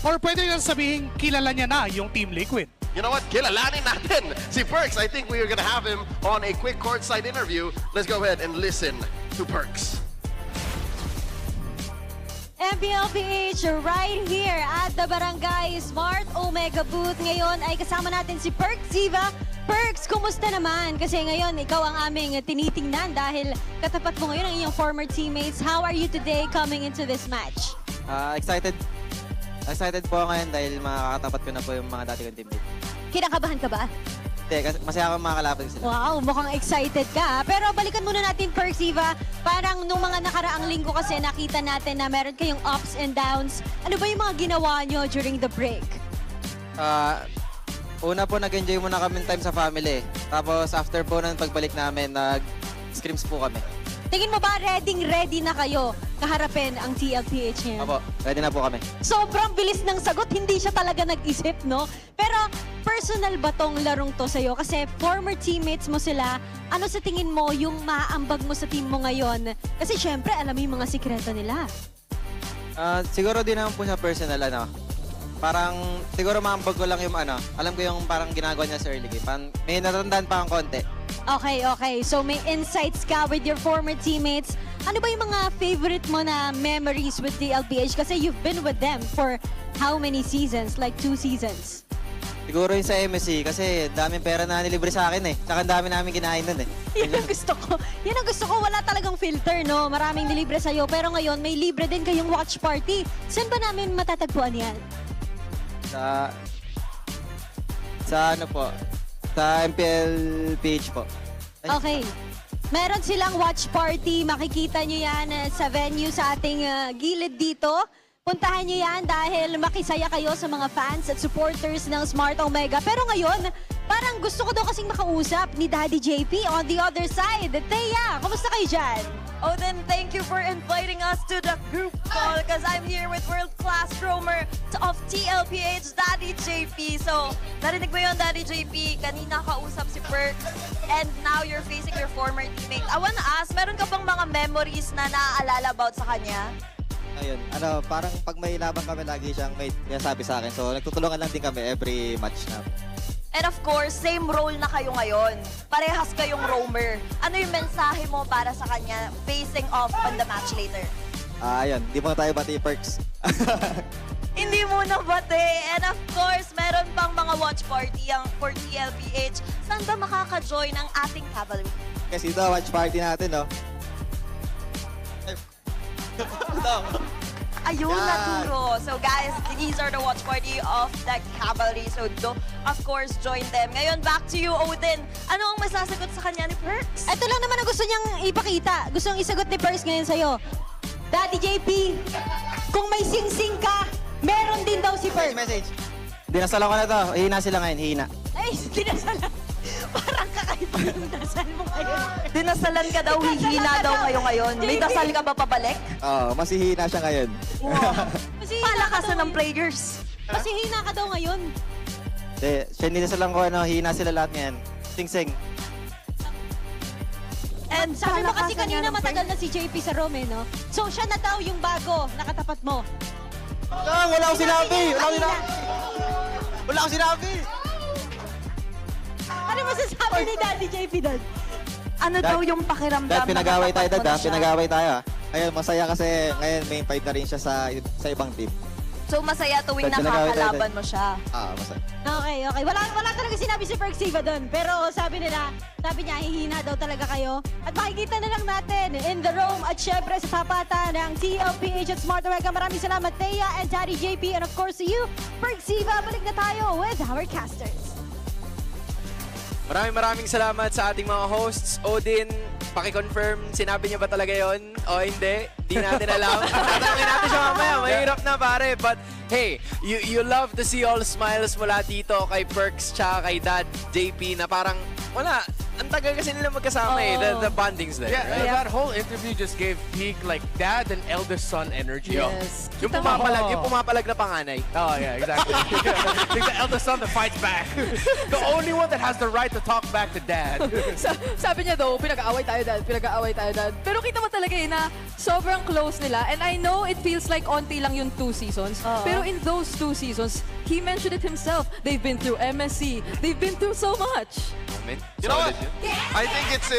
Or pwede nang sabihin, kilala niya na yung Team Liquid. You know what? Kilalanin natin si Perks. I think we are going to have him on a quick courtside interview. Let's go ahead and listen to Perks. MPL PH right here at the Barangay Smart Omega booth. Ngayon ay kasama natin si Perks Ziva. Perks, kumusta naman? Kasi ngayon ikaw ang aming tinitingnan dahil katapat mo ngayon ang iyong former teammates. How are you today coming into this match? Excited. Excited po ngayon dahil makakatapat ko na po yung mga dati kong teammate. Kinakabahan ka ba? Hindi, kasi masaya akong makakalaban sila. Wow, mukhang excited ka. Pero balikan muna natin, Perks Ziva. Parang nung mga nakaraang linggo kasi nakita natin na meron kayong ups and downs. Ano ba yung mga ginawa nyo during the break? Una po, nag-enjoy muna kami time sa family. Tapos after po ng pagbalik namin, nag-scrims po kami. Tingin mo ba ready na kayo kaharapin ang TLPH ngayon? Opo, ready na po kami. Sobrang bilis ng sagot, hindi siya talaga nag-isip, no? Pero personal ba tong larong to sa'yo? Kasi former teammates mo sila, ano sa tingin mo yung maaambag mo sa team mo ngayon? Kasi syempre, alam mo yung mga sikreto nila. Siguro din naman po sa personal, parang siguro maambag ko lang yung alam ko yung parang ginagawa niya sa early game. May natandaan pa ang konti. Okay. So may insights ka with your former teammates. Ano ba yung mga favorite mo na memories with TLPH? Kasi you've been with them for how many seasons? Like 2 seasons? Siguro yung sa MSC kasi daming pera na nilibre sa akin eh. Tsaka dami namin kinain nun eh. Yan ang gusto ko. Yan ang gusto ko. Wala talagang filter, no? Maraming nilibre sa'yo. Pero ngayon, may libre din kayong watch party. Saan ba namin matatagpuan yan? Sa ano po? Sa MPL PH po. Okay. Meron silang watch party. Makikita nyo yan sa venue sa ating gilid dito. Puntahan nyo yan dahil makisaya kayo sa mga fans at supporters ng Smart Omega. Pero ngayon, parang gusto ko daw kasing makausap ni Daddy JP on the other side. Thea, kumusta kayo dyan? Oh, then thank you for inviting us to the group call because I'm here with world-class roamer of TLPH, Daddy JP. So, narinig mo yun, Daddy JP, kanina kausap si Perks and now you're facing your former teammate. I wanna ask, meron ka bang mga memories na naaalala about sa kanya? Ayun, parang pag may laban kami lagi siyang may sabi sa akin. So, nagtutulungan lang din kami every match na. And of course, same role na kayo ngayon. Parehas kayong roamer. Ano yung mensahe mo para sa kanya facing off on the match later? Ayun, di mo tayo bati, Perks. Hindi mo na bate. And of course, meron pang mga watch party ang for TLPH. Saan ba makaka-join ang ating cavalry? Kasi ito, watch party natin, no? Ayun, naturo. So guys, these are the watch party of the cavalry. So of course, join them. Ngayon, back to you, Odin. Ano ang masasagot sa kanya ni Perks? Ito lang naman ang gusto niyang ipakita. Gusto niyang isagot ni Perks ngayon sa'yo. Daddy JP, kung may sing-sing ka, meron din daw si Perks. Message. Dinasalan ko na to. Hihina sila ngayon, hihina. Ay, dinasalan. Parang kakaiba yung dasal mo ngayon. Dinasalan ka daw, hihina daw kayo ngayon. May dasal ka ba pabalik? Oo, mas hihina siya ngayon. Palakasan ng players. Mas hihina ka daw ngayon. Siya dinasalan ko, hihina sila lahat ngayon. Sing-sing. And sabi mo kasi kanina matagal na si JP sa Rome, no? So siya na daw yung bago, nakatapat mo. Wala akong sinabi! Wala akong sinabi! Ano masasabi ni Daddy JP doon? Ano daw yung pakiramdam? Dad, pinag-away tayo, Dad. Pinag-away tayo. Ayun, masaya kasi ngayon main 5 na rin siya sa ibang team. So masaya tuwing nakakalaban mo siya. Masaya. Okay. Wala talaga sinabi si Perksiva doon. Pero sabi niya, hihina daw talaga kayo. At makikita na lang natin in the room at syempre sa tapatan ng TLPH at Smart Omega. Maraming salamat, Thea and Daddy JP. And of course to you, Perksiva. Balik na tayo with our casters. Maraming salamat sa ating mga hosts. Odin, paki-confirm, sinabi niya ba talaga yon o hindi? Di natin alam. Tatanungin natin siya mamaya. Mahirap na pare. But hey, you love to see all smiles mula dito kay Perks tsaka kay Dad JP na parang wala. Ang tagal kasi nila magkasama the bondings there. Yeah, that whole interview just gave peak like dad and eldest son energy. Yes. Yung pumapalag na panganay. Oh yeah, exactly. Like the eldest son that fights back. The only one that has the right to talk back to dad. Sabi niya daw, pinag-aaway tayo, Dad. Pero kita mo talaga na sobrang close nila. And I know it feels like onti lang yung 2 seasons. Pero in those 2 seasons, he mentioned it himself. They've been through MSC. They've been through so much. You know what? I think it's in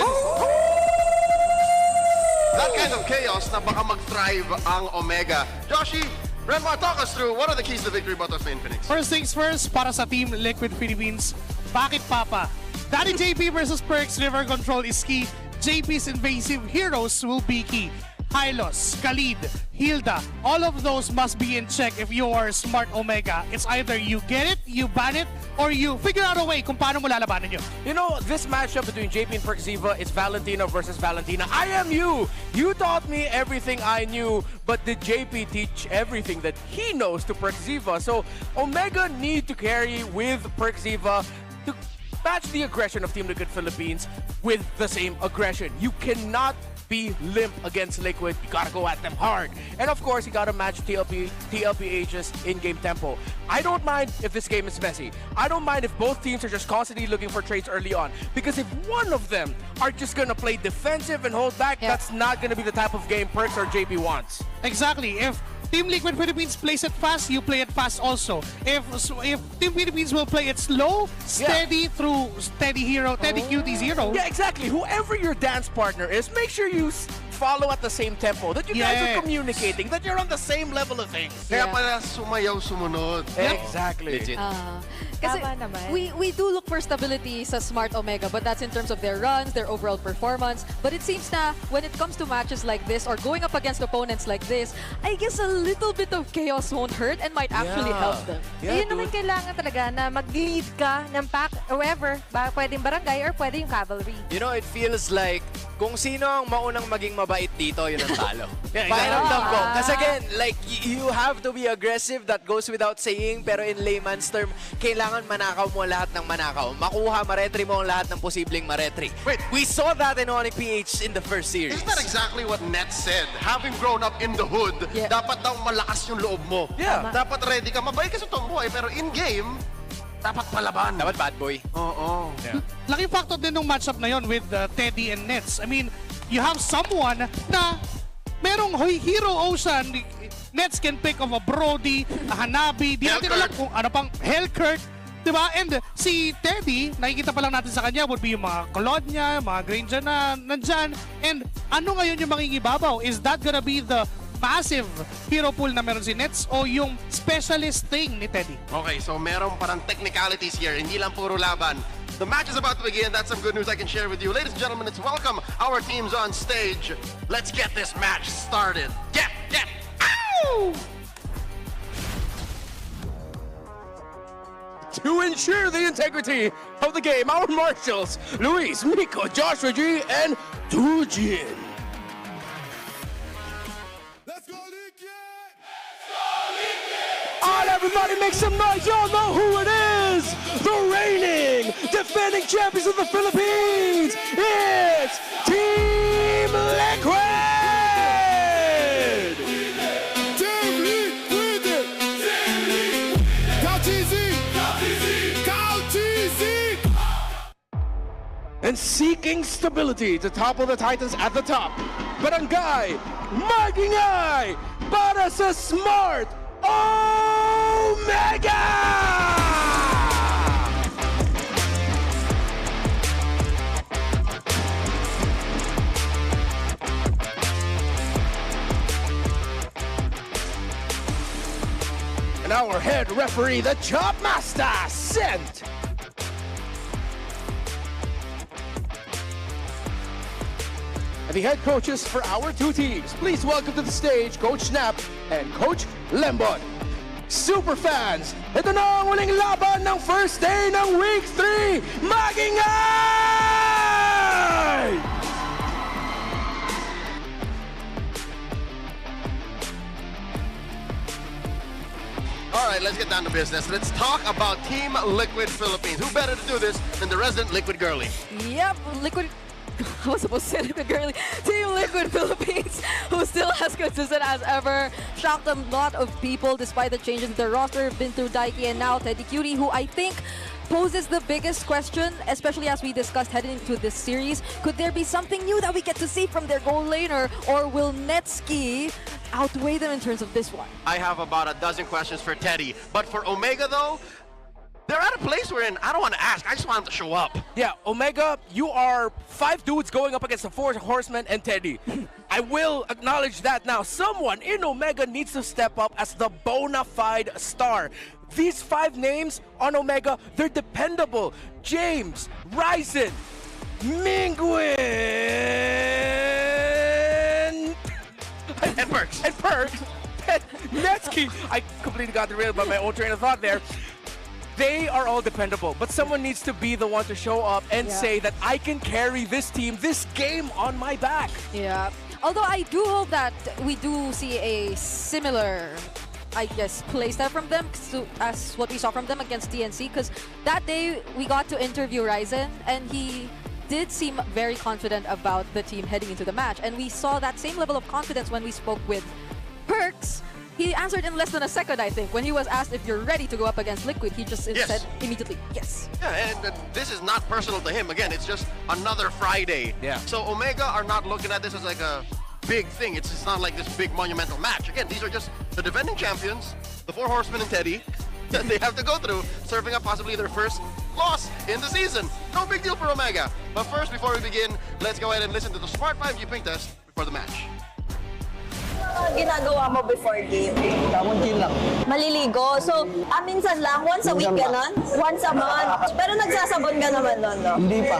that kind of chaos na baka mag-thrive ang Omega. Joshi, Renmar, talk us through what are the keys to victory about us in Phoenix? First things first, para sa Team Liquid Philippines, bakit Papa? Daddy JP versus Perks, river control is key. JP's invasive heroes will be key. Hylos, Khalid, Hilda, all of those must be in check if you are Smart Omega. It's either you get it, you ban it, or you figure out a way kung paano mo lalabanan yun. You know, this matchup between JP and Perksiva is Valentina versus Valentina. I am you! You taught me everything I knew, but did JP teach everything that he knows to Perksiva? So, Omega need to carry with Perksiva to match the aggression of Team Liquid Philippines with the same aggression. You cannot be limp against Liquid. You gotta go at them hard. And of course, you gotta match TLPH's in-game tempo. I don't mind if this game is messy. I don't mind if both teams are just constantly looking for trades early on. Because if one of them are just gonna play defensive and hold back, that's not gonna be the type of game Perks or JP wants. Exactly. If Team Liquid Philippines plays it fast, you play it fast also. If Team Philippines will play it slow, steady through steady QT zero. Yeah, exactly. Whoever your dance partner is, make sure you follow at the same tempo, that you guys are communicating, that you're on the same level of things. Kaya pala sumayaw sumunod. Exactly. Legit. Kasi Tama naman. we do look for stability sa Smart Omega, but that's in terms of their runs, their overall performance. But it seems na when it comes to matches like this or going up against opponents like this, I guess a little bit of chaos won't hurt and might actually help them. Yun naman kailangan talaga na mag-lead ka ng pack, whoever, pwedeng barangay or pwede yung cavalry. You know, it feels like kung sino ang maunang maging mabait dito, yun ang talo. Yeah, Pakiramdam ko. Kasi again, like, you have to be aggressive. That goes without saying. Pero in layman's term, kailangan manakaw mo lahat ng manakaw. Makuha, maretry mo ang lahat ng posibleng maretry. Wait, we saw that in ONIC PH in the first series. Isn't that exactly what Net said? Having grown up in the hood, dapat daw malakas yung loob mo. Yeah. Dapat ready ka. Mabait ka sa tomboy, pero in-game, dapat palaban. Dapat bad boy. Oo. Yeah. Laking factor din ng matchup na yon with Teddy and Nets. I mean, you have someone na merong Hero Ocean. Nets can pick of a Brody, a Hanabi, di natin alam kung ano pang Hellkurt. Diba? And si Teddy, nakikita pa lang natin sa kanya would be yung mga Claude niya, mga Granger na nandyan. And ano ngayon yung mangingibabaw? Is that gonna be the massive hero pool na meron si Nets o yung specialist thing ni Teddy? Okay, so meron parang technicalities here. Hindi lang puro laban. The match is about to begin. That's some good news I can share with you. Ladies and gentlemen, let's welcome our teams on stage. Let's get this match started. Get, ow! To ensure the integrity of the game, our marshals, Luis, Miko, Joshua G, and Tujin. All everybody make some noise, y'all know who it is! The reigning, defending champions of the Philippines! It's Team Liquid! And seeking stability to topple the Titans at the top, Barangay Magingay para sa Smart Omega! And our head referee, the Chop Master, sent. And the head coaches for our two teams. Please welcome to the stage Coach Snap and Coach Lembon. Super fans, ito na ang uling laban ng first day ng Week 3, Magingay! All right, let's get down to business. Let's talk about Team Liquid Philippines. Who better to do this than the resident Liquid girlie? Yep, Liquid. I was supposed to say Liquid girlie. Team Liquid Philippines, who still as consistent as ever. Shocked a lot of people despite the changes in their roster. Been through Daiki and now Teddy Cutie, who I think poses the biggest question, especially as we discussed heading into this series. Could there be something new that we get to see from their goal laner, or will Netski outweigh them in terms of this one? I have about a dozen questions for Teddy, but for Omega though, they're at a place where I don't want to ask, I just want them to show up. Yeah, Omega, you are 5 dudes going up against the 4 horsemen and Teddy. I will acknowledge that now. Someone in Omega needs to step up as the bona fide star. These 5 names on Omega, they're dependable. James, Ryzen, Mingwin, and Perks. And Perks. Netsky. I completely got derailed by my own train of thought there. They are all dependable, but someone needs to be the one to show up and say that I can carry this team, this game on my back. Yeah. Although I do hope that we do see a similar, I guess, playstyle from them as what we saw from them against TNC, because that day we got to interview Ryzen and he did seem very confident about the team heading into the match, and we saw that same level of confidence when we spoke with Perks. He answered in less than a second, I think. When he was asked if you're ready to go up against Liquid, he just said immediately, yes. Yeah, and this is not personal to him. Again, it's just another Friday. Yeah. So Omega are not looking at this as like a big thing. It's not like this big monumental match. Again, these are just the defending champions, the 4 horsemen and Teddy, that they have to go through, serving up possibly their first loss in the season. No big deal for Omega. But first, before we begin, let's go ahead and listen to the Smart 5G ping test before the match. ginagawa mo before game? Tamon chill lang. Maliligo. So, minsan lang, once a week ganon? Once a month. Pero nagsasabon ka naman nun, no? Hindi pa.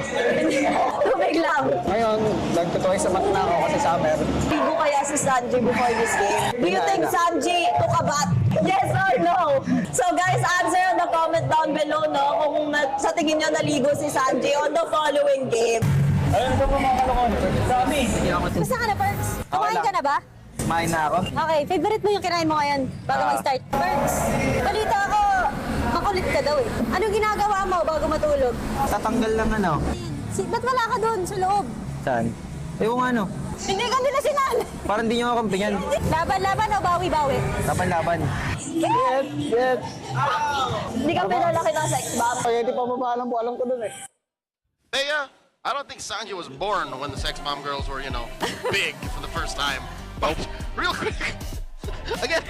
Tubig lang. Ngayon, nagtutuloy sa mat na ako kasi summer. Ligo kaya si Sanji before this game? Do you think Sanji took a bath? Yes or no? So guys, answer in the comment down below, no? Kung sa tingin nyo naligo si Sanji on the following game. Ayun po mga kalokon. Dami. Gusto ka na, Perks? Kumain ka na ba? Kumain na ako. Okay, favorite mo yung kinain mo ngayon bago mag-start? Perks, balita ko, makulit ka daw eh. Anong ginagawa mo bago matulog? Tatanggal lang ano. Ba't wala ka doon sa loob? Saan? Ewan nga ano. Hindi ka nila sinan. Parang di nyo makampingan. Laban-laban o bawi-bawi? Laban-laban. Yes. Hindi ka pinalaki ng sex bomb. Kaya di pa mapaalam po, alam ko dun eh. Hey, I don't think Sanji was born when the Sex Bomb girls were, big for the first time. But real quick, again,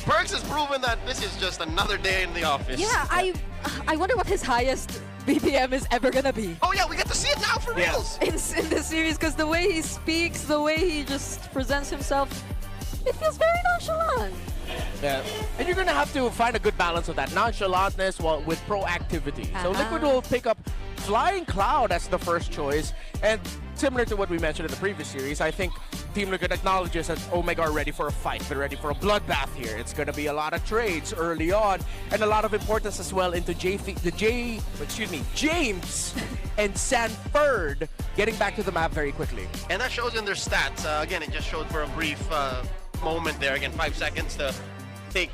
Perks has proven that this is just another day in the office. Yeah, I wonder what his highest BPM is ever gonna be. Oh yeah, we get to see it now for reals. In this series, because the way he speaks, the way he just presents himself, it feels very nonchalant. Yeah, and you're gonna have to find a good balance of that nonchalantness with proactivity. So Liquid will pick up Flying Cloud as the first choice, and similar to what we mentioned in the previous series, I think Team Liquid acknowledges that Omega are ready for a fight. They're ready for a bloodbath here. It's gonna be a lot of trades early on, and a lot of importance as well into James and Sanford getting back to the map very quickly. And that shows in their stats. Again, it just showed for a brief moment there. Again, 5 seconds to take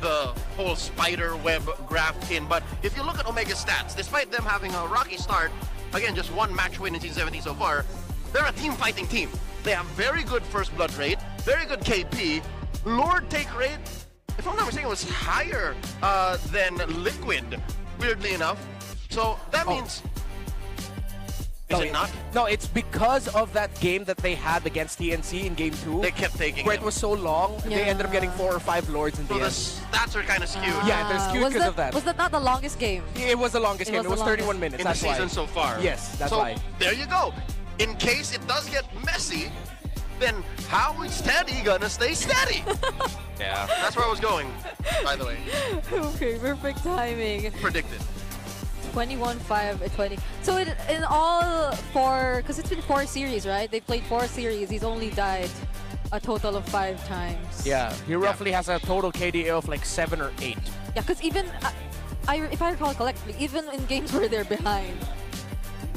the whole spider web graph in. But if you look at Omega's stats, despite them having a rocky start, again, just one match win in T17 so far, they're a team fighting team. They have very good first blood rate, very good KP. Lord take rate, if I'm not mistaken, was higher than Liquid, weirdly enough. So that means... Is it not? No, it's because of that game that they had against TNC in Game 2. They kept taking where it. It was so long, they ended up getting 4 or 5 Lords in the end. So the stats are kind of skewed. Yeah, they're skewed because of that. Was that not the longest game? It was the longest game. It was 31 minutes. In the season so far. Yes, that's so, why. There you go. In case it does get messy, then how is Steady gonna stay steady? Yeah, that's where I was going, by the way. Okay, perfect timing. Predicted. 21-5-20. So in all 4, because it's been 4 series, right? They played 4 series. He's only died a total of 5 times. Yeah, he roughly has a total KDA of like 7 or 8. Yeah, because even, if I recall correctly, even in games where they're behind,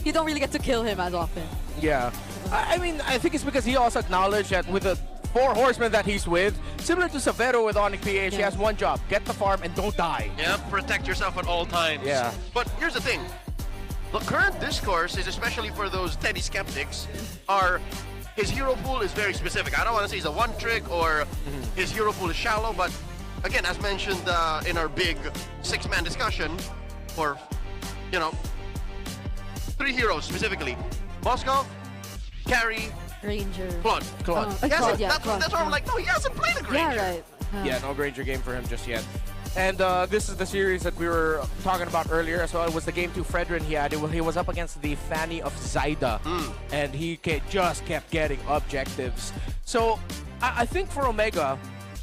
you don't really get to kill him as often. Yeah. I mean, I think it's because he also acknowledged that with the 4 horsemen that he's with, similar to Severo with ONIC PH, he has one job: get the farm and don't die. Yeah, protect yourself at all times. Yeah. But here's the thing. The current discourse is, especially for those Teddy skeptics, his hero pool is very specific. I don't want to say he's a one-trick or his hero pool is shallow, but again, as mentioned in our big 6-man discussion, or, 3 heroes specifically: Moscow, Carry, Ranger. Claude. Claude. Claude, that's why I'm like, no, he hasn't played a Granger. Yeah, right. Yeah, no Granger game for him just yet. And this is the series that we were talking about earlier as well. It was the Game 2 Fredrin he had. He was up against the Fanny of Zyda, and he just kept getting objectives. So I think for Omega,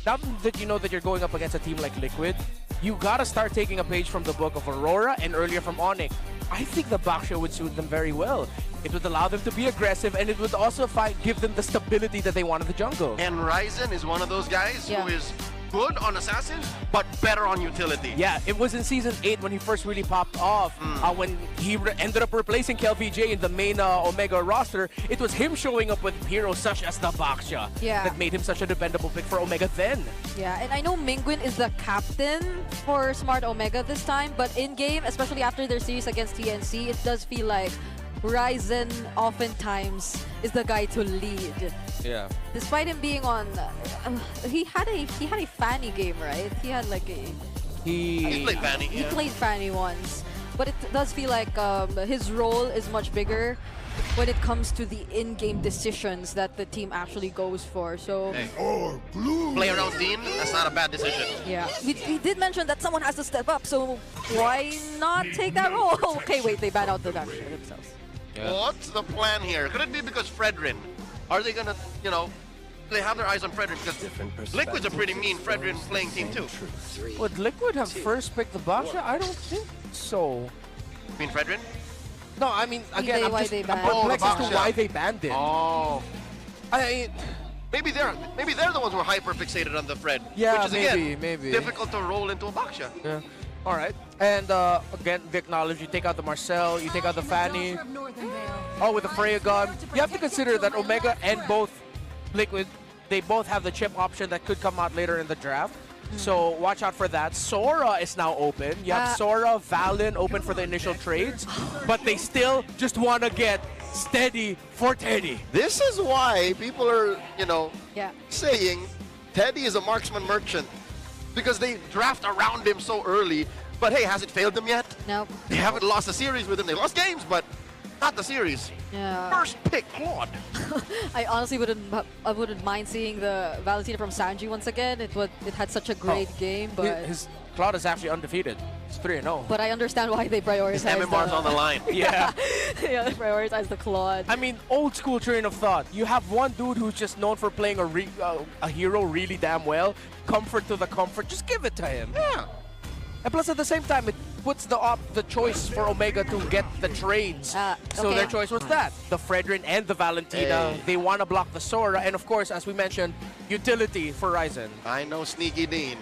now that you know that you're going up against a team like Liquid, you gotta start taking a page from the book of Aurora and earlier from ONIC. I think the Baksha would suit them very well. It would allow them to be aggressive, and it would also give them the stability that they want in the jungle. And Ryzen is one of those guys who is good on Assassins, but better on utility. Yeah, it was in Season 8 when he first really popped off. When he ended up replacing KLVJ in the main Omega roster, it was him showing up with heroes such as the Baksha that made him such a dependable pick for Omega then. Yeah, and I know Mingwin is the captain for Smart Omega this time, but in-game, especially after their series against TNC, it does feel like Ryzen oftentimes is the guy to lead. Yeah. Despite him being on, he had a Fanny game, right? He had like a. He played Fanny. He played Fanny once, but it does feel like his role is much bigger when it comes to the in-game decisions that the team actually goes for. So. Play around Dean. That's not a bad decision. Yeah. We did mention that someone has to step up, so why not take that role? Okay, wait, they ban out the Baksha themselves. Yeah. What's the plan here? Could it be because Fredrin? Are they gonna, they have their eyes on Fredrin because Liquid's a pretty mean Fredrin playing team too. Would Liquid have first picked the Baksha? I don't think so. Mean Fredrin? No, I mean, again, I'm perplexed as to why they banned it. Oh. Maybe they're the ones who are hyper fixated on the Fred. Yeah, which is maybe. difficult to roll into a Baksha. Yeah. All right. And again, the acknowledge, you take out the Marcel, you take out the Fanny. Oh, with the Freya gun. You have to consider that Omega and both Liquid, they both have the chip option that could come out later in the draft. So watch out for that. Sora is now open. You have Sora, Valen open for the initial trades, but they still just want to get Steady for Teddy. This is why people are, saying Teddy is a marksman merchant because they draft around him so early. But hey, has it failed them yet? Nope. They haven't lost a series with him. They lost games, but not the series. Yeah. First pick, Claude. I honestly wouldn't mind seeing the Valentina from Sanji once again. It had such a great game, but his Claude is actually undefeated. It's 3-0. But I understand why they prioritize. His MMR's on the line. Yeah. Yeah, they prioritize the Claude. I mean, old school train of thought. You have one dude who's just known for playing a hero really damn well. Comfort to the comfort. Just give it to him. Yeah. And plus, at the same time, it puts the choice for Omega to get the trades. So their choice was that. The Fredrin and the Valentina. They want to block the Sora. And of course, as we mentioned, utility for Ryzen. I know Sneaky Dean.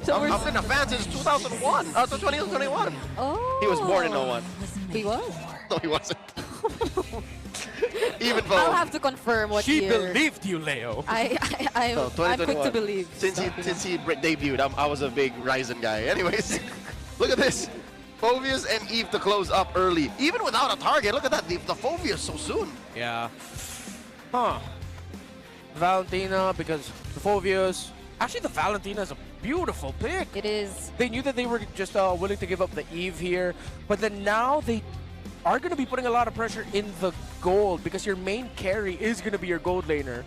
So I've been a fan since 2001. 2021. Oh. He was born in 01. He was? No, he wasn't. Even though I'll have to confirm what she year. believed you, Leo. I'm quick to believe. Since he debuted, I was a big Ryzen guy. Anyways, look at this. Phoveus and Eve to close up early. Even without a target, look at that. The Phoveus so soon. Yeah. Huh. Valentina, because the Phoveus. Actually, the Valentina is a beautiful pick. It is. They knew that they were just willing to give up the Eve here, but then now they are going to be putting a lot of pressure in the gold because your main carry is going to be your gold laner.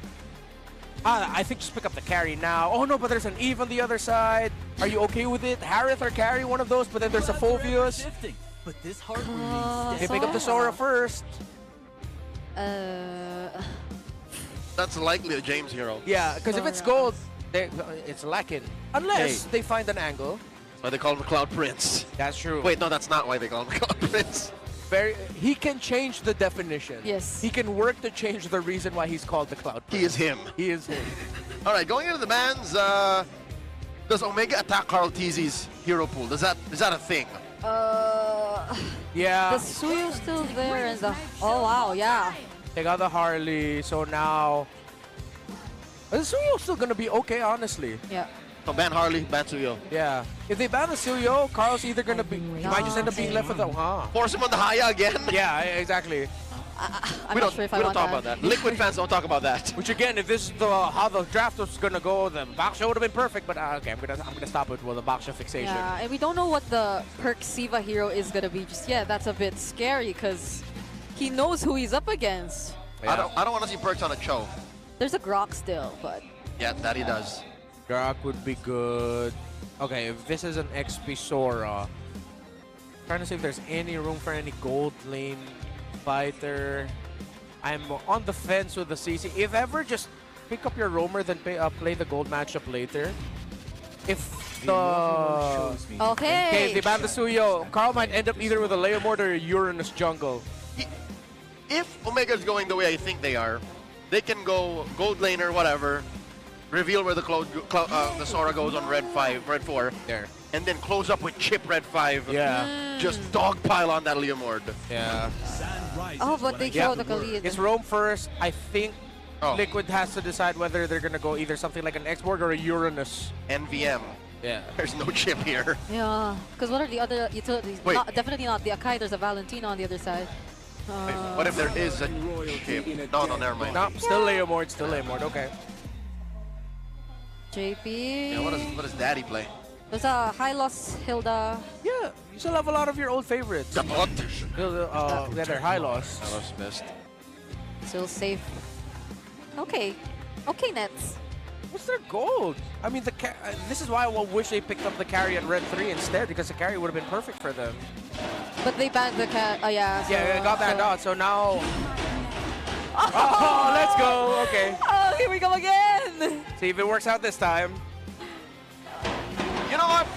I think just pick up the carry now. Oh no, but there's an Eve on the other side. Are you okay with it? Harith or carry one of those, but then there's a Phoveus. But this hard They pick up the Sora first. That's likely a James hero. Yeah, because if it's gold, it's lacking. Unless they find an angle. That's why they call him Cloud Prince. That's true. Wait, no, that's not why they call him Cloud Prince. He can change the definition. Yes. He can work to change the reason why he's called the Cloud Prince. He is him. He is him. All right, going into the bans, does Omega attack Carl Tizzy's hero pool? Is that a thing? Yeah. The Suyu's still there and the... Oh, wow, yeah. They got the Harley, so now... The Suyu's still going to be okay, honestly. Yeah. So ban Harley, ban Suyo. Yeah. If they ban the Suyo, Carl's either going to be... He might just end up being left with the... Force him on the Haya again? Yeah, exactly. I'm not sure if I want talk about that. Liquid fans don't talk about that. Which again, if this is how the draft was gonna go, then Baksha would have been perfect. But okay, I'm gonna stop it with the Baksha fixation. Yeah, and we don't know what the perk Siva hero is gonna be. Just that's a bit scary because he knows who he's up against. Yeah. I don't want to see perks on a Cho. There's a Grok still, but yeah, that he does. Grok would be good. Okay, if this is an XP Sora, trying to see if there's any room for any gold lane fighter. I'm on the fence with the CC. If ever, just pick up your roamer, then play the gold matchup later. If the... Okay, they ban the Suyo, Carl might end up either with a Leomord or a Uranus jungle. If Omega's going the way I think they are, they can go gold laner, whatever, reveal where the Sora goes on red 4, there, and then close up with chip red 5. Yeah. Just dogpile on that Leomord. Yeah. Oh, but they kill the Khalid. It's roam first. I think Liquid has to decide whether they're gonna go either something like an X-Borg or a Uranus. NVM. Yeah. There's no chip here. Yeah. Because what are the other utilities? Wait. Definitely not the Akai. There's a Valentina on the other side. Wait, what if there is a chip? No, never mind. No, still Leomord. Still Leomord. Okay. JP. Yeah, what does Daddy play? There's a Hylos, Hilda. Yeah, you still have a lot of your old favorites. What? They're Hylos. Hylos missed. Still safe. Okay. Okay, Nets. What's their gold? I mean, this is why I wish they picked up the carry at Red 3 instead, because the carry would have been perfect for them. But they banned the cat. Oh, yeah. So, yeah, it got banned out, so now... Oh, let's go. Okay. Oh, here we go again. See if it works out this time. You know what?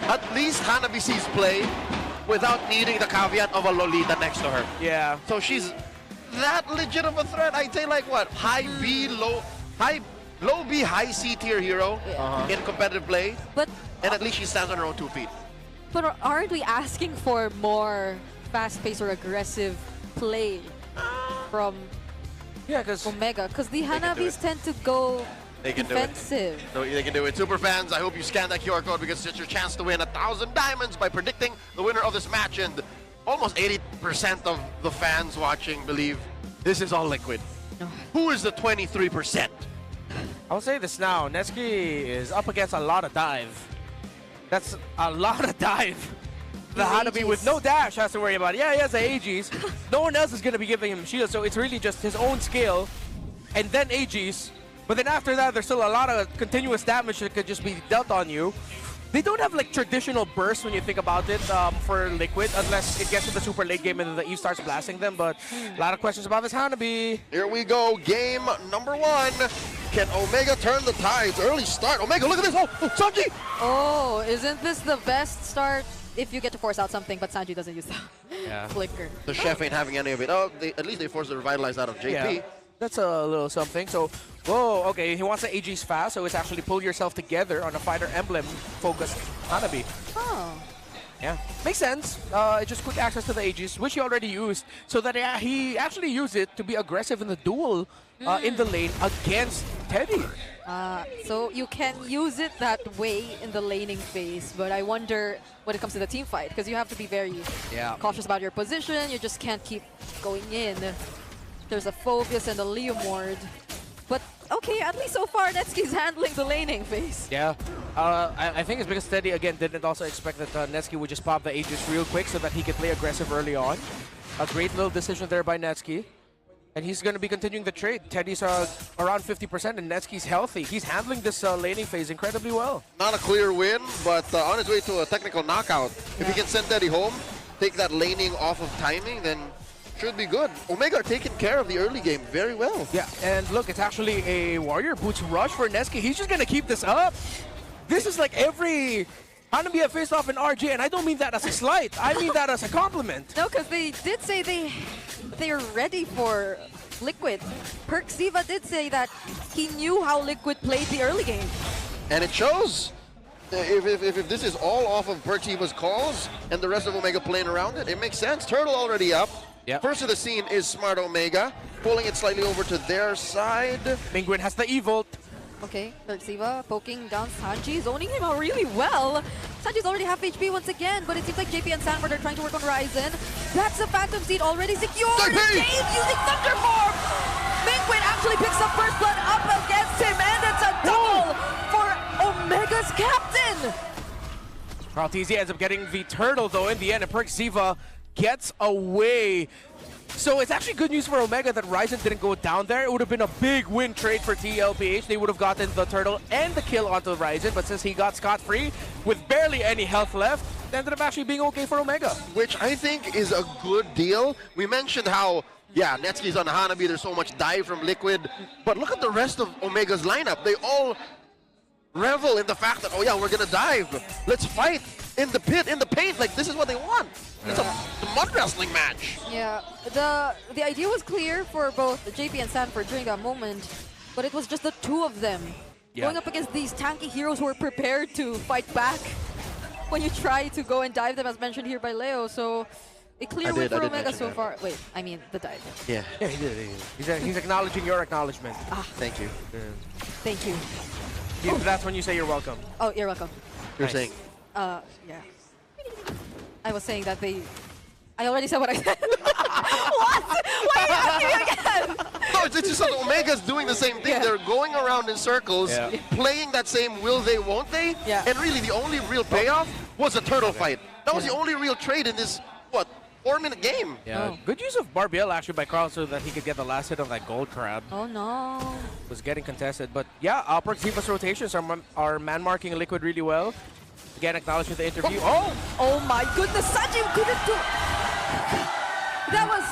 At least Hanabi sees play without needing the caveat of a Lolita next to her. Yeah. So she's that legit of a threat. I'd say like what? Low B, high C tier hero in competitive play. But and at least she stands on her own 2 feet. But aren't we asking for more fast-paced or aggressive play from Omega? Because the Hanabis tend to go They can defensive. do it. So they can do it. Super fans, I hope you scan that QR code because it's your chance to win 1,000 diamonds by predicting the winner of this match. And almost 80% of the fans watching believe this is all Liquid. Who is the 23%? I'll say this now. Netsuki is up against a lot of dive. That's a lot of dive. The Hanabi with no dash has to worry about it. Yeah, he has the AGs. No one else is going to be giving him shield, so it's really just his own skill and then AGs. But then after that, there's still a lot of continuous damage that could just be dealt on you. They don't have like traditional bursts when you think about it for Liquid, unless it gets to the super late game and then the Eve starts blasting them. But a lot of questions about this Hanabi. Here we go, game number 1. Can Omega turn the tides? Early start. Omega, look at this. Oh, Sanji! Oh, isn't this the best start if you get to force out something, but Sanji doesn't use the flicker? The chef ain't having any of it. Oh, at least they forced the revitalize out of JP. Yeah, that's a little something. So, whoa, okay, he wants the AGs fast, so it's actually pull yourself together on a fighter emblem focused Hanabi. Oh. Yeah, makes sense. Just quick access to the AGs, which he already used, so that he actually used it to be aggressive in the duel in the lane against Teddy. So you can use it that way in the laning phase, but I wonder when it comes to the team fight, because you have to be very cautious about your position. You just can't keep going in. There's a Phobius and a Leomord. But okay, at least so far, Netsuki's handling the laning phase. Yeah, I think it's because Teddy, again, didn't also expect that Netsuki would just pop the Aegis real quick so that he could play aggressive early on. A great little decision there by Netsuki. And he's going to be continuing the trade. Teddy's around 50% and Netsuki's healthy. He's handling this laning phase incredibly well. Not a clear win, but on his way to a technical knockout. If he can send Teddy home, take that laning off of timing, then should be good. Omega are taking care of the early game very well. Yeah, and look, it's actually a Warrior Boots rush for Netsuki. He's just going to keep this up. This is like every Hanabi have faced off in RJ, and I don't mean that as a slight. I mean that as a compliment. No, because they did say they're ready for Liquid. Perk Ziva did say that he knew how Liquid played the early game. And it shows. If this is all off of Perk Ziva's calls and the rest of Omega playing around it, it makes sense. Turtle already up. Yep. First of the scene is Smart Omega, pulling it slightly over to their side. Penguin has the Evolt. Okay, Perk Ziva poking down Sanji, zoning him out really well. Sanji's already half HP once again, but it seems like JP and Sanford are trying to work on Ryzen. That's a Phantom Seed already secured! Dave using Thunder Form! Penguin actually picks up first blood up against him, and it's a double for Omega's captain! Kraltizi ends up getting the turtle though in the end, and Perk Ziva gets away. So it's actually good news for Omega that Ryzen didn't go down there. It would have been a big win trade for TLPH. They would have gotten the turtle and the kill onto Ryzen, but since he got scot-free with barely any health left, it ended up actually being okay for Omega. Which I think is a good deal. We mentioned how, yeah, Netsuki's on Hanabi, there's so much dive from Liquid, but look at the rest of Omega's lineup. They all revel in the fact that, oh yeah, we're gonna dive. Let's fight in the pit, in the paint, like this is what they want. It's a mud wrestling match. Yeah, the idea was clear for both JP and Sanford during that moment, but it was just the two of them going up against these tanky heroes who are prepared to fight back when you try to go and dive them, as mentioned here by Leo. So a clear win for Omega so far. Wait, I mean the dive. Yeah, he did. He's acknowledging your acknowledgement. Thank you. Thank you. That's when you say you're welcome. Oh, you're welcome. You're saying? Yeah. I was saying that I already said what I said. What? Why are you asking me again? No, it's just that Omega's doing the same thing. Yeah. They're going around in circles, playing that same will they, won't they? Yeah. And really, the only real payoff was a turtle fight. That was the only real trade in this, what, 4-minute game. Yeah. Good use of Barbiel actually by Carl so that he could get the last hit of that gold crab. Oh no. Was getting contested. But yeah, Perk Ziva's rotations are man-marking Liquid really well. Again, acknowledged with the interview. Oh my goodness, Sanji couldn't do. That was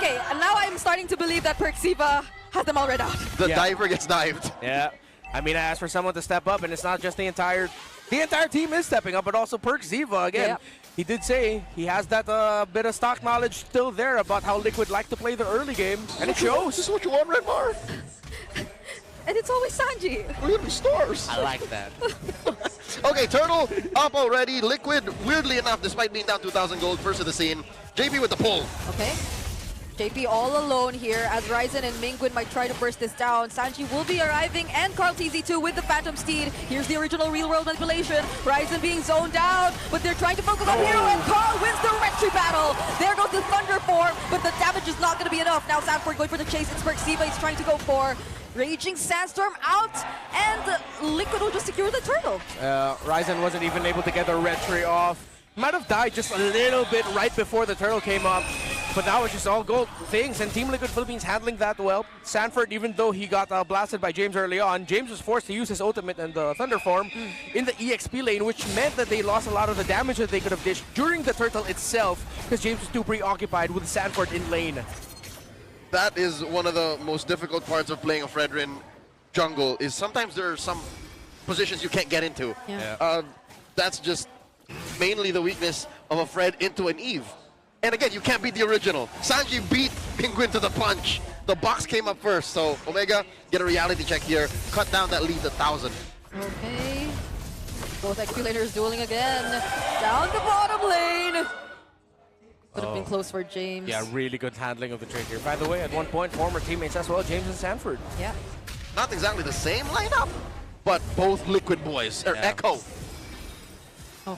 Okay, and now I'm starting to believe that Perxiva has them all read out. The diver gets dived. Yeah. I mean, I asked for someone to step up, and it's not just the entire team is stepping up, but also Perxiva again. Yep. He did say he has that bit of stock knowledge still there about how Liquid like to play the early game, and it shows. This is what you want, Redmar. And it's always Sanji. We're gonna be stars. I like that. Okay, Turtle up already. Liquid, weirdly enough, despite being down 2,000 gold, first of the scene. JP with the pull. Okay. JP all alone here as Ryzen and Mingwin might try to burst this down. Sanji will be arriving and Carl TZ2 with the Phantom Steed. Here's the original real world manipulation. Ryzen being zoned down, but they're trying to focus on Hero and Carl wins the retry battle. There goes the Thunder form, but the damage is not going to be enough. Now Sanford going for the chase. It's Perxiva he's trying to go for. Raging Sandstorm out, and Liquid will just secure the turtle. Ryzen wasn't even able to get the retry off. Might have died just a little bit right before the turtle came up, but that was just all gold things, and Team Liquid Philippines handling that well. Sanford, even though he got blasted by James early on, James was forced to use his ultimate and the Thunder form in the EXP lane, which meant that they lost a lot of the damage that they could have dished during the turtle itself, because James was too preoccupied with Sanford in lane. That is one of the most difficult parts of playing a Fredrin jungle, is sometimes there are some positions you can't get into. Yeah. That's just mainly the weakness of a Fred into an Eve. And again, you can't beat the original. Sanji beat Penguin to the punch. The box came up first, so Omega, get a reality check here. Cut down that lead to 1,000. Okay. Both XP laners dueling again. Down the bottom lane. Could have been close for James. Yeah, really good handling of the trade here. By the way, at one point, former teammates as well, James and Sanford. Yeah. Not exactly the same lineup, but both Liquid boys, or Echo. Oh.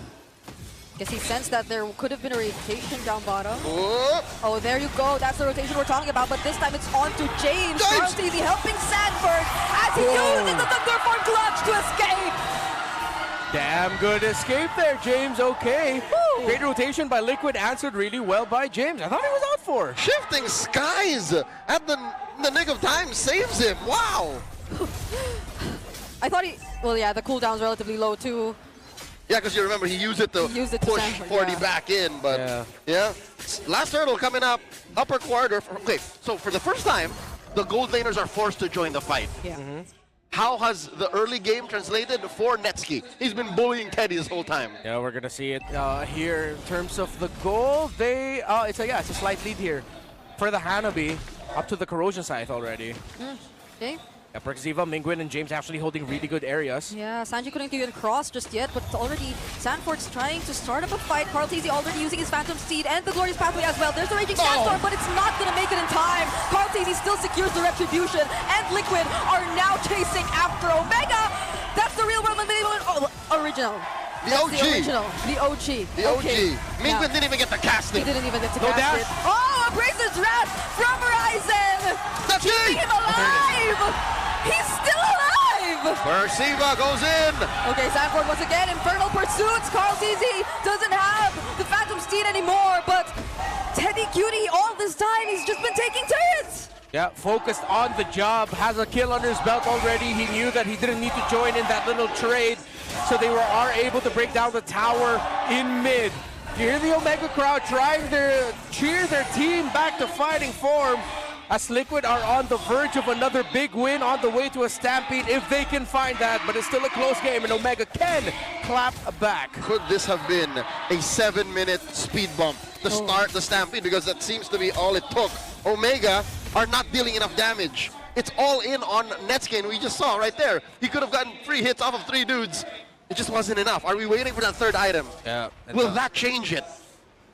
Guess he sensed that there could have been a rotation down bottom. Oh, oh there you go. That's the rotation we're talking about, but this time it's on to James. Carl TZ helping Sanford as he uses the Thunder Form clutch to escape. Damn good escape there, James. Okay. Woo. Great rotation by Liquid, answered really well by James. I thought he was out for. Shifting skies at the nick of time saves him. Wow. I thought well, yeah, the cooldown's relatively low too. Yeah, because you remember he used it to push Sanford, 40 back in, but yeah. Last turtle coming up, upper quarter. Okay, so for the first time, the gold laners are forced to join the fight. Yeah. How has the early game translated for Netsuki? He's been bullying Teddy this whole time. Yeah, we're gonna see it here in terms of the goal. They it's a slight lead here for the Hanabi, up to the corrosion scythe already. Okay. Yeah, Perxiva, Mingwin, and James actually holding really good areas. Yeah, Sanji couldn't even cross just yet, but already Sanford's trying to start up a fight. Carl TZ already using his Phantom Steed and the Glorious Pathway as well. There's the Raging Sandstorm, but it's not going to make it in time. Carl TZ still secures the Retribution, and Liquid are now chasing after Omega. That's the real world original. The OG. The original. The OG. The OG. Okay. Mingwin didn't even get to cast it. He didn't even get to No cast dash. it. Oh, Abrasion's Wrath from Ryzen! That's keeping him alive! He's still alive! Perxiva goes in! Okay, Sanford once again, Infernal Pursuits. Carl TZ doesn't have the Phantom Steed anymore, but Teddy Cutie all this time, he's just been taking turrets! Yeah, focused on the job, has a kill under his belt already. He knew that he didn't need to join in that little trade, so they are able to break down the tower in mid. You hear the Omega crowd trying to cheer their team back to fighting form, as Liquid are on the verge of another big win on the way to a stampede if they can find that, but it's still a close game and Omega can clap back. Could this have been a 7-minute speed bump to start the stampede, because that seems to be all it took. Omega are not dealing enough damage. It's all in on Netsuki, and we just saw right there. He could have gotten 3 hits off of 3 dudes. It just wasn't enough. Are we waiting for that third item? Yeah. Will that change it?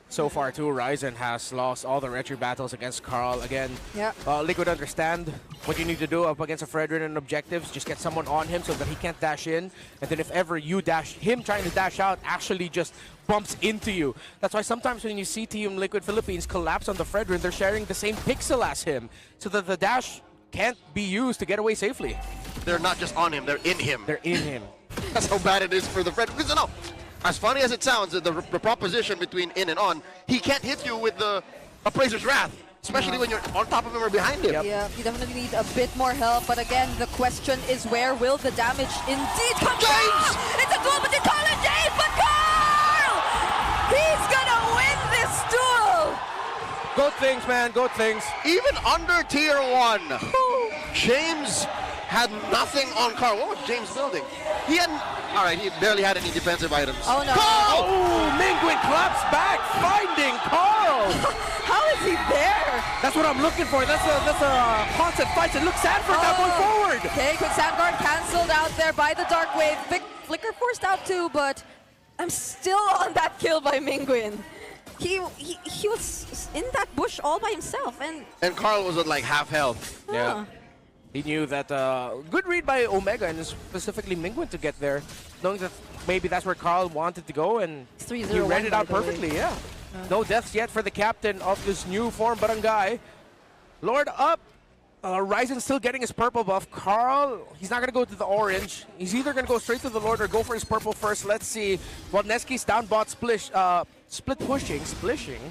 So far, too, Ryzen has lost all the retry battles against Carl. Again, yeah. Liquid understand what you need to do up against a Fredrin and objectives. Just get someone on him so that he can't dash in. And then if ever you dash, him trying to dash out actually just bumps into you. That's why sometimes when you see Team Liquid Philippines collapse on the Fredrin, they're sharing the same pixel as him, so that the dash can't be used to get away safely. They're not just on him, they're in him. They're in him. That's how bad it is for the Fredrin. Because no, as funny as it sounds, the proposition between in and on, he can't hit you with the Appraiser's Wrath, especially when you're on top of him or behind him. Yeah, you definitely need a bit more help, but again, the question is, where will the damage indeed come from? It's a duel between Carl and James, but Carl! He's gonna win this duel! Go Good things, man. Good things. Even under tier 1, James had nothing on Carl. What was James building? He hadn't. All right, he barely had any defensive items. Oh, no. Oh, Mingwin claps back, finding Carl. How is he there? That's what I'm looking for. That's a constant fight. And look, Sanford now going forward. Okay, quick sound guard canceled out there by the Dark Wave. Flicker forced out too, but I'm still on that kill by Mingwin. He was in that bush all by himself, and Carl was at like half health. Yeah. He knew that good read by Omega and specifically Mingwin to get there, knowing that maybe that's where Carl wanted to go, and he read it out perfectly. Yeah. No deaths yet for the captain of this new form Barangay. Lord up. Ryzen still getting his purple buff. Carl, he's not going to go to the orange. He's either going to go straight to the Lord or go for his purple first. Let's see. Well, Neski's down bot split pushing, splishing.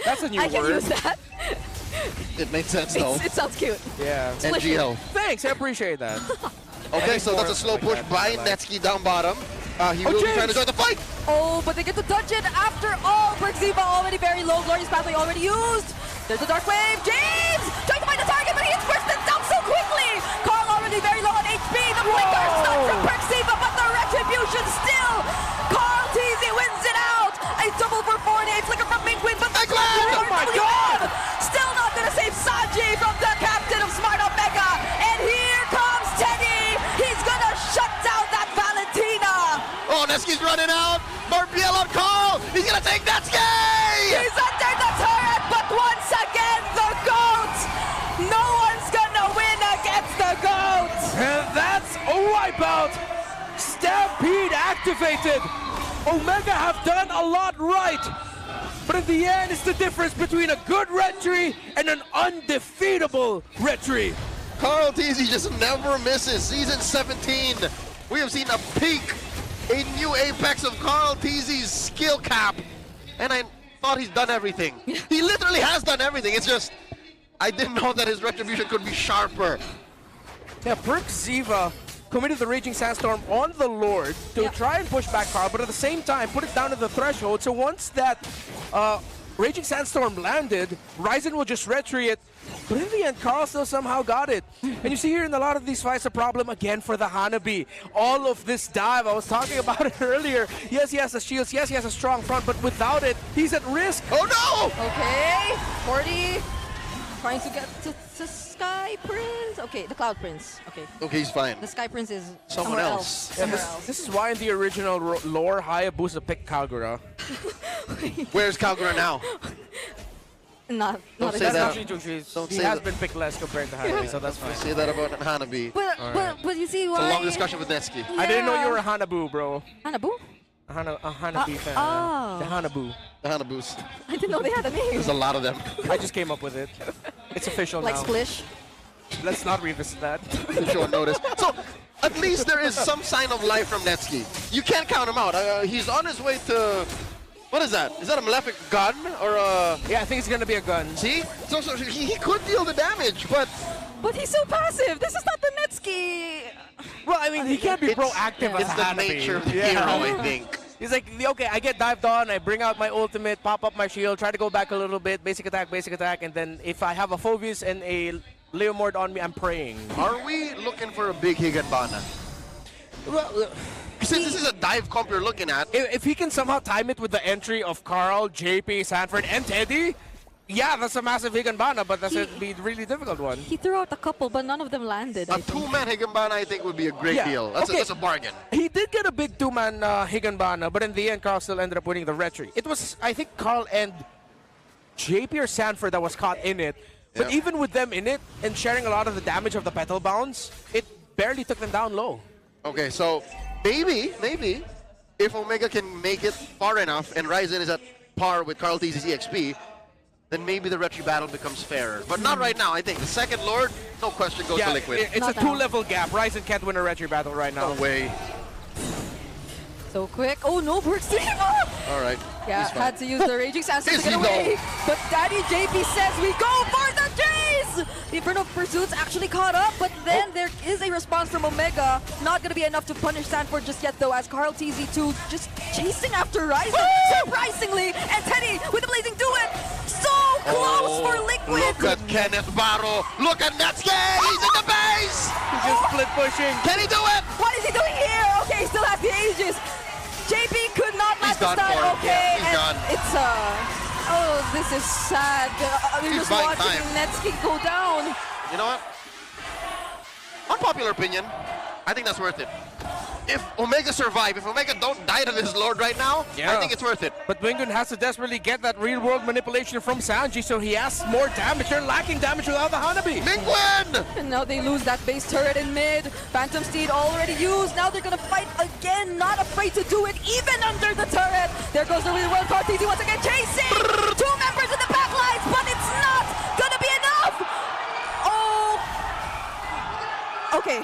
That's a new word. I can use that. It makes sense though. It sounds cute. Yeah. NGL. Thanks, I appreciate that. Okay, so that's a slow push by Netsky down bottom. He will be trying to join the fight. Oh, but they get to dodge it after all. Brixiva already very low. Glorious Pathway already used. There's the Dark Wave. James trying to find the target, but he gets bursted down so quickly. Carl already very low on HP. The flicker stuck from Brixiva, but the retribution still. Carl TZ wins it out. A double for 48. Flicker from Mingwin, but the oh my God! Still not gonna save Sanji from the captain of Smart Omega. And here comes Teddy. He's gonna shut down that Valentina. Oh, Nesky's running out. MPL on Carl. He's gonna take Netsky. He's under the turret, but once again, the GOAT. No one's gonna win against the GOAT. And that's a wipeout. Stampede activated. Omega have done a lot right. But in the end, it's the difference between a good retry and an undefeatable retry. Carl TZ just never misses. Season 17, we have seen a peak, a new apex of Carl TZ's skill cap. And I thought he's done everything. He literally has done everything. It's just, I didn't know that his retribution could be sharper. Yeah, Brixiva committed the Raging Sandstorm on the Lord to try and push back Carl, but at the same time put it down to the threshold. So once that Raging Sandstorm landed, Ryzen will just retry it. But in the end, Carl still somehow got it. And you see here in a lot of these fights, a problem again for the Hanabi. All of this dive, I was talking about it earlier. Yes, he has the shields. Yes, he has a strong front, but without it, he's at risk. Oh no! Okay, 40 trying to get to Sky Prince. Okay, the Cloud Prince. Okay. Okay, he's fine. The Sky Prince is someone else. Yeah, this is why in the original lore, Hayabusa picked Kagura. Where's Kagura now? Not say that. He has been picked less compared to Hanabi, so that's fine. Say that about Hanabi. But you see why? It's a long discussion with Netsky. I didn't know you were a Hanabu, bro. Hanabu? A Hanabi fan. The Hanabu. The Hanabus. I didn't know they had a name. There's a lot of them. I just came up with it. It's official like now. Splish? Let's not revisit that. Short notice. So, at least there is some sign of life from Netsky. You can't count him out. He's on his way to... What is that? Is that a malefic gun or a... Yeah, I think it's going to be a gun. See? So he could deal the damage, but... But he's so passive. This is not the Netsky. Well, I mean, he can't be proactive as It's the Hanabi. nature of the hero, I think. He's like, okay, I get dived on, I bring out my ultimate, pop up my shield, try to go back a little bit, basic attack, and then if I have a Phoebus and a Leomord on me, I'm praying. Are we looking for a big Higanbana? Well, since this is a dive comp you're looking at. If he can somehow time it with the entry of Carl, JP, Sanford, and Teddy, yeah, that's a massive Higanbana, but that's be a really difficult one. He threw out a couple, but none of them landed. A two-man Higanbana, I think, would be a great deal. That's a bargain. He did get a big two-man Higanbana, but in the end, Carl still ended up winning the retry. It was, I think, Carl and JP or Sanford that was caught in it. But even with them in it and sharing a lot of the damage of the petal bounce, it barely took them down low. Okay, so maybe, if Omega can make it far enough and Ryzen is at par with Carl TZ's EXP, then maybe the retry battle becomes fairer. But not right now, I think. The second Lord, no question, goes to Liquid. It's a two-level gap. Ryzen can't win a retry battle right now. No way. So quick. Oh no, Brixiva! All right. Yeah, had to use the Raging Sandstorm to Is get he away. But Daddy JP says we go for the chase! The Inferno Pursuit's actually caught up, but then there is a response from Omega. Not going to be enough to punish Sanford just yet, though, as Carl TZ2 just chasing after Ryzen, surprisingly. And Teddy with the Blazing Duet. So close for Liquid. Look at Kenneth Barro. Look at Netsky. He's in the base. He's just split pushing. Can he do it? What is he doing here? Okay, he still has the Aegis. JP could not match the start. Okay, he's done. It's oh, this is sad. We're just watching Netsky go down. You know what? Unpopular opinion, I think that's worth it. If Omega survive, if Omega don't die to this Lord right now, I think it's worth it. But Wingun has to desperately get that real-world manipulation from Sanji, so he has more damage. They're lacking damage without the Hanabi. Wingun! And now they lose that base turret in mid. Phantom Steed already used. Now they're gonna fight again, not afraid to do it, even under the turret. There goes the real-world Cartesi once again, chasing 2 members in the back lines, but it's not gonna be enough. Oh. Okay.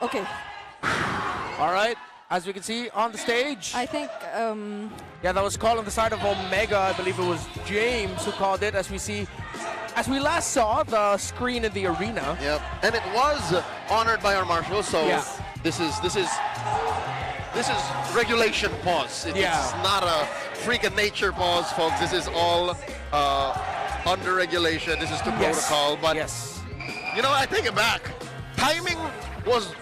Okay. All right, as we can see on the stage. I think, yeah, that was called on the side of Omega. I believe it was James who called it, as we last saw the screen in the arena. Yep, and it was honored by our marshal, so this is regulation pause. It's not a freak of nature pause, folks. This is all under regulation. This is to protocol, but you know what, I take it back. Timing was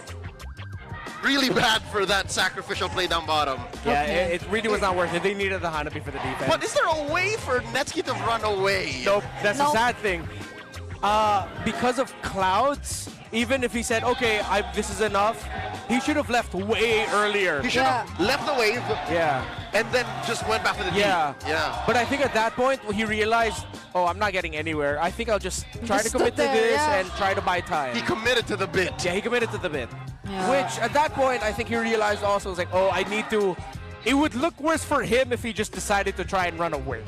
really bad for that sacrificial play down bottom. Yeah, it really was not worth it. They needed the Hanabi for the defense. But is there a way for Netsky to run away? Nope, that's the sad thing. Because of Clouds, even if he said, okay, this is enough, he should have left way earlier. He should have left the wave. Yeah. And then just went back to the D. Yeah. But I think at that point, he realized, oh, I'm not getting anywhere. I think I'll just try to commit to this and try to buy time. He committed to the bit. Yeah, he committed to the bit. Which, at that point, I think he realized also, was like, oh, I need to... It would look worse for him if he just decided to try and run away.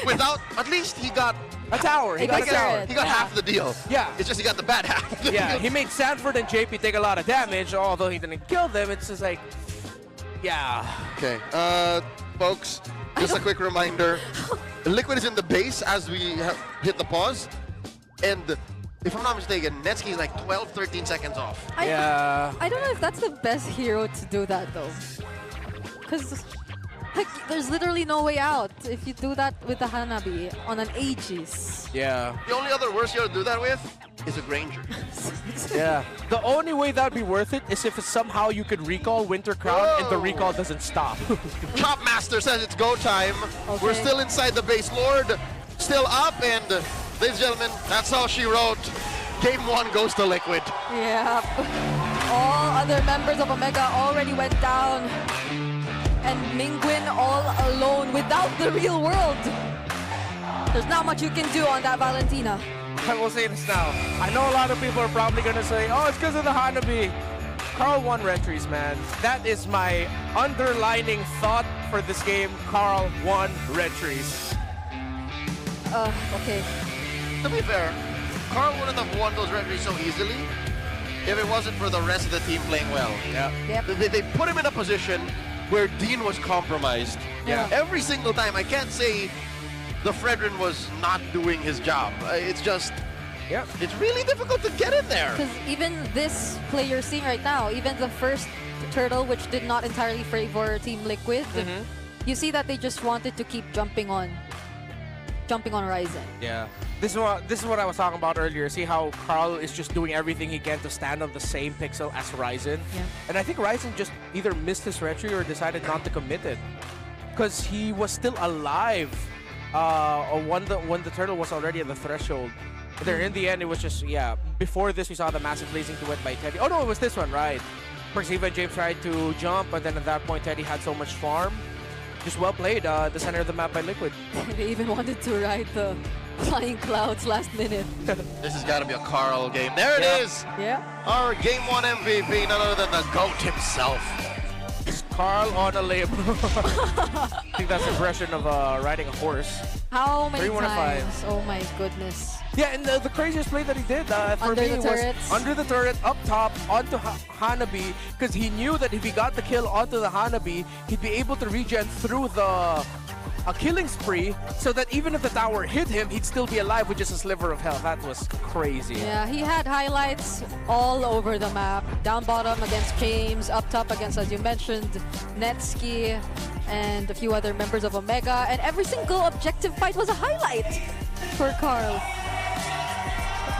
Without, at least he got... A tower. He got a tower. He got half the deal. Yeah. It's just he got the bad half. Yeah, he made Sanford and JP take a lot of damage, although he didn't kill them. It's just like, yeah. Okay, folks, just a quick reminder. Liquid is in the base as we hit the pause. And if I'm not mistaken, Netsky is like 12, 13 seconds off. I don't know if that's the best hero to do that, though. Because like, there's literally no way out if you do that with the Hanabi on an Aegis. Yeah. The only other worst hero to do that with is a Granger. Yeah. The only way that'd be worth it is if somehow you could recall Winter Crown and the recall doesn't stop. Chop Master says it's go time. Okay. We're still inside the base. Lord still up, and ladies and gentlemen, that's all she wrote. Game 1 goes to Liquid. Yeah. All other members of Omega already went down. And Mingwin all alone without the real world. There's not much you can do on that Valentina. I will say this now. I know a lot of people are probably going to say, oh, it's because of the Hanabi. Carl won Retries, man. That is my underlining thought for this game. Carl won Retries. Okay. To be fair, Carl wouldn't have won those Retries so easily if it wasn't for the rest of the team playing well. Yeah. Yep. They put him in a position where Dean was compromised. Yeah. Every single time. I can't say the Fredrin was not doing his job. It's just, it's really difficult to get in there. Because even this play you're seeing right now, even the first turtle, which did not entirely favor Team Liquid, you see that they just wanted to keep jumping on Ryzen. Yeah. This is what I was talking about earlier. See how Carl is just doing everything he can to stand on the same pixel as Ryzen. Yeah. And I think Ryzen just either missed his retry or decided not to commit it. Because he was still alive when the turtle was already at the threshold. But there in the end, it was just, before this, we saw the massive blazing duet by Teddy. Oh no, it was this one, right? Perceive and James tried to jump, but then at that point, Teddy had so much farm. Just well played, the center of the map by Liquid. They even wanted to ride the flying clouds last minute. This has got to be a Carl game. There it is! Yeah. Our Game 1 MVP, none other than the GOAT himself. It's Carl on a label. I think that's the impression of riding a horse. How many 3-1-5. times? Oh my goodness. Yeah, and the craziest play that he did for Under me the was turrets. under the turret, up top, onto Hanabi, because he knew that if he got the kill onto the Hanabi, he'd be able to regen through the a killing spree so that even if the tower hit him, he'd still be alive with just a sliver of health. That was crazy. Yeah, he had highlights all over the map. Down bottom against James, up top against, as you mentioned, Netsky, and a few other members of Omega. And every single objective fight was a highlight for Carl.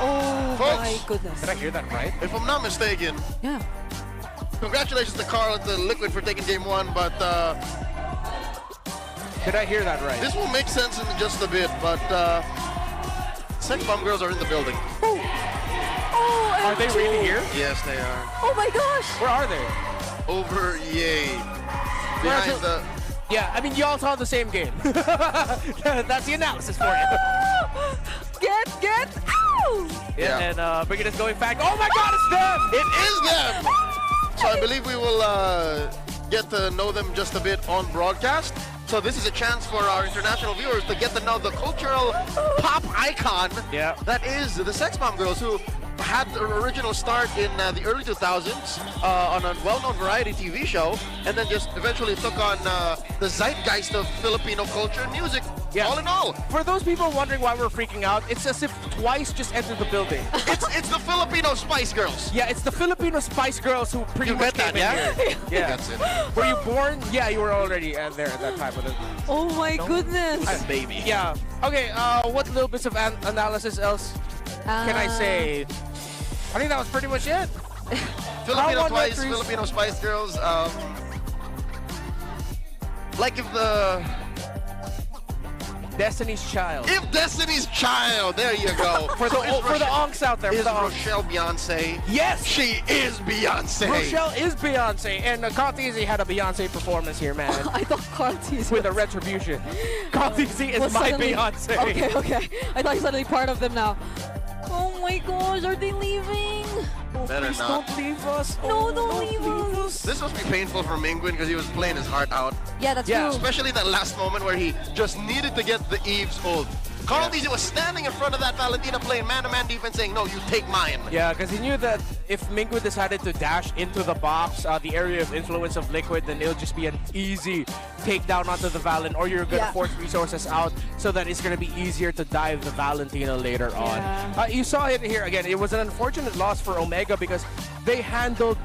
Oh, Folks, my goodness. Did I hear that right? If I'm not mistaken, yeah. Congratulations to Carl at the Liquid for taking game 1, but did I hear that right? This will make sense in just a bit, but Sex Bomb girls are in the building. Oh, are they really here? Yes, they are. Oh my gosh! Where are they? Over, yay. Behind the... Yeah, I mean, you all saw the same game. That's the analysis for you. Get out! Yeah, and Brigid is going back. Oh my god, it's them! It is them! So I believe we will get to know them just a bit on broadcast. So this is a chance for our international viewers to get to know the cultural pop icon that is the Sex Bomb girls, who had their original start in the early 2000s on a well-known variety TV show, and then just eventually took on the zeitgeist of Filipino culture and music. Yeah. All in all. For those people wondering why we're freaking out, it's as if twice just entered the building. It's the Filipino Spice Girls. Yeah, it's the Filipino Spice Girls who pretty much came in here. Yeah. That's it. Were you born? Yeah, you were already there at that time. Oh my goodness. I'm baby. Yeah. Okay, what little bits of analysis else can I say? I think that was pretty much it. Filipino twice, Filipino Spice Girls. Like if the... Destiny's Child. If Destiny's Child, there you go. for the onks out there. Is for the Rochelle Beyonce? Yes! She is Beyonce. Rochelle is Beyonce. And Carl Tizzy had a Beyonce performance here, man. I thought Carl Tizzy with a retribution. Carl Tizzy is my suddenly, Beyonce. Okay. I thought he's suddenly part of them now. Oh my gosh, are they leaving? Better Please not. don't leave us. No, don't leave us. This must be painful for Mingwin because he was playing his heart out. Yeah, that's true. Especially that last moment where he just needed to get the Eve's ult. Carl Tizzy was standing in front of that Valentina playing man-to-man defense saying, no, you take mine. Yeah, because he knew that if Mingwin decided to dash into the box, the area of influence of Liquid, then it'll just be an easy takedown onto the Valen, or you're going to force resources out so that it's going to be easier to dive the Valentina later on. You saw it here again. It was an unfortunate loss for Omega because they handled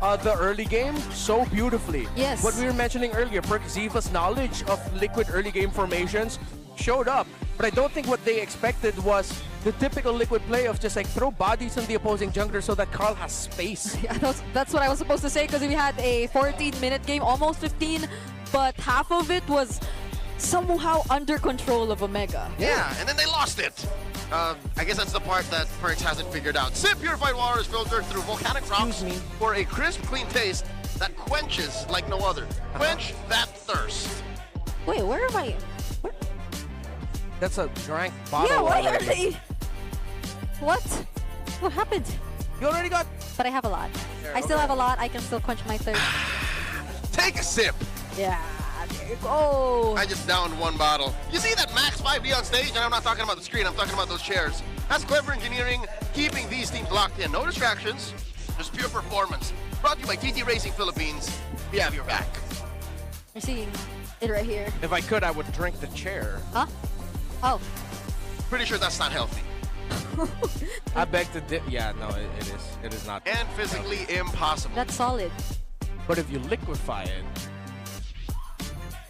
the early game so beautifully. Yes. What we were mentioning earlier, Perk Ziva's knowledge of Liquid early game formations showed up. But I don't think what they expected was the typical Liquid play of just like throw bodies on the opposing jungler so that Carl has space. Yeah, that's what I was supposed to say, because we had a 14-minute game, almost 15, but half of it was somehow under control of Omega. Yeah, and then they lost it. I guess that's the part that Perks hasn't figured out. Sip Purified Water is filtered through volcanic rocks for a crisp, clean taste that quenches like no other. Quench that thirst. Wait, where am I? That's a drank bottle. Yeah, why are already. they? What? What happened? You already got... But I have a lot. I still have a lot. I can still quench my thirst. Take a sip. Yeah, there you go. I just downed one bottle. You see that Max 5D on stage? And I'm not talking about the screen. I'm talking about those chairs. That's clever engineering, keeping these teams locked in. No distractions, just pure performance. Brought to you by TT Racing Philippines. We have your back. You're seeing it right here. If I could, I would drink the chair. Huh? Oh. Pretty sure that's not healthy. I beg to dip. Yeah, no, it is. It is not. And physically impossible. That's solid. But if you liquefy it...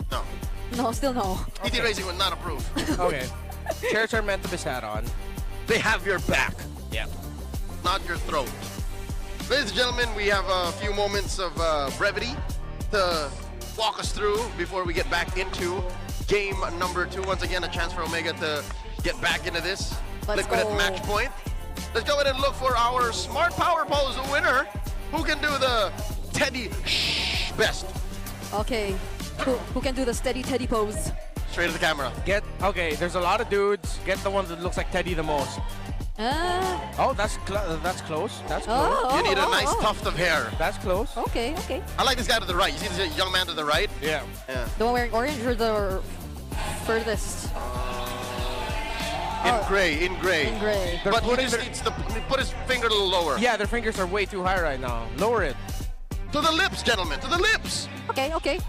No. No, still no. TT Racing would not approve. Okay. Chairs are meant to be sat on. They have your back. Yeah. Not your throat. Ladies and gentlemen, we have a few moments of brevity to walk us through before we get back into game number 2. Once again, a chance for Omega to get back into this. Liquid at match point. Let's go ahead and look for our Smart Power Pose winner. Who can do the Teddy best? Okay. Who can do the steady Teddy pose? Straight to the camera. Okay, there's a lot of dudes. Get the one that looks like Teddy the most. Oh, that's close. That's close. You need a nice tuft of hair. That's close. Okay. I like this guy to the right. You see this young man to the right? Yeah. The one wearing orange or the furthest? In gray. In gray. But he just needs to put his finger a little lower. Yeah, their fingers are way too high right now. Lower it. To the lips, gentlemen. To the lips. Okay.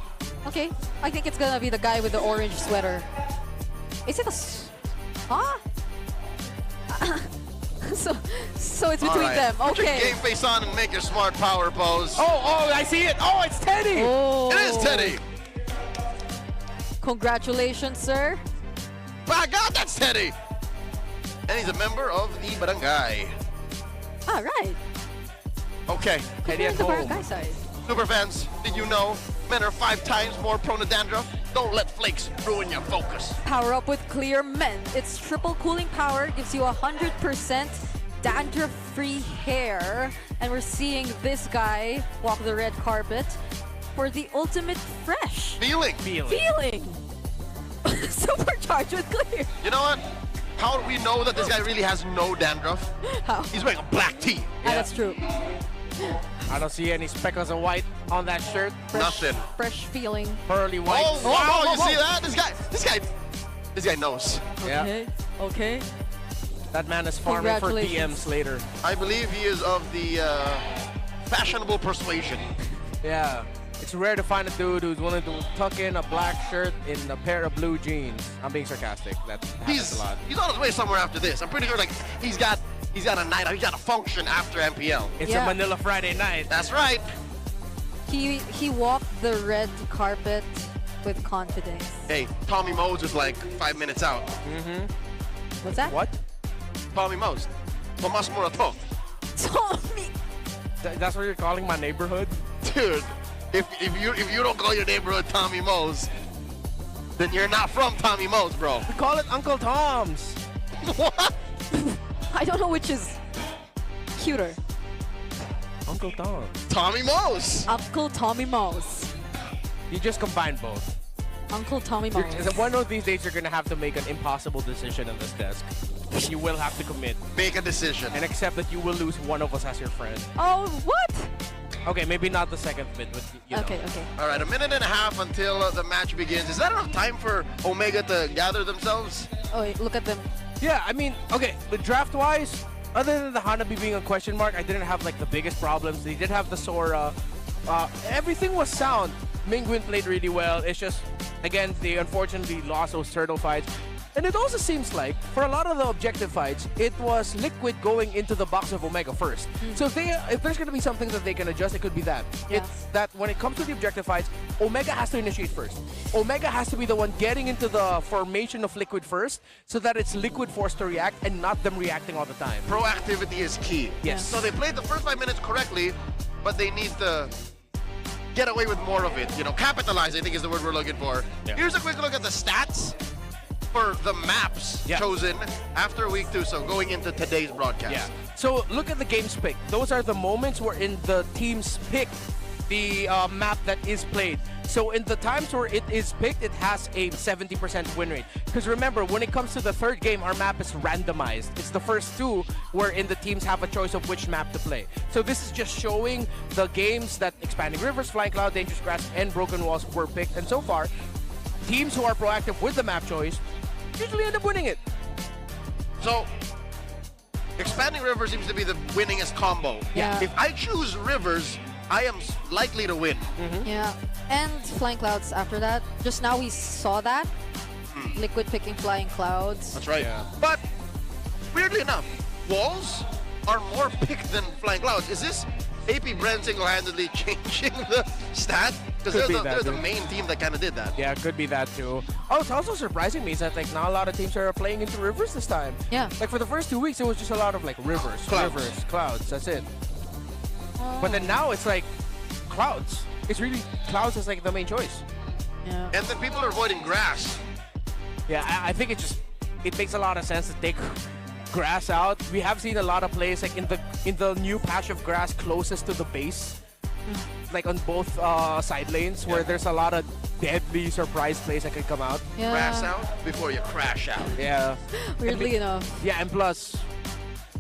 Okay, I think it's gonna be the guy with the orange sweater. Is it a... Huh? so it's between them. Put your Okay. game face on and make your smart power pose. Oh, I see it. Oh, it's Teddy. Oh. It is Teddy. Congratulations, sir. My God, that's Teddy. And he's a member of the barangay. All right. Okay. Teddy at the home. barangay side. Super fans, did you know men are 5 times more prone to dandruff? Don't let flakes ruin your focus. Power up with Clear Men. Its triple cooling power gives you 100% dandruff-free hair. And we're seeing this guy walk the red carpet for the ultimate fresh Feeling. Supercharged with Clear. You know what? How do we know that this guy really has no dandruff? How? He's wearing a black tee. That's true. I don't see any speckles of white on that shirt. Nothing. Fresh feeling. Pearly white. Oh, wow, you see that? This guy knows. Okay. Okay. That man is farming for Congratulations. DMs later. I believe he is of the fashionable persuasion. Yeah. It's rare to find a dude who's willing to tuck in a black shirt in a pair of blue jeans. I'm being sarcastic. That happens a lot. He's on his way somewhere after this. I'm pretty sure like he's got a night out. He's got a function after MPL. It's a Manila Friday night. That's right. He walked the red carpet with confidence. Hey, Tommy Mose is like 5 minutes out. What's that? What? Tommy Mose. Tomas Morato. Tommy. That's what you're calling my neighborhood? Dude, if you don't call your neighborhood Tommy Mose, then you're not from Tommy Mose, bro. We call it Uncle Tom's. What? I don't know which is cuter. Uncle Tom. Tommy Mose. Uncle Tommy Mose. You just combine both. Uncle Tommy Mose. One of these days, you're going to have to make an impossible decision on this desk. You will have to commit. Make a decision. And accept that you will lose one of us as your friend. Oh, what? Okay, maybe not the second bit, but you know. Okay. All right, 1.5 minutes until the match begins. Is that enough time for Omega to gather themselves? Oh, wait, look at them. Yeah, I mean, okay, but draft-wise, other than the Hanabi being a question mark, I didn't have like the biggest problems. They did have the Sora. Everything was sound. Mingwin played really well. It's just, again, they unfortunately lost those turtle fights. And it also seems like, for a lot of the objective fights, it was Liquid going into the box of Omega first. So if there's going to be something that they can adjust, it could be that. Yeah. It's that when it comes to the objective fights, Omega has to initiate first. Omega has to be the one getting into the formation of Liquid first, so that it's Liquid forced to react and not them reacting all the time. Proactivity is key. Yes. So they played the first 5 minutes correctly, but they need to get away with more of it. You know, capitalize, I think is the word we're looking for. Yeah. Here's a quick look at the stats for the maps chosen after week 2, so going into today's broadcast. Yeah. So look at the games picked. Those are the moments wherein the teams pick the map that is played. So in the times where it is picked, it has a 70% win rate. Because remember, when it comes to the third game, our map is randomized. It's the first 2 wherein the teams have a choice of which map to play. So this is just showing the games that Expanding Rivers, Flying Cloud, Dangerous Grass, and Broken Walls were picked. And so far, teams who are proactive with the map choice usually end up winning it. So, Expanding Rivers seems to be the winningest combo. Yeah. If I choose Rivers, I am likely to win. Yeah. And Flying Clouds after that. Just now we saw that. Liquid picking Flying Clouds. That's right. But, weirdly enough, Walls are more picked than Flying Clouds. Is this AP Brand single-handedly changing the stat? Because they're the main team that kind of did that. Yeah, it could be that too. Oh, it's also surprising me is that like now a lot of teams are playing into Rivers this time. Yeah. Like for the first 2 weeks, it was just a lot of like Rivers, Clouds, that's it. But then now it's like Clouds. It's really Clouds is like the main choice. Yeah. And then people are avoiding Grass. Yeah, I think it makes a lot of sense to take Grass out. We have seen a lot of plays like in the new patch of Grass closest to the base. Like on both side lanes where there's a lot of deadly surprise plays that can come out. Yeah. Grass out before you crash out. Yeah. Weirdly enough. Yeah, and plus,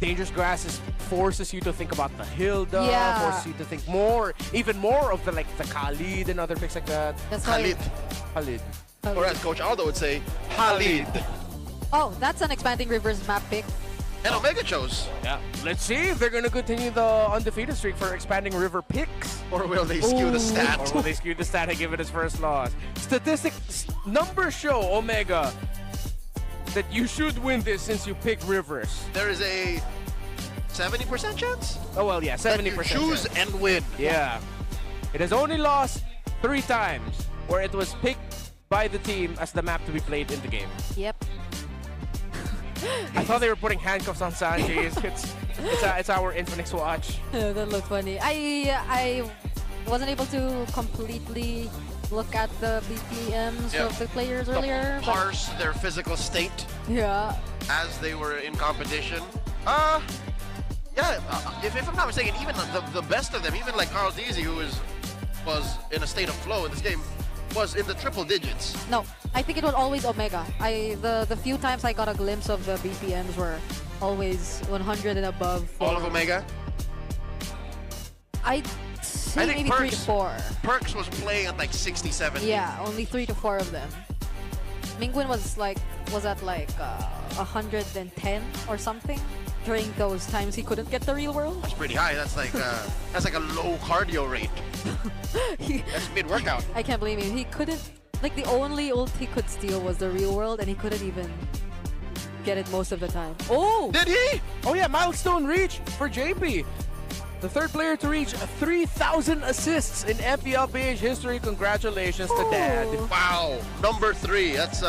Dangerous Grass forces you to think about the Hilda, forces you to think even more of the Khalid and other picks like that. That's Khalid. Khalid. Or as Coach Aldo would say, Khalid. Oh, that's an Expanding Rivers map pick. And Omega chose. Yeah. Let's see if they're going to continue the undefeated streak for expanding River picks. Or will they skew the stat? Or will they skew the stat and give it his first loss? Statistics numbers show, Omega, that you should win this since you picked Rivers. There is a 70% chance? Oh, well, yeah, 70%. Choose and win. Yeah. It has only lost 3 times where it was picked by the team as the map to be played in the game. Yep. I thought they were putting handcuffs on Sanji. It's our Infinix watch. That looked funny. I wasn't able to completely look at the BPMs of the players earlier. Parse their physical state. Yeah. As they were in competition. Yeah, if I'm not mistaken, even the best of them, even like Carl Deasy, who was in a state of flow in this game, was in the triple digits. No, I think it was always Omega. The few times I got a glimpse of the BPMs were always 100 and above. All of Omega? I'd say I think maybe 3 to 4. Perks was playing at like 60, 70. Yeah, only 3 to 4 of them. Mingwin was at like 110 or something during those times he couldn't get the real world. That's pretty high. That's like a low cardio rate. That's mid-workout. I can't blame him. He couldn't, like the only ult he could steal was the real world, and he couldn't even get it most of the time. Oh! Did he? Oh yeah, milestone reach for JP. The third player to reach 3,000 assists in MPL history. Congratulations to Dad. Wow, number 3. That's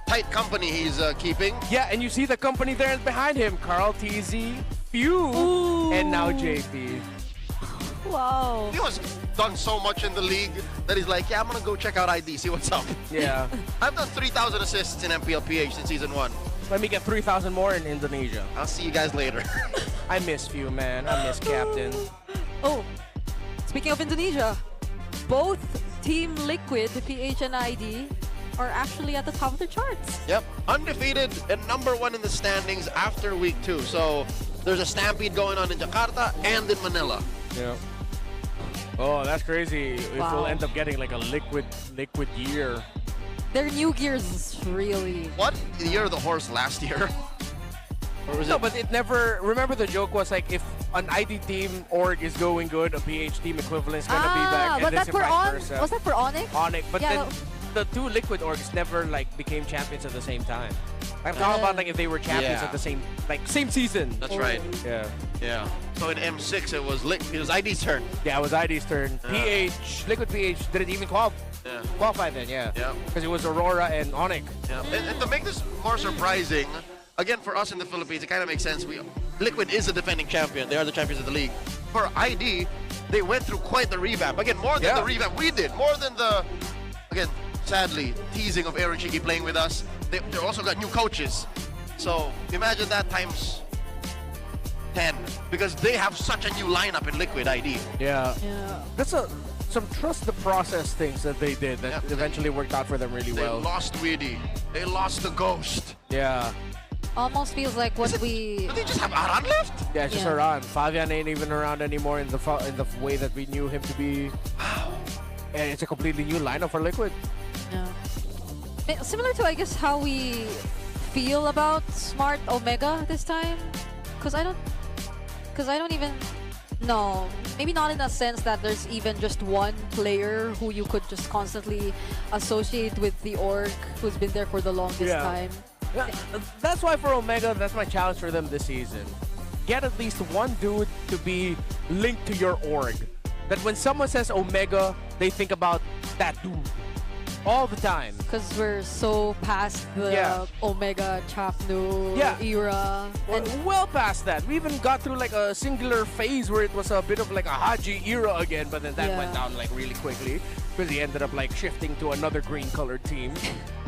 tight company he's keeping. Yeah, and you see the company there behind him. Carl TZ, Few, and now JP. Wow. He was done so much in the league that he's like, yeah, I'm going to go check out ID, see what's up. Yeah. I've done 3,000 assists in MPL PH in Season 1. Let me get 3,000 more in Indonesia. I'll see you guys later. I miss Few, man. I miss Captain. Oh, speaking of Indonesia, both Team Liquid, PH and ID, are actually at the top of the charts. Yep, undefeated and #1 in the standings after week 2. So there's a stampede going on in Jakarta and in Manila. Yeah. Oh, that's crazy. If we'll end up getting like a liquid year. Their new gears is really... What? The year of the horse last year? Or was no, but it never... Remember the joke was like, if an ID team org is going good, a PH team equivalent is going to be back. Was that for ONIC? Was that for ONIC? ONIC, but yeah, then the 2 liquid orgs never like became champions at the same time. I'm talking about like if they were champions at the same season. That's right. Yeah. Yeah. So in M6 it was ID's turn. Yeah, it was ID's turn. PH, Liquid PH didn't even qualify then, yeah. Because it was Aurora and ONIC. Yeah. And to make this more surprising, again for us in the Philippines, it kind of makes sense. Liquid is the defending champion. They are the champions of the league. For ID, they went through quite the revamp. Again, more than the revamp we did. More than the, again, sadly, teasing of Aaron Chiki playing with us. They also got new coaches. So imagine that times 10. Because they have such a new lineup in Liquid ID. Yeah. That's some trust the process things that they did that eventually worked out for them really well. They lost Weedy. They lost the Ghost. Yeah. Almost feels like what Do they just have Aran left? Yeah, just Aran. Fabian ain't even around anymore in the way that we knew him to be. And it's a completely new lineup for Liquid. Yeah. Similar to, I guess, how we feel about Smart Omega this time. Because I don't even... No, maybe not in a sense that there's even just one player who you could just constantly associate with the org who's been there for the longest time. Yeah, that's why for Omega, that's my challenge for them this season. Get at least one dude to be linked to your org. That when someone says Omega, they think about that dude. All the time. Because we're so past the Omega Chapnu era. Well past that. We even got through like a singular phase where it was a bit of like a Haji era again, but then that went down like really quickly because he ended up like shifting to another green colored team.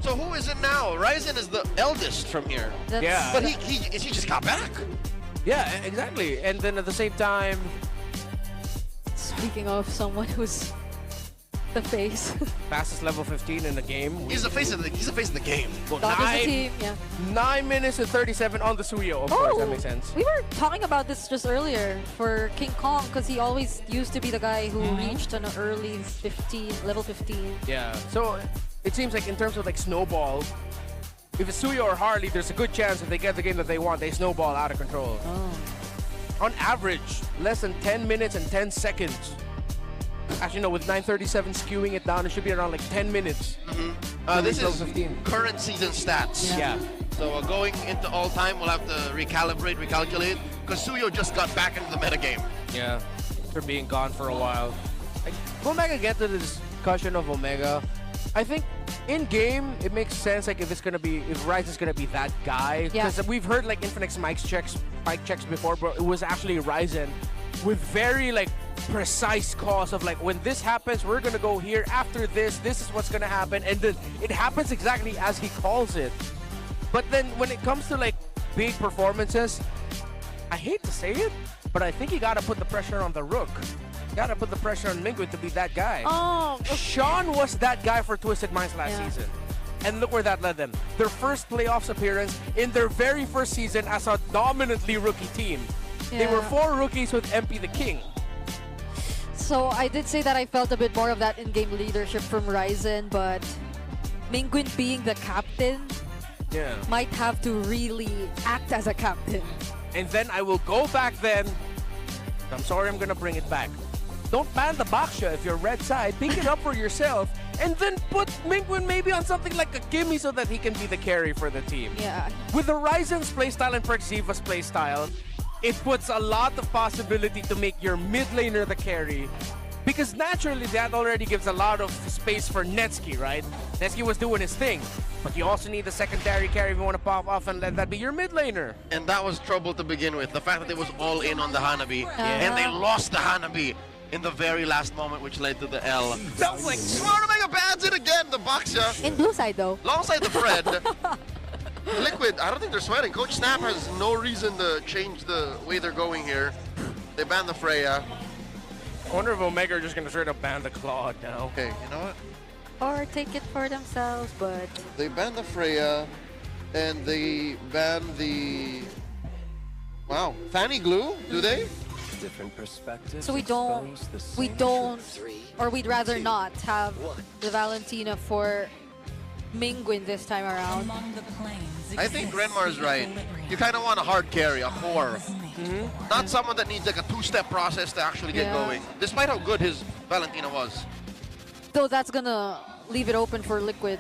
So who is it now? Ryzen is the eldest from here. But he just got back. Yeah, exactly. And then at the same time... Speaking of someone who's the face. Fastest level 15 in the game. He's the face of the game. Well, the team, 9 minutes and 37 on the Suyo. Of course, that makes sense. We were talking about this just earlier for King Kong because he always used to be the guy who reached an early level 15. Yeah. So it seems like in terms of like snowball, if it's Suyo or Harley, there's a good chance if they get the game that they want, they snowball out of control. On average, less than 10 minutes and 10 seconds. Actually, no, with 9:37 skewing it down, it should be around like 10 minutes. This is 15. current season stats. Yeah. So going into all time, we'll have to recalculate, because Suyo just got back into the metagame. Yeah, they're being gone for a while. Like, Omega get to the discussion of Omega. I think in game it makes sense. Like if Ryze is gonna be that guy, because we've heard like Infinix mic checks before, but it was actually Ryzen with very like precise calls of like when this happens, we're gonna go here. After this is what's gonna happen, and then it happens exactly as he calls it. But then when it comes to like big performances, I hate to say it, but I think you gotta put the pressure on the Rook. Gotta put the pressure on Mingwin to be that guy. Sean was that guy for Twisted Minds last season. And look where that led them. Their first playoffs appearance in their very first season as a dominantly rookie team. They were 4 rookies with MP the King. So I did say that I felt a bit more of that in-game leadership from Ryzen, but Mingwin being the captain might have to really act as a captain. And then I will go back then. I'm sorry, I'm gonna bring it back. Don't ban the Baksha if you're red side. Pick it up for yourself. And then put Mingwin maybe on something like a Gimme so that he can be the carry for the team. Yeah. With the Ryzen's playstyle and Perxiva's playstyle, it puts a lot of possibility to make your mid laner the carry. Because naturally, that already gives a lot of space for Netsky, right? Netsky was doing his thing. But you also need the secondary carry if you want to pop off and let that be your mid laner. And that was trouble to begin with. The fact that it was all in on the Hanabi. And they lost the Hanabi in the very last moment, which led to the L. That was like, Smart Omega bans it again, the Baksha. In blue side, though. Long side the Fred. Liquid, I don't think they're sweating. Coach Snap has no reason to change the way they're going here. They banned the Freya. I wonder if Omega are just going to straight up ban the Claude now. Okay, you know what? Or take it for themselves, but... They banned the Freya, and they banned the... Wow, Fanny Glue, do they? Different perspectives. So we don't, or we'd rather not have the Valentina for Mingwin this time around. I think Renmar's right. You kind of want a hard carry, a core. Not someone that needs like a 2-step process to actually get going, despite how good his Valentina was. Though that's gonna leave it open for Liquid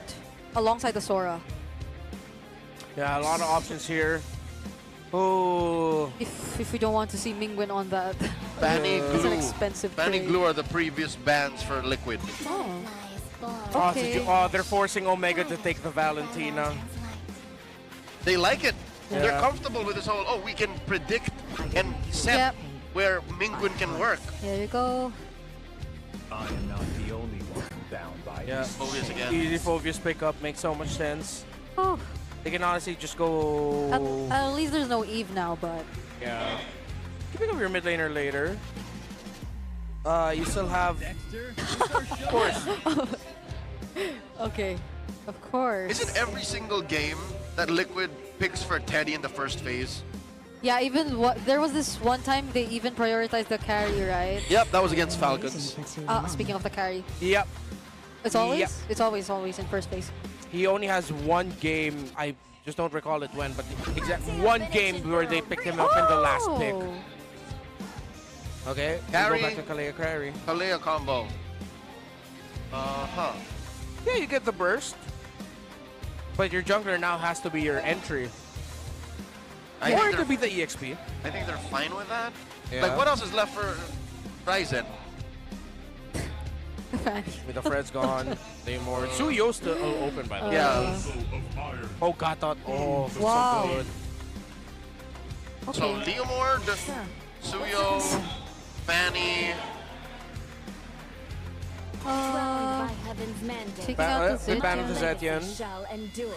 alongside the Sora. Yeah, a lot of options here. Oh. If we don't want to see Mingwin on that. Fanny Glue. It's an expensive Fanny trade. Glue are the previous bans for Liquid. Oh. Okay. They're forcing Omega to take the Valentina. They like it. Yeah. They're comfortable with this whole, we can predict and set where Mingwin can work. Here you go. I am not the only one bound by this. Phobias again. Easy Phobias pickup makes so much sense. Oh. They can honestly just go... At least there's no Eve now, but... Yeah. You can pick up your mid laner later. You still have... Of course. Okay. Of course. Is it every single game that Liquid picks for Teddy in the first phase? Yeah, even there was this one time they even prioritized the carry, right? Yep, that was against Falcons. Speaking of the carry. Yep. It's always? It's always in first place. He only has one game, I just don't recall it when, but one game where they picked him up in the last pick. Okay, Carry. Go back to Kalea carry. Kalea combo. Yeah, you get the burst. But your jungler now has to be your entry. Or it could be the EXP. I think they're fine with that. Yeah. Like, what else is left for Ryzen? With the Fred's gone, the Immortal. Suyo's still open by the way. Yeah. Oh, Gatot. Oh, that's Wow. so good. So, Leomord, Suyo, Fanny. By heaven's mandate, Taking out the With ban of the legacy Zetian. shall endure.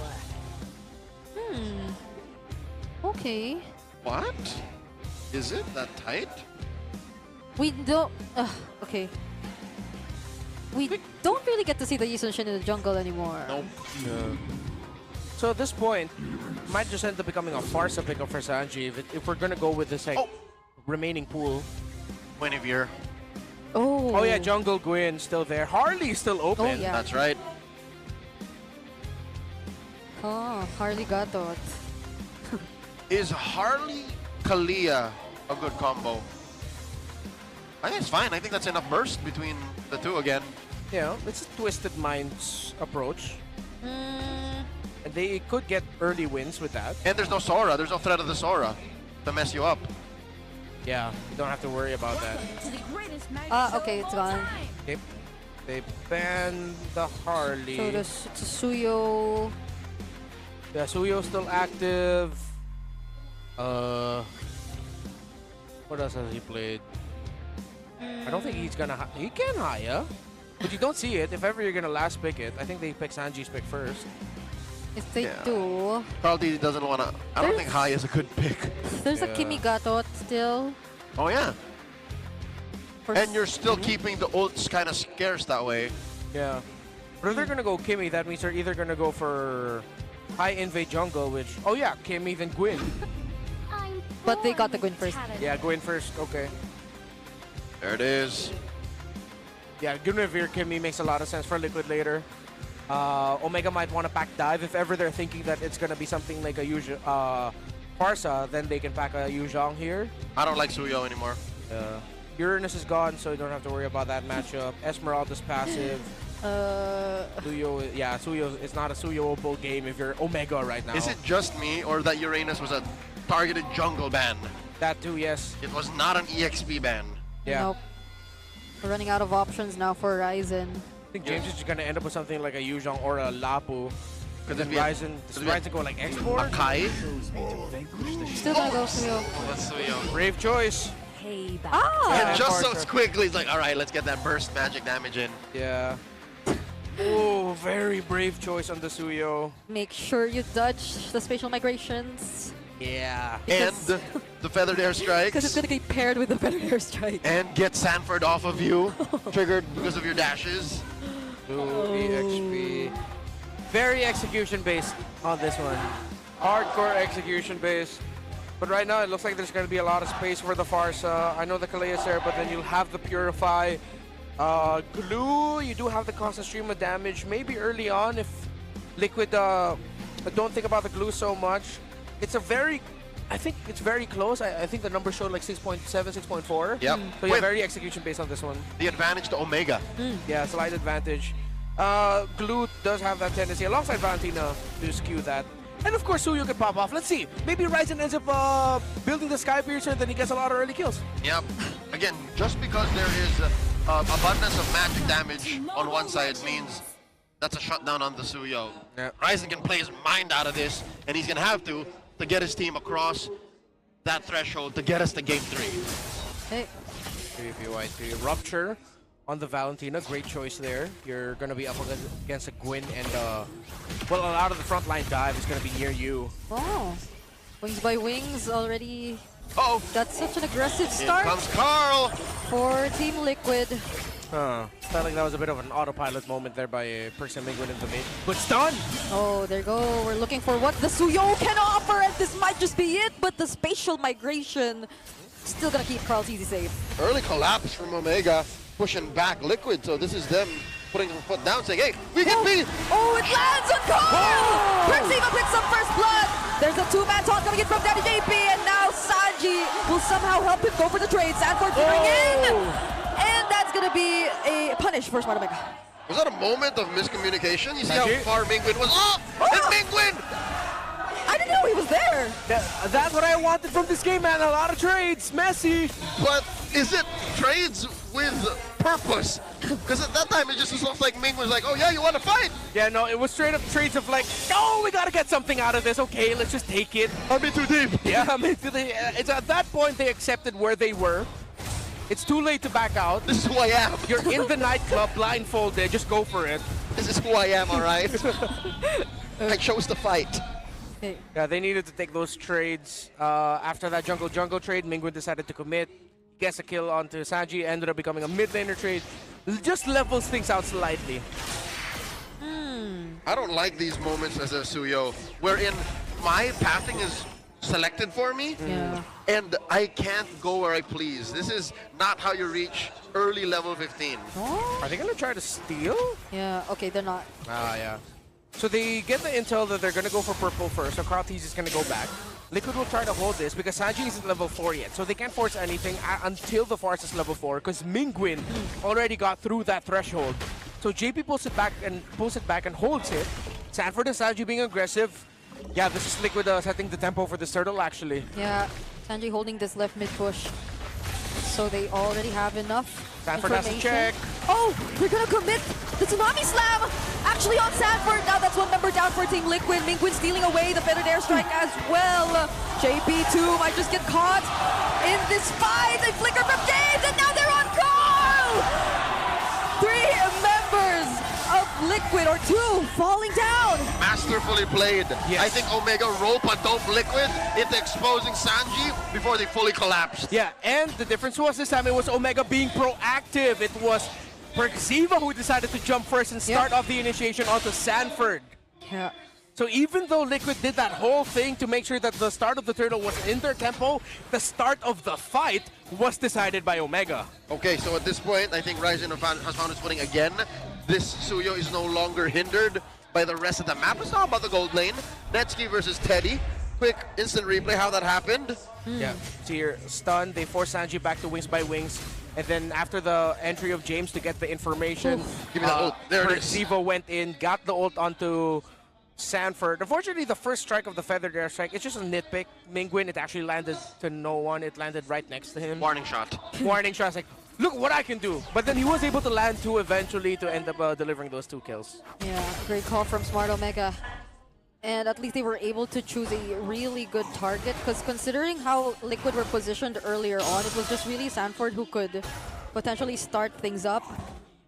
Okay. What? Is it that tight? We don't... okay. We don't really get to see the Yi Sun Shin in the jungle anymore. Nope. Yeah. So at this point, might just end up becoming a Farsa pickup for Sanji if we're gonna go with this like remaining pool. Guinevere. Oh yeah, Jungle Gwyn still there. Harley's still open. Oh, yeah. That's right. Oh, Harley Gatot. Is Harley Kalia a good combo? I think it's fine. I think that's enough burst between the two again. Yeah, it's a Twisted Minds approach. And they could get early wins with that. And there's no Sora. There's no threat of the Sora to mess you up. Yeah, you don't have to worry about that. Okay, it's gone. Okay. They banned the Harley. So the Suyo. Yeah, Suyo's still active. What else has he played? I don't think he's gonna. He can hire, but you don't see it. If ever you're gonna last pick it, I think they pick Sanji's pick first. If they do, Probably doesn't wanna. I don't think Hai is a good pick. there's a Kimi Gatot still. Oh yeah. And you're still keeping the ults kind of scarce that way. Yeah. But if they're gonna go Kimmy, that means they're either gonna go for high invade jungle, which yeah, Kimmy then Gwyn. But they got the Gwyn first. Yeah, Gwyn first. Okay. There it is. Yeah, Guinevere Kimmy makes a lot of sense for Liquid later. Omega might want to pack dive if ever they're thinking that it's gonna be something like a Farsa, then they can pack a Yuzhong here. I don't like Suyo anymore. Uranus is gone, so you don't have to worry about that matchup. Esmeralda's passive. Suyo, yeah, Suyo. It's not a Suyo-able game if you're Omega right now. Is it just me, or that Uranus was a targeted jungle ban? That too, yes. It was not an EXP ban. Yeah. Nope. We're running out of options now for Ryzen. I think James is just gonna end up with something like a Yuzhong or a Lapu. Because then Ryzen, does Ryzen go like export? A Kai? Still gonna go Suyo. That's Suyo. Brave choice. And just so quickly, he's like, all right, let's get that burst magic damage in. Yeah. Oh, very brave choice on the Suyo. Make sure you dodge the spatial migrations. Yeah. And the feathered airstrikes. Because it's gonna get paired with the feathered airstrike. And get Sanford off of you, triggered because of your dashes. EXP. Very execution based on this one. Hardcore execution based. But right now, it looks like there's going to be a lot of space for the Farsa. I know the Kalea is there, but then you'll have the Purify. Glue, you do have the constant stream of damage. Maybe early on, if Liquid don't think about the glue so much. It's I think it's very close. I think the number showed like 6.7, 6.4. Yep. So yeah, very execution based on this one. The advantage to Omega. Yeah, slight advantage. Glue does have that tendency, alongside Valentina, to skew that. And of course, Suyo could pop off. Let's see. Maybe Ryzen ends up building the Sky Piercer, then he gets a lot of early kills. Yep. Again, just because there is abundance of magic damage on one side means that's a shutdown on the Suyo. Yep. Ryzen can play his mind out of this, and he's gonna have to get his team across that threshold to get us to game 3. Hey. PPYT Rupture on the Valentina, great choice there. You're gonna be up against a Gwyn and well, a lot of the frontline dive is gonna be near you. Oh, Wings by Wings already. Oh, that's such an aggressive start. Here comes Carl for Team Liquid. Felt like that was a bit of an autopilot moment there by Percy Mingwin in the mid. But stun! Oh, there you go. We're looking for what the Suyo can offer, and this might just be it. But the spatial migration still gonna keep Carl's easy safe. Early collapse from Omega, pushing back Liquid. So this is them putting their foot down, saying, hey, we can beat! Oh, it lands on Carl! Percy picks up first blood. There's a two-man taunt coming in from Daddy JP, and now Sanji will somehow help him go for the trade. Sanford coming in! And that's gonna be a punish for Smart Omega. Was that a moment of miscommunication? You see how far Mingwin was off? And Mingwin! I didn't know he was there. That's what I wanted from this game, man. A lot of trades. Messy. But is it trades with purpose? Because at that time, it just looked like Ming was like, oh yeah, you want to fight? Yeah, no, it was straight up trades of like, oh, we got to get something out of this. Okay, let's just take it. I'm in too deep. Yeah, I'm into the... It's at that point, they accepted where they were. It's too late to back out. This is who I am. You're in the nightclub, blindfolded. Just go for it. This is who I am, all right? I chose to fight. Yeah, they needed to take those trades. After that jungle trade, Mingwin decided to commit. Gets a kill onto Sanji, ended up becoming a mid laner trade. Just levels things out slightly. I don't like these moments as a Suyo, wherein my pathing is selected for me, and I can't go where I please. This is not how you reach early level 15. Oh? Are they gonna try to steal? Yeah, okay, they're not. Ah, yeah. So they get the intel that they're going to go for purple first, so Carl Tease is going to go back. Liquid will try to hold this because Sanji isn't level 4 yet, so they can't force anything until the force is level 4 because Mingwin already got through that threshold. So JP pulls it back and holds it. Sanford and Sanji being aggressive. Yeah, this is Liquid setting the tempo for this turtle actually. Yeah, Sanji holding this left mid push. So they already have enough Sanford has to check. Oh, they're gonna commit the Tsunami Slam! Actually on Sanford. Now that's one member down for Team Liquid. Mingwin stealing away the feathered airstrike as well. JP2 might just get caught in this fight. They flicker from James and now they're on Carl! 3 members of Liquid, or 2, falling down. Masterfully played. Yes. I think Omega rope a dope Liquid into exposing Sanji before they fully collapsed. Yeah, and the difference was this time it was Omega being proactive. It was Perxiva who decided to jump first and start off the initiation onto Sanford. Yeah. So even though Liquid did that whole thing to make sure that the start of the turtle was in their tempo, the start of the fight was decided by Omega. Okay, so at this point, I think Ryzen has found its footing again. This Suyo is no longer hindered by the rest of the map. It's not about the gold lane. Netsky versus Teddy. Quick instant replay how that happened. Yeah, so here, stun, they force Sanji back to wings by wings. And then after the entry of James to get the information, Give me that ult. There it is. Perxiva went in, got the ult onto Sanford. Unfortunately, the first strike of the feathered airstrike, it's just a nitpick. Mingwin, it actually landed to no one. It landed right next to him. Warning shot. Warning shot. It's like, look what I can do. But then he was able to land 2 eventually to end up delivering those 2 kills. Yeah, great call from Smart Omega. And at least they were able to choose a really good target, because considering how Liquid were positioned earlier on, it was just really Sanford who could potentially start things up.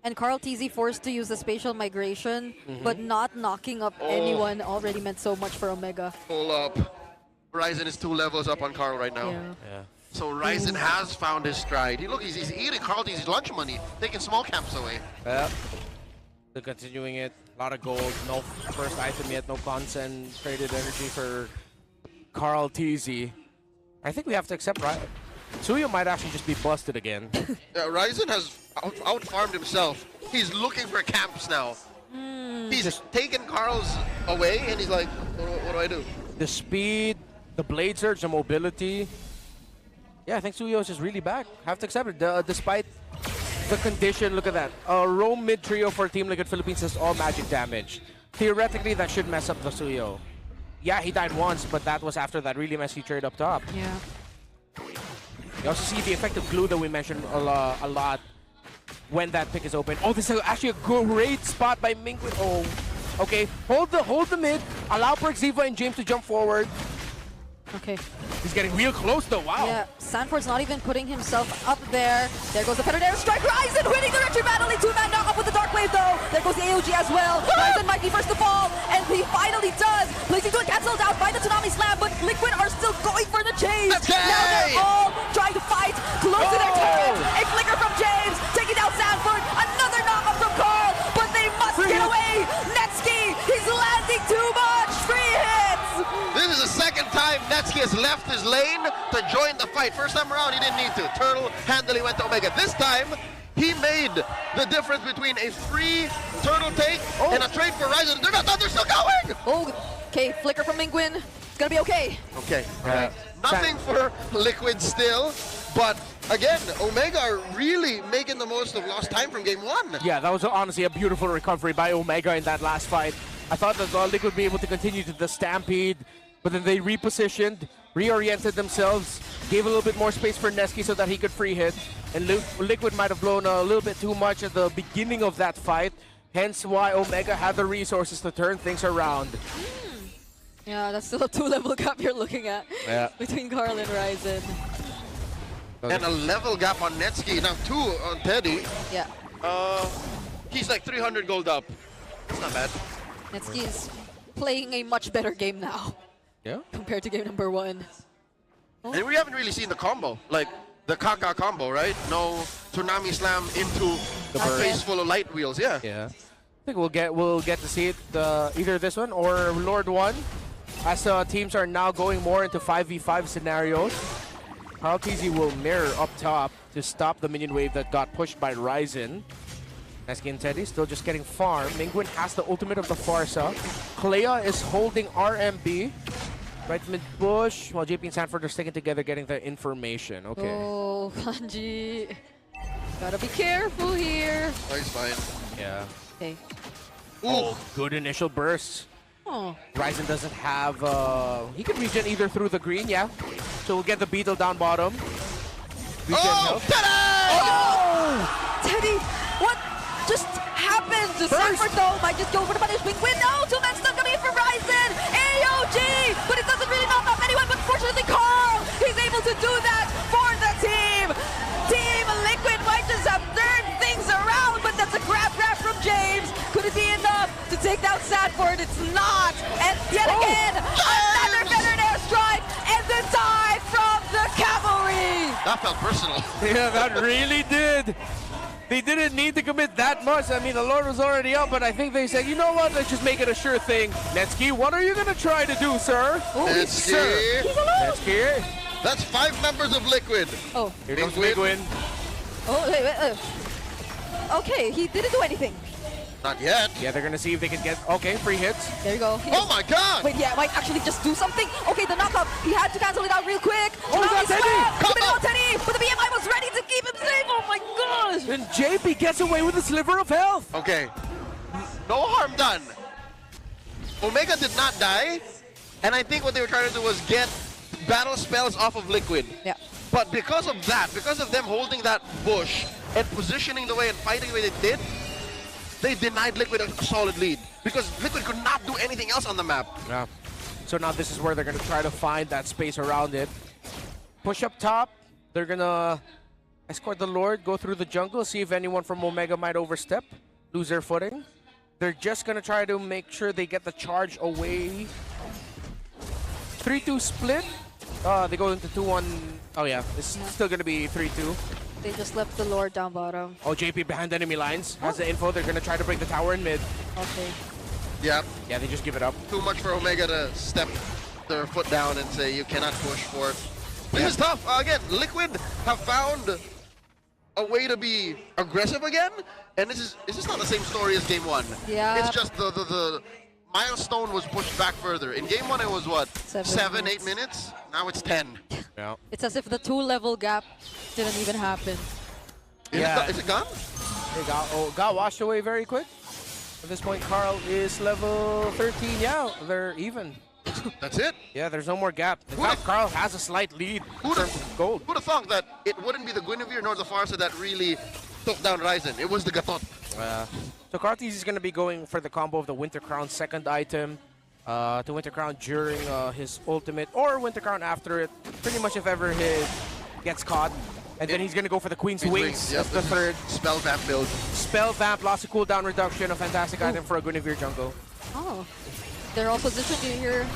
And Carl TZ forced to use the spatial migration, but not knocking up anyone already meant so much for Omega. Pull up. Ryzen is 2 levels up on Carl right now. Yeah. So Ryzen has found his stride. He's eating Carl T's lunch money, taking small camps away. Yeah. They're continuing it. A lot of gold. No first item yet. No concentrated energy for Carl TZ. I think we have to accept right. Suyo might actually just be busted again. Yeah, Ryzen has out-farmed himself. He's looking for camps now. He's just taken Carl's away, and he's like, what do I do? The speed, the blade surge, the mobility. Yeah, I think Suyo is just really back. Have to accept it. Despite the condition, look at that. Roam mid trio for Team Liquid Philippines has all magic damage. Theoretically, that should mess up the Suyo. Yeah, he died once, but that was after that really messy trade up top. Yeah. You also see the effect of glue that we mentioned a lot when that pick is open. Oh, this is actually a great spot by Mingwin. Oh, okay. Hold the mid. Allow Perxiva and James to jump forward. Okay. He's getting real close though. Wow. Yeah, Sanford's not even putting himself up there. There goes the feathered airstrike. Ryzen winning the retry battle. 2-man knockup with the Dark Wave though. There goes the AOG as well. Ryzen might be first to fall, and he finally does. Blazing Duel cancelled out by the Tsunami Slam, but Liquid are still going for the chase. Now they're all trying to fight close to their turret. A flicker from James, taking down Sanford. Another knockup from Carl, but they must get away. Netsky, he's landing too much. 3 hits. This is the second time Netsky has left his lane to join the fight. First time around, he didn't need to. Turtle handily went to Omega. This time, he made the difference between a free turtle take and a trade for Ryzen. They're not done, they're still going! Oh, okay, flicker from Mingwin. It's gonna be okay. Okay, nothing for Liquid still, but again, Omega are really making the most of lost time from game 1. Yeah, that was honestly a beautiful recovery by Omega in that last fight. I thought that Liquid would be able to continue to the Stampede, but then they repositioned, reoriented themselves, gave a little bit more space for Nesky so that he could free hit, and Liquid might have blown a little bit too much at the beginning of that fight, hence why Omega had the resources to turn things around. Yeah, that's still a 2-level gap you're looking at between Carl and Ryzen. And a level gap on Netsky, now 2 on Teddy. Yeah. He's like 300 gold up. It's not bad. Netsky is playing a much better game now. Yeah. Compared to game number 1. And we haven't really seen the combo, like the Kaka combo, right? No Tsunami Slam into the face full of light wheels, yeah. Yeah. I think we'll get to see it either this one or Lord 1, as teams are now going more into 5v5 scenarios. Carl TZ will mirror up top to stop the minion wave that got pushed by Ryzen. Neski and Teddy still just getting farm. Mingwin has the ultimate of the Farsa. Clea is holding RMB. Right mid bush, while JP and Sanford are sticking together getting the information. Okay. Oh, Kanji. Gotta be careful here. Oh, he's fine. Yeah. Okay. Oh, good initial bursts. Oh. Ryzen doesn't have, he can regen either through the green, yeah. So we'll get the Beetle down bottom. Regen health. Oh! Teddy, what just happened? The Sanford though might just go for the punish wing win. No, two men still coming in from Ryzen. AOG, but it doesn't really knock off anyone. But fortunately, Carl, he's able to do that for the team. Team Liquid might just have turned things around, but that's a grab from James. Could it be enough to take down Sanford? It's not. And yet again, another veteran airstrike, and the tie from the cavalry. That felt personal. Yeah, that really did. They didn't need to commit that much. I mean, the Lord was already up, but I think they said, you know what, let's just make it a sure thing. Netski, what are you going to try to do, sir? Netski. He's alone. Netski. That's 5 members of Liquid. Oh. Here comes Mingwin. Oh, wait. Okay, he didn't do anything. Not yet. Yeah, they're going to see if they can get, okay, free hits. There you go. Oh my god! Wait, yeah, might actually just do something. Okay, the knockup. He had to cancel it out real quick. Oh, now that's he's Teddy! on Teddy, but the BMI was ready to keep him safe. Oh my gosh! And JP gets away with a sliver of health. Okay. No harm done. Omega did not die, and I think what they were trying to do was get battle spells off of Liquid. Yeah. But because of that, because of them holding that bush and positioning the way and fighting the way they did, they denied Liquid a solid lead because Liquid could not do anything else on the map. Yeah. So now this is where they're going to try to find that space around it. Push up top. They're going to escort the Lord, go through the jungle, see if anyone from Omega might overstep, lose their footing. They're just going to try to make sure they get the charge away. 3-2 split. They go into 2-1. Oh, yeah. It's still going to be 3-2. They just left the Lord down bottom. Oh, JP behind enemy lines. Has the info. They're going to try to break the tower in mid. Okay. Yeah. Yeah, they just give it up. Too much for Omega to step their foot down and say, you cannot push for it. This is tough. Again, Liquid have found a way to be aggressive again. And this is not the same story as Game 1. Yeah. It's just the milestone was pushed back further. In Game 1, it was what? 7, 8 minutes? Now it's 10. Yeah. It's as if the 2-level gap didn't even happen. Is it gone? It got washed away very quick. At this point, Carl is level 13. Yeah, they're even. That's it? Yeah, there's no more gap. In fact, Carl has a slight lead in terms of gold. Who'd have thought that it wouldn't be the Guinevere nor the Farsa that really took down Ryzen? It was the Gatot. So Kartis is going to be going for the combo of the Winter Crown second item to Winter Crown during his ultimate or Winter Crown after it. Pretty much if ever he gets caught. And then he's going to go for the Queen's Wings. Yep, That's the third. Spell Vamp build. Spell Vamp, lots of cooldown reduction, a fantastic item for a Guinevere jungle. Oh. They're all positioned here.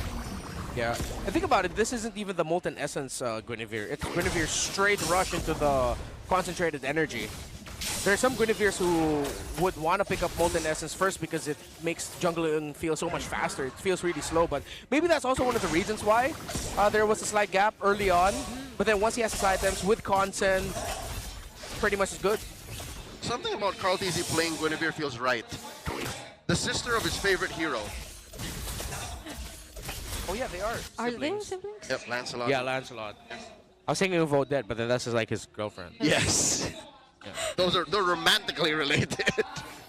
Yeah. And think about it, this isn't even the Molten Essence Guinevere. It's Guinevere's straight rush into the concentrated energy. There are some Guineveres who would want to pick up Molten Essence first because it makes jungling feel so much faster. It feels really slow, but maybe that's also one of the reasons why there was a slight gap early on. But then once he has his items with Consen, pretty much is good. Something about Carl TZ playing Guinevere feels right. The sister of his favorite hero. Oh yeah, they are. Are they siblings? Yep, Lancelot. Yeah, Lancelot. I was thinking of Odette, but then that's just like his girlfriend. Yes. Yeah. They're romantically related.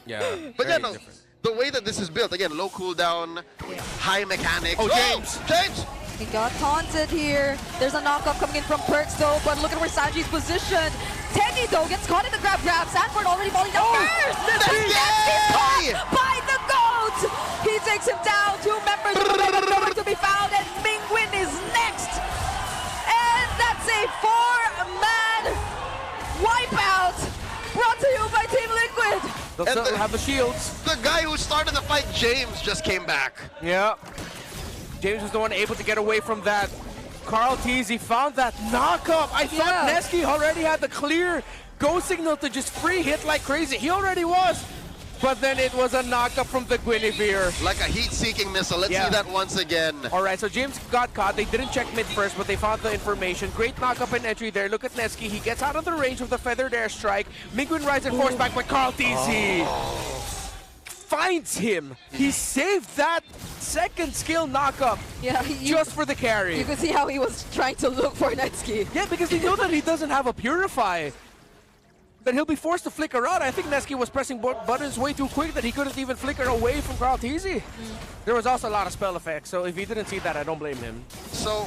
Yeah. But yeah, no, the way that this is built, again, low cooldown, high mechanics. Oh, James! James! He got taunted here. There's a knockup coming in from Perks though, but look at where Sanji's positioned. Teddy though gets caught in the grab. Sanford already falling down first! He's caught by the GOAT! He takes him down. 2 members of the Omega nowhere to be found, and Mingwin is next! And that's a 4-man wipeout brought to you by Team Liquid! They'll still have the shields. The guy who started the fight, James, just came back. Yeah. James was the one able to get away from that. Carl TZ found that knockup. I thought Neski already had the clear go signal to just free hit like crazy. He already was. but then it was a knockup from the Guinevere. Like a heat-seeking missile. Let's see that once again. All right, so James got caught. They didn't check mid first, but they found the information. Great knockup and entry there. Look at Netsky. He gets out of the range of the feathered airstrike. Mingwin Ryzen forced back by Carl TZ. Finds him. He saved that second skill knockup just for the carry. You could see how he was trying to look for Netsky. Yeah, because he knew that he doesn't have a Purify. That he'll be forced to flicker out. I think Netsky was pressing buttons way too quick that he couldn't even flicker away from Carl TZ. There was also a lot of spell effects, so if he didn't see that, I don't blame him. So,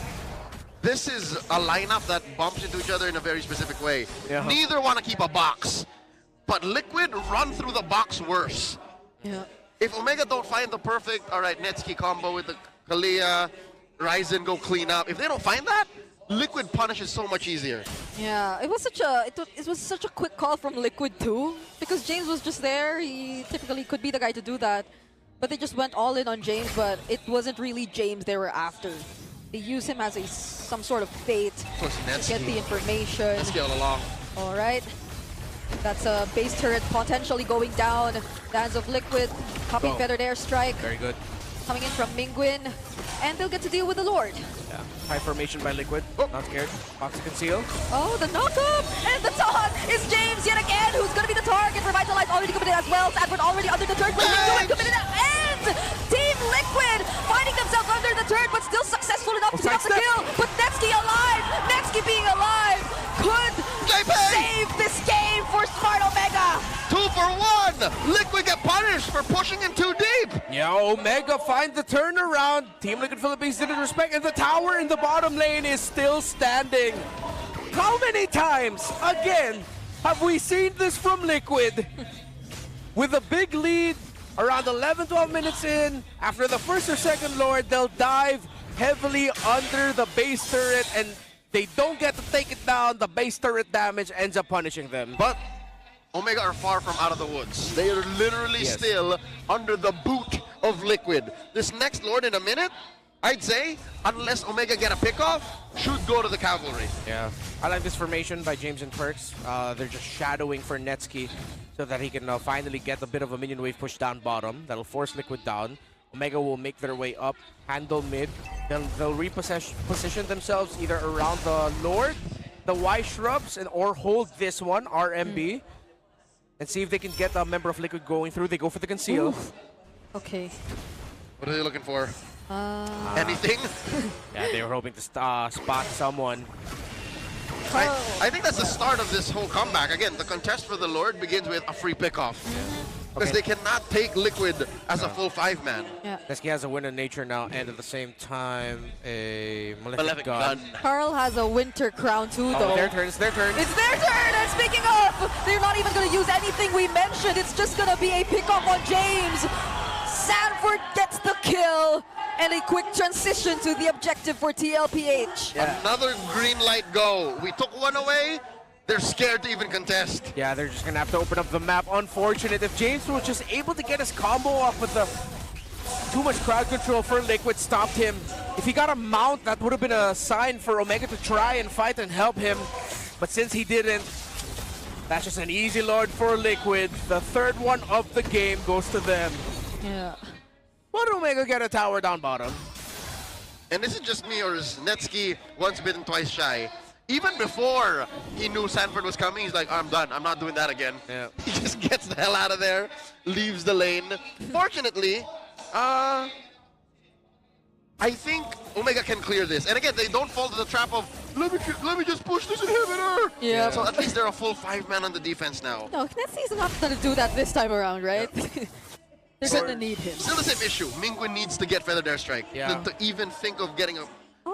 this is a lineup that bumps into each other in a very specific way. Yeah. Neither want to keep a box, but Liquid run through the box worse. Yeah. If Omega don't find the perfect, all right, Netsky combo with the Kalia, Ryzen go clean up. If they don't find that, Liquid punishes so much easier. Yeah, it was such a quick call from Liquid too, because James was just there. He typically could be the guy to do that, but they just went all in on James. But it wasn't really James they were after. They used him as some sort of bait to get the information. Netsky all along. All right. That's a base turret potentially going down. The hands of Liquid, popping feathered airstrike. Very good. Coming in from Mingwin, and they'll get to deal with the Lord. Yeah. High formation by Liquid. Not scared. Box to conceal. Oh, the knockup! And the taunt is James yet again, who's going to be the target. Revitalize already committed as well. Sanford already under the turret. Committed and Team Liquid finding themselves under the turret, but still successful enough to pick up the kill. But Netsky alive! Netsky being alive could save this game for Smart Omega. 2 for 1! Liquid get punished for pushing in too deep! Yeah, Omega find the turnaround. Team Liquid Philippines didn't respect, and the tower in the bottom lane is still standing. How many times, again, have we seen this from Liquid? With a big lead, around 11, 12 minutes in, after the first or second Lord, they'll dive heavily under the base turret, and they don't get to take it down. The base turret damage ends up punishing them. But Omega are far from out of the woods. They are literally still under the boot of Liquid. This next Lord in a minute, I'd say, unless Omega get a pickoff, should go to the Cavalry. Yeah, I like this formation by James and Perks. They're just shadowing for Netsky so that he can finally get a bit of a minion wave push down bottom. That'll force Liquid down. Omega will make their way up, handle mid. They'll reposition themselves either around the Lord, the Y Shrubs, or hold this one, RMB. And see if they can get a member of Liquid going through. They go for the conceal. Oof. Okay. What are they looking for? Anything? Yeah, they were hoping to spot someone. I think that's the start of this whole comeback. Again, the contest for the Lord begins with a free pickoff. Because they cannot take Liquid as a full 5-man. Yeah. Netsky has a win in nature now, and at the same time, a Malefic gun. Carl has a winter crown too, though. Their turn, it's their turn. It's their turn, and speaking of, they're not even going to use anything we mentioned. It's just going to be a pickoff on James. Sanford gets the kill, and a quick transition to the objective for TLPH. Another green light go. We took one away. They're scared to even contest. Yeah, they're just going to have to open up the map. Unfortunate. If James was just able to get his combo off with the too much crowd control for Liquid, stopped him. If he got a mount, that would have been a sign for Omega to try and fight and help him. But since he didn't, that's just an easy Lord for Liquid. The third one of the game goes to them. Yeah. Will Omega get a tower down bottom? And is it just me, or is Netsky once bitten, twice shy? Even before he knew Sanford was coming, he's like, I'm done. I'm not doing that again. Yeah. He just gets the hell out of there, leaves the lane. Fortunately, I think Omega can clear this. And again, they don't fall to the trap of, let me just push this inhibitor. Yeah. So at least they're a full 5-man on the defense now. No, Netsky's not going to do that this time around, right? They're going to need him. Still the same issue. Mingwin needs to get Feathered Airstrike to even think of getting a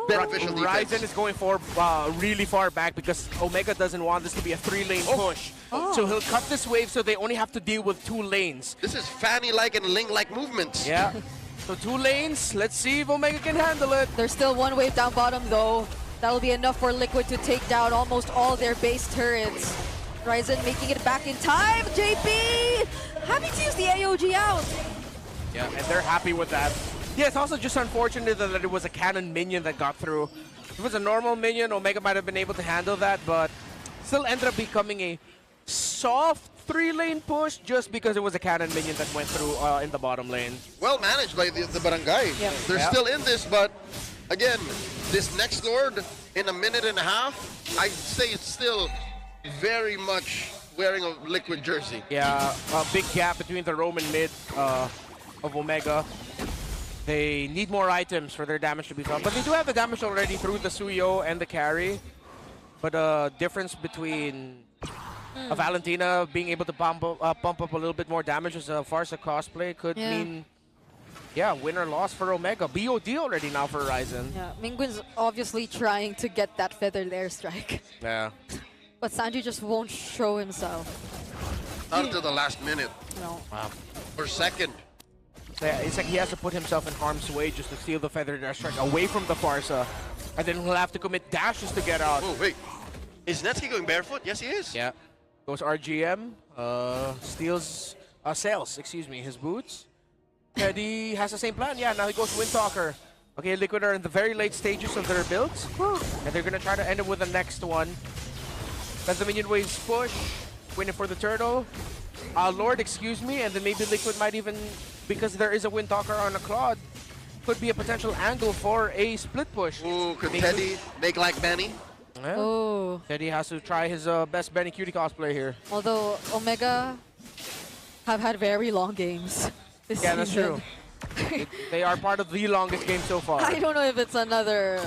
beneficial defense. Ryzen is going for really far back because Omega doesn't want this to be a 3-lane push. So he'll cut this wave so they only have to deal with 2 lanes. This is Fanny-like and Ling-like movements. Yeah. So 2 lanes. Let's see if Omega can handle it. There's still 1 wave down bottom though. That'll be enough for Liquid to take down almost all their base turrets. Ryzen making it back in time. JP having to use the AOG out. Yeah, and they're happy with that. Yeah, it's also just unfortunate that it was a cannon minion that got through. If it was a normal minion, Omega might have been able to handle that, but still ended up becoming a soft 3-lane push just because it was a cannon minion that went through in the bottom lane. Well managed by the Barangay. Yep. They're Yep. still in this, but again, this next Lord in a minute and a half, I'd say it's still very much wearing a Liquid jersey. Yeah, a big gap between the Roman mid of Omega. They need more items for their damage to be felt, but they do have the damage already through the Suyo and the carry. But difference between a Valentina being able to pump up a little bit more damage as a Farsa cosplay could mean, win or loss for Omega. BOD already now for Ryzen. Yeah, Mingwin's obviously trying to get that feathered airstrike. Yeah. But Sanji just won't show himself. Not until the last minute. No. Wow. Or second. Yeah, it's like he has to put himself in harm's way just to steal the feathered airstrike away from the Farsa. And then he'll have to commit dashes to get out. Oh, wait. Is Netsky going barefoot? Yes, he is. Yeah. Goes RGM. Steals, sells, his boots. Teddy has the same plan. Yeah, now he goes Windtalker. Okay, Liquid are in the very late stages of their builds. And they're going to try to end it with the next one. Let the minion waves push. Waiting for the turtle. Lord, excuse me. And then maybe Liquid might even, because there is a Windtalker on a Claude, could be a potential angle for a split push. Ooh, could Teddy make like Benny? Yeah. Oh. Teddy has to try his best Benny Cutie cosplay here. Although Omega have had very long games this season. That's true. They are part of the longest game so far. I don't know if it's another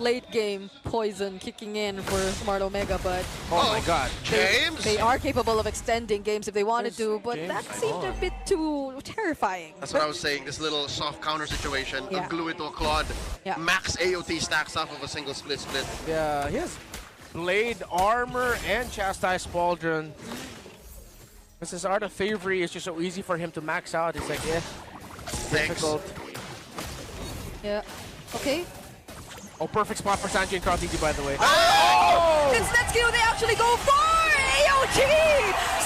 late game poison kicking in for Smart Omega, but oh my god, James! They are capable of extending games if they wanted to, but James that seemed a bit too terrifying. That's what I was saying, this little soft counter situation. Yeah. Glue it to a Claude. Yeah. Max AOT stacks off of a single split. Yeah, he has Blade, Armor, and Chastise Pauldron. This is Art of Thievery. It's just so easy for him to max out. It's like, difficult. Yeah. Okay. Oh, perfect spot for Sanji and Krautiti, by the way. Oh! It's Netsky who they actually go for! AOT!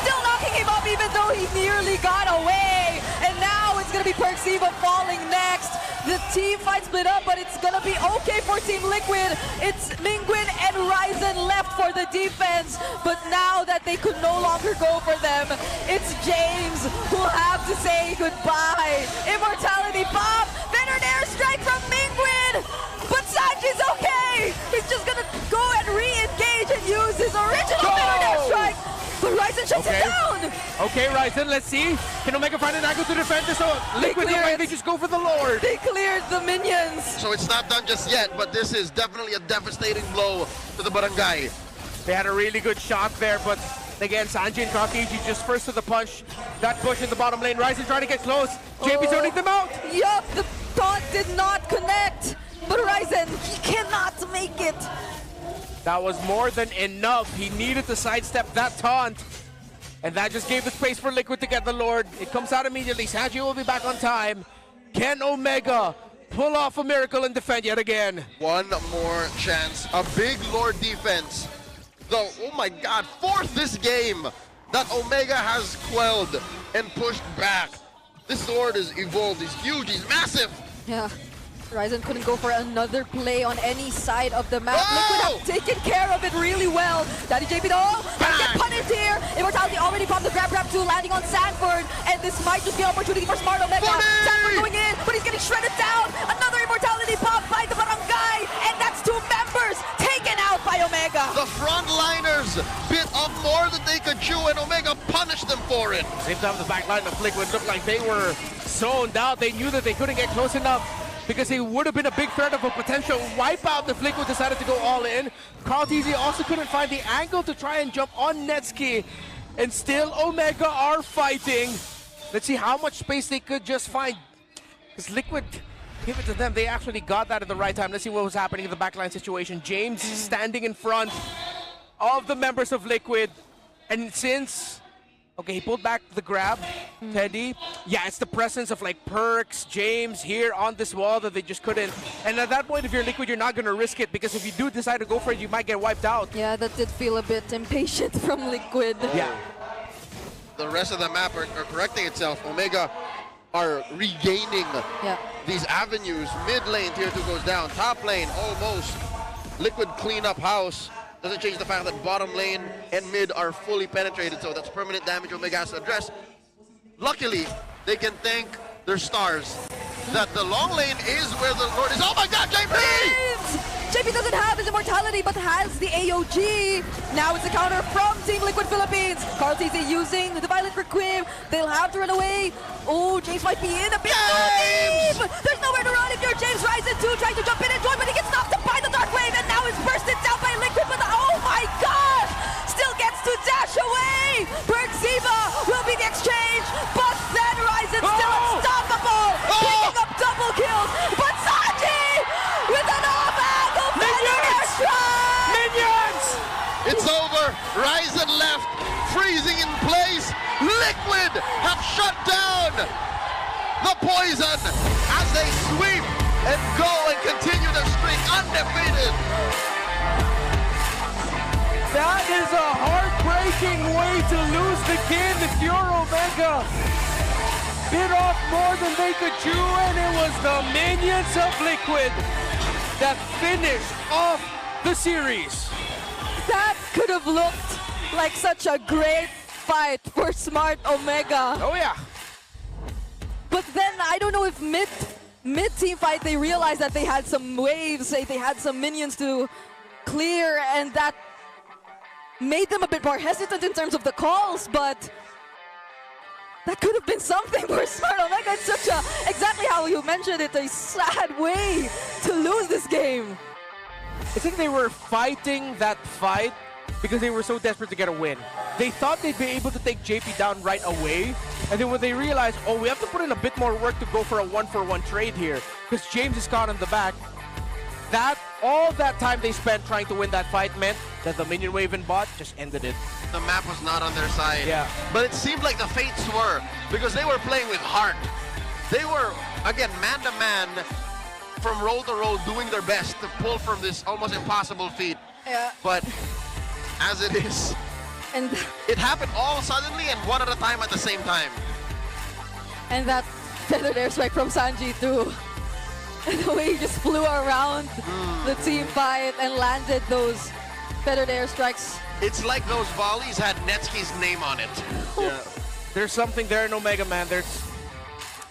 Still knocking him up even though he nearly got away. And now it's going to be Perxiva falling next. The team fight split up, but it's going to be okay for Team Liquid. It's Mingwin and Ryzen left for the defense. But now that they could no longer go for them, it's James who'll have to say goodbye. Immortality pop, then an airstrike from Mingwin. But Sanji's okay! He's just gonna go and re-engage and use his original Venom airstrike! But Ryzen shuts it down! Okay, Ryzen, let's see. Can Omega find an angle to defend this? So Liquid, they just go for the Lord. They cleared the minions! So it's not done just yet, but this is definitely a devastating blow to the Barangay. They had a really good shot there, but again, Sanji and Krautiti just first to the punch. That push in the bottom lane. Ryzen trying to get close. JP's zoning them out. Yup, the taunt did not connect. But Ryzen, he cannot make it. That was more than enough. He needed to sidestep that taunt. And that just gave the space for Liquid to get the Lord. It comes out immediately. Sanji will be back on time. Can Omega pull off a miracle and defend yet again? One more chance. A big Lord defense. Though, oh my god, fourth this game that Omega has quelled and pushed back. This Lord is evolved. He's huge. He's massive. Yeah. Ryzen couldn't go for another play on any side of the map. Liquid have taken care of it really well. Daddy JP though, get punished here. Immortality already popped the grab 2, landing on Sanford. And this might just be an opportunity for Smart Omega. Sanford going in, but he's getting shredded down. Another Immortality pop by the Barangay. And that's 2 members taken out by Omega. The frontliners bit off more than they could chew, and Omega punished them for it. Same time, the back line of Liquid looked like they were zoned out. They knew that they couldn't get close enough, because they would have been a big threat of a potential wipeout if Liquid decided to go all in. Krautiti also couldn't find the angle to try and jump on Netsky. And still Omega are fighting. Let's see how much space they could just find. Because Liquid, give it to them. They actually got that at the right time. Let's see what was happening in the backline situation. James standing in front of the members of Liquid. And since... Okay, he pulled back the grab, Teddy. Yeah, it's the presence of like Perks, James here on this wall that they just couldn't. And at that point, if you're Liquid, you're not going to risk it, because if you do decide to go for it, you might get wiped out. Yeah, that did feel a bit impatient from Liquid. Yeah. The rest of the map are correcting itself. Omega are regaining these avenues. Mid lane, tier 2 goes down. Top lane, almost. Liquid clean up house. doesn't change the fact that bottom lane and mid are fully penetrated, so that's permanent damage Omega has to address. Luckily, they can thank their stars that the long lane is where the Lord is. Oh my God, JP! JP doesn't have his immortality, but has the AOG. Now it's a counter from Team Liquid Philippines. Carl TZ using the Violent Requiem. They'll have to run away. Oh, James might be in a bit too deep. There's nowhere to run if you're James. Ryzen 2 trying to jump in and join, but he gets knocked up by the Dark Wave, and now it's bursted down by Liquid. But oh my gosh! Still gets to dash away. Berg Ziva will be the exchange, but then Ryzen still unstoppable. Picking up double kills, but Sanji with an off-angle Minions! strike! Minions! It's over. Ryzen left, freezing in place. Liquid have shut down the poison as they sweep and go and continue their streak undefeated. That is a heartbreaking way to lose the game if you're Omega. Bit off more than they could chew, and it was the minions of Liquid that finished off the series. That could have looked like such a great fight for Smart Omega. Oh yeah. But then I don't know if mid-team fight they realized that they had some waves, they had some minions to clear, and that made them a bit more hesitant in terms of the calls, but that could have been something for Smart Omega. It's such a, exactly how you mentioned it, a sad way to lose this game. I think they were fighting that fight because they were so desperate to get a win. They thought they'd be able to take JP down right away, and then when they realized, oh, we have to put in a bit more work to go for a 1-for-1 trade here, because James is caught in the back, all that time they spent trying to win that fight meant that the minion wave and bot just ended it. The map was not on their side. Yeah. But it seemed like the fates were, because they were playing with heart. They were, again, man-to-man, from roll to roll, doing their best to pull from this almost impossible feat. Yeah. But as it is, and it happened all suddenly and one at a time at the same time. And that feathered airstrike from Sanji too. The way he just flew around the team fight and landed those feathered airstrikes. It's like those volleys had Netsky's name on it. Yeah. There's something there in Omega, man.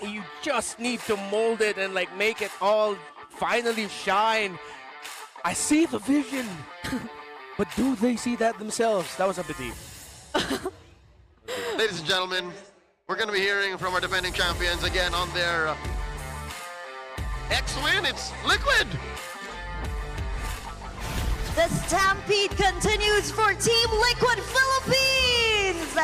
You just need to mold it and like make it all finally shine. I see the vision, but do they see that themselves? That was a bit deep. Ladies and gentlemen, we're going to be hearing from our defending champions again on their X-Win. It's Liquid. The stampede continues for Team Liquid Philippines!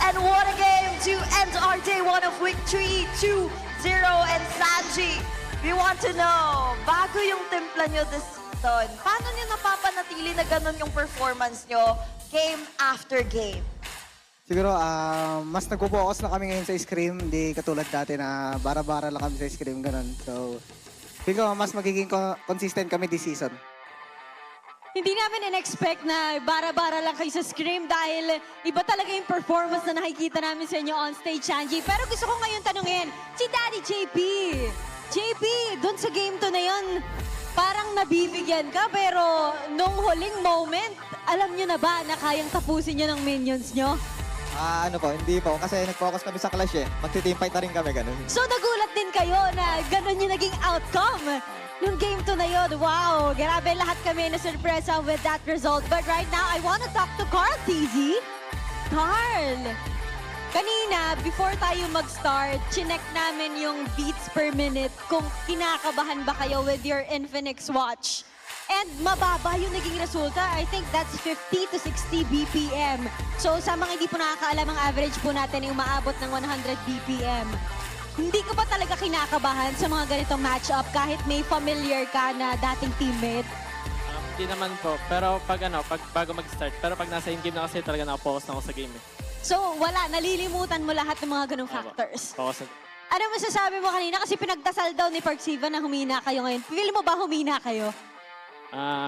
And what a game to end our day one of week 3, 2-0. And Sanji, we want to know, bago yung timpla nyo this season, paano nyo napapanatili na ganun yung performance nyo game after game? Siguro, mas nagpo-focus na kami ngayon sa scrim, hindi katulad dati na bara-bara lang kami sa scrim, ganun. So, siguro mas magiging consistent kami this season. Hindi namin in-expect na bara-bara lang kayo sa scrim dahil iba talaga yung performance na nakikita namin sa inyo on stage, Sanji. Pero gusto ko ngayon tanungin, si Daddy JP. JP, dun sa game to na yun, parang nabibigyan ka pero nung huling moment, alam nyo na ba na kayang tapusin nyo ng minions nyo? Ano po, hindi po. Kasi nag-focus kami sa clash eh. Magti-team fight na rin kami, ganun. So nagulat din kayo na ganun yung naging outcome nung game to na yun. Wow, grabe lahat kami na surpresa with that result. But right now, I want to talk to Carl TZ. Carl, kanina, before tayo mag-start, chinek namin yung beats per minute kung kinakabahan ba kayo with your Infinix watch. And mababa yung naging resulta. I think that's 50 to 60 BPM. So sa mga hindi po nakakaalam, ang average po natin ay umaabot ng 100 BPM. Hindi ka ba talaga kinakabahan sa mga ganitong matchup kahit may familiar ka na dating teammate? Hindi naman po. Pero pag bago mag-start. Pero pag nasa in-game na kasi talaga nakapokus na ako sa game. So wala, nalilimutan mo lahat ng mga ganong factors. Focus na. Ano masasabi mo kanina? Kasi pinagdasal daw ni Parksiva na humina kayo ngayon. Feel mo ba humina kayo?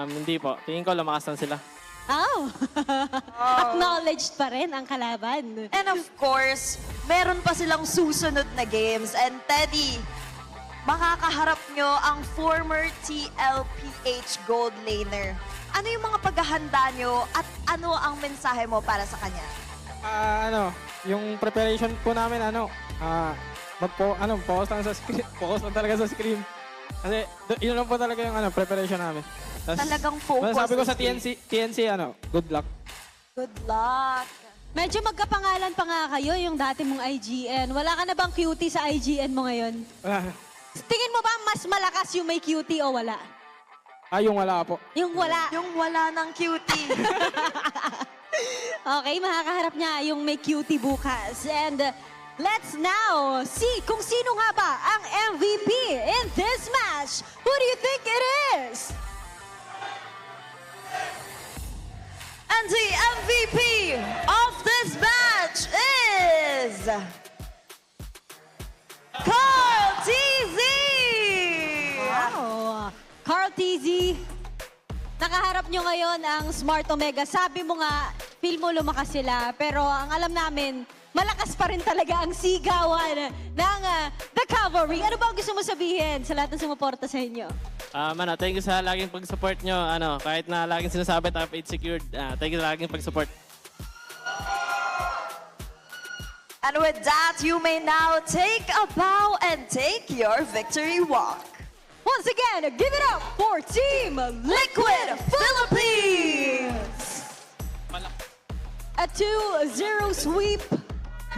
Hindi po. Tingin ko lumakas lang sila. Oh. Acknowledged pa rin ang kalaban. And of course, meron pa silang susunod na games. And Teddy, makakaharap nyo ang former TLPH gold laner ano yung mga paghahanda nyo at ano ang mensahe mo para sa kanya? Yung preparation po namin, focus lang sa screen. Focus lang talaga sa screen. Kasi yun lang po talaga yung preparation namin. Talagang focus. Sabi ko sa sa TNC, good luck. Good luck. Medyo magkapangalan pa nga kayo, yung dati mong IGN. Wala ka na bang cutie sa IGN mo ngayon? Tingin mo ba mas malakas yung may cutie o wala? Yung wala po. Yung wala. Yung wala ng cutie. Okay, makakaharap niya yung may cutie bukas. And let's now see kung sino nga ba ang MVP in this match. Who do you think it is? And the MVP of this match is Carl TZ! Wow! Carl TZ, nakaharap nyo ngayon ang Smart Omega. Sabi mo nga, feel mo lumakas sila. Pero ang alam namin, malakas pa rin talaga ang sigawan ng The Cavalry. Ano ba ang gusto mo sabihin sa lahat ng sumuporta sa inyo? Thank you sa laging pag-support nyo. Kahit na laging sinasabi top 8 secured, thank you sa laging pag-support. And with that, you may now take a bow and take your victory walk. Once again, give it up for Team Liquid Philippines! A 2-0 sweep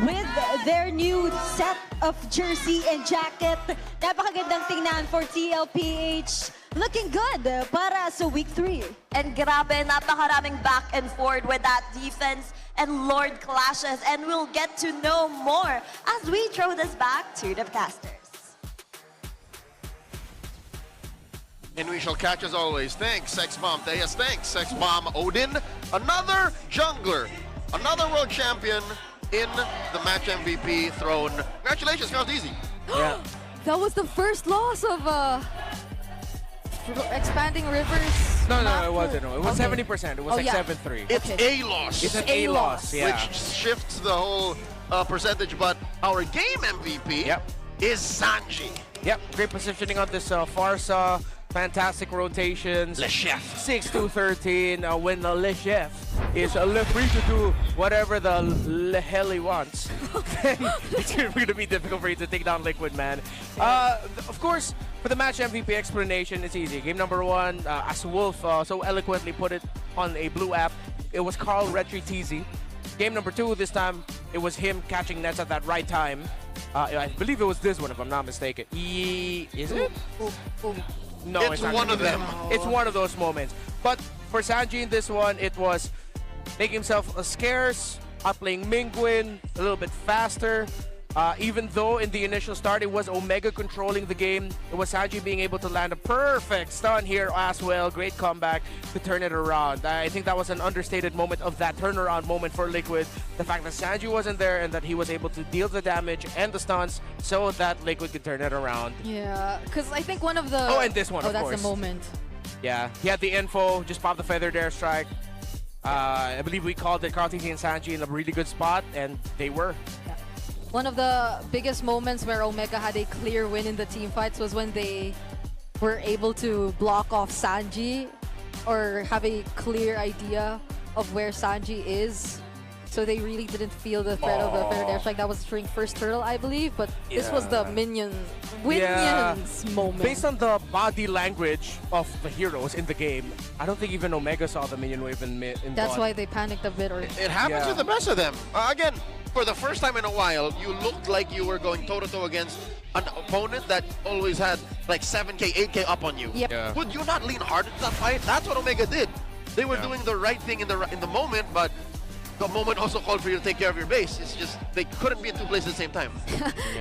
with their new set of jersey and jacket. Napakagandang tingnan for TLPH. Looking good para sa week 3. And grabe, napakaraming back and forth with that defense and Lord clashes. And we'll get to know more as we throw this back to the casters. And we shall catch as always. Thanks, Sex Bomb Tejas. Thanks, Sex Bomb Odin. Another jungler, another world champion in the match MVP throne. Congratulations, Carl Easy. Yeah. That was the first loss of Expanding Rivers. No, it wasn't. It was 70%. It was like yeah. 7-3. It's a loss. It's an A loss, yeah. Which shifts the whole percentage. But our game MVP is Sanji. Yep, great positioning on this Farsa. Fantastic rotations. Le Chef. 6-2-13. When Le Chef is free to do whatever the hell he wants, then it's going to be difficult for you to take down Liquid, man. Of course, for the match MVP explanation, it's easy. Game number 1, as Wolf so eloquently put it on a blue app, it was Carl Retri TZ. Game number 2, this time, it was him catching nets at that right time. I believe it was this one, if I'm not mistaken. Is it? No, it's not one of them. It's one of those moments. But for Sanji in this one, it was making himself scarce, outplaying Mingwin, a little bit faster. Even though in the initial start it was Omega controlling the game, it was Sanji being able to land a perfect stun here as well. Great comeback to turn it around. I think that was an understated moment of that turnaround moment for Liquid. The fact that Sanji wasn't there and that he was able to deal the damage and the stuns so that Liquid could turn it around. Yeah, because I think one of the... Oh, and this one, of course. Oh, that's the moment. Yeah, he had the info, just popped the feathered airstrike. I believe we called it Carl TZ and Sanji in a really good spot, and they were. Yeah. One of the biggest moments where Omega had a clear win in the team fights was when they were able to block off Sanji or have a clear idea of where Sanji is. So they really didn't feel the threat of the feathered airstrike. That was during first turtle, I believe, but this was the minions moment. Based on the body language of the heroes in the game, I don't think even Omega saw the minion wave in That's bot. why they panicked a bit. Or It happens with the best of them. Again, for the first time in a while, you looked like you were going toe-to-toe against an opponent that always had like 7K, 8K up on you. Yep. Yeah. Would you not lean hard into that fight? That's what Omega did. They were doing the right thing in the moment, but the moment also called for you to take care of your base. It's just they couldn't be in two places at the same time.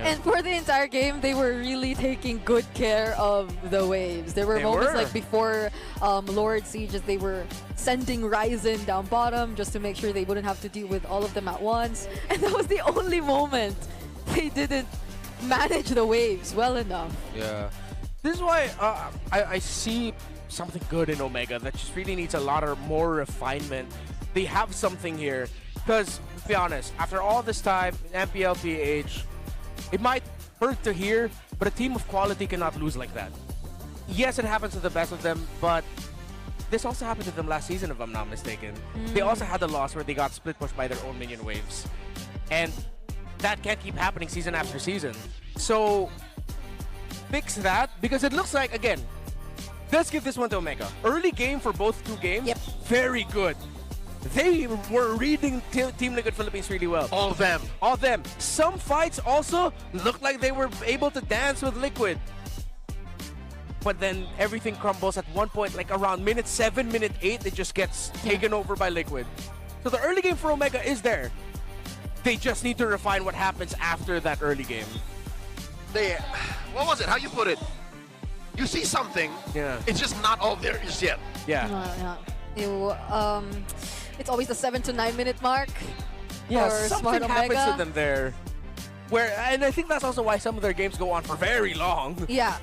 And for the entire game, they were really taking good care of the waves. There were moments like before Lord Sieges, they were sending Ryzen down bottom just to make sure they wouldn't have to deal with all of them at once. And that was the only moment they didn't manage the waves well enough. Yeah. This is why I see something good in Omega that just really needs a lot of more refinement. They have something here because, to be honest, after all this time in MPL PH, it might hurt to hear, but a team of quality cannot lose like that. Yes, it happens to the best of them, but this also happened to them last season, if I'm not mistaken. They also had a loss where they got split pushed by their own minion waves. And that can't keep happening season after season. So, fix that, because it looks like, again, let's give this one to Omega. Early game for both two games, very good. They were reading Team Liquid Philippines really well. All of them. All of them. Some fights also looked like they were able to dance with Liquid. But then everything crumbles at one point, like around minute 7, minute 8, it just gets taken over by Liquid. So the early game for Omega is there. They just need to refine what happens after that early game. What was it? How you put it? You see something, it's just not all there just yet. Yeah. It's always the 7 to 9 minute mark. Yeah, for something Smart happens Omega. to them there. And I think that's also why some of their games go on for very long. Yeah.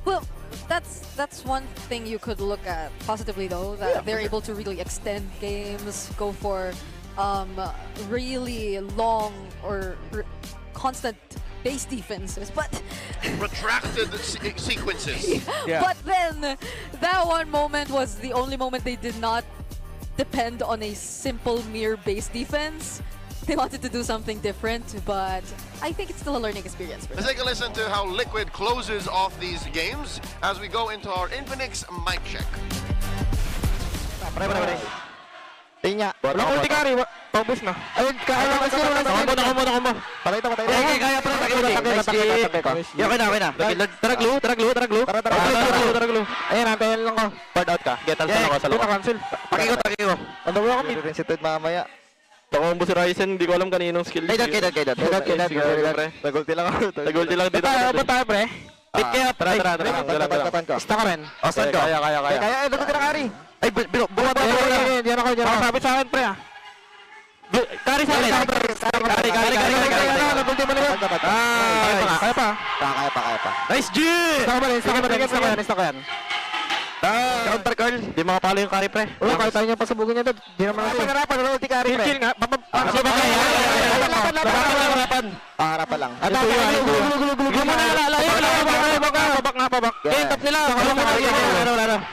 Well, that's one thing you could look at positively though, that they're able to really extend games, go for really long or constant base defenses, but retracted sequences. But then that one moment was the only moment they did not depend on a simple mere base defense. They wanted to do something different, but I think it's still a learning experience for them. Let's take a listen to how Liquid closes off these games as we go into our Infinix mic check. Tinya. Walang ulti kari, paubos na. Ayun, kaya na kasi nako. Pakita mo tayo. Kaya pre, takip ko. Okay na. Tara glue. Ayun, antayin lang ko. Bird out ka. Get out ako sa loob. Cancel. Pakiko. Ano ba ako mid? Sensitive mamaya. Takombo si Ryzen, hindi ko alam kaninong skill. Kaya. Tagulti lang dito. Ba't tayo pre? Pick kaya. Tara. Ista ka rin. Osan ko. Kaya. Ay, dapat ka kari. Ay, buwan ako. Diyan ako. Sabit sa akin, pre, ah. Kari sa akin. Kari. Nabulti mo naman. Kaya pa. Nice G! Ista ko yan. Counter curl. Di makapalo yung kari, pre. Wala, kahit tayo niya pasabugin niya doon. Di naman ako. Pangarapan, ulti kari, pre. Kill nga. Pangarapan lang. Gulo mo na, Pabak. Top nila. Laro.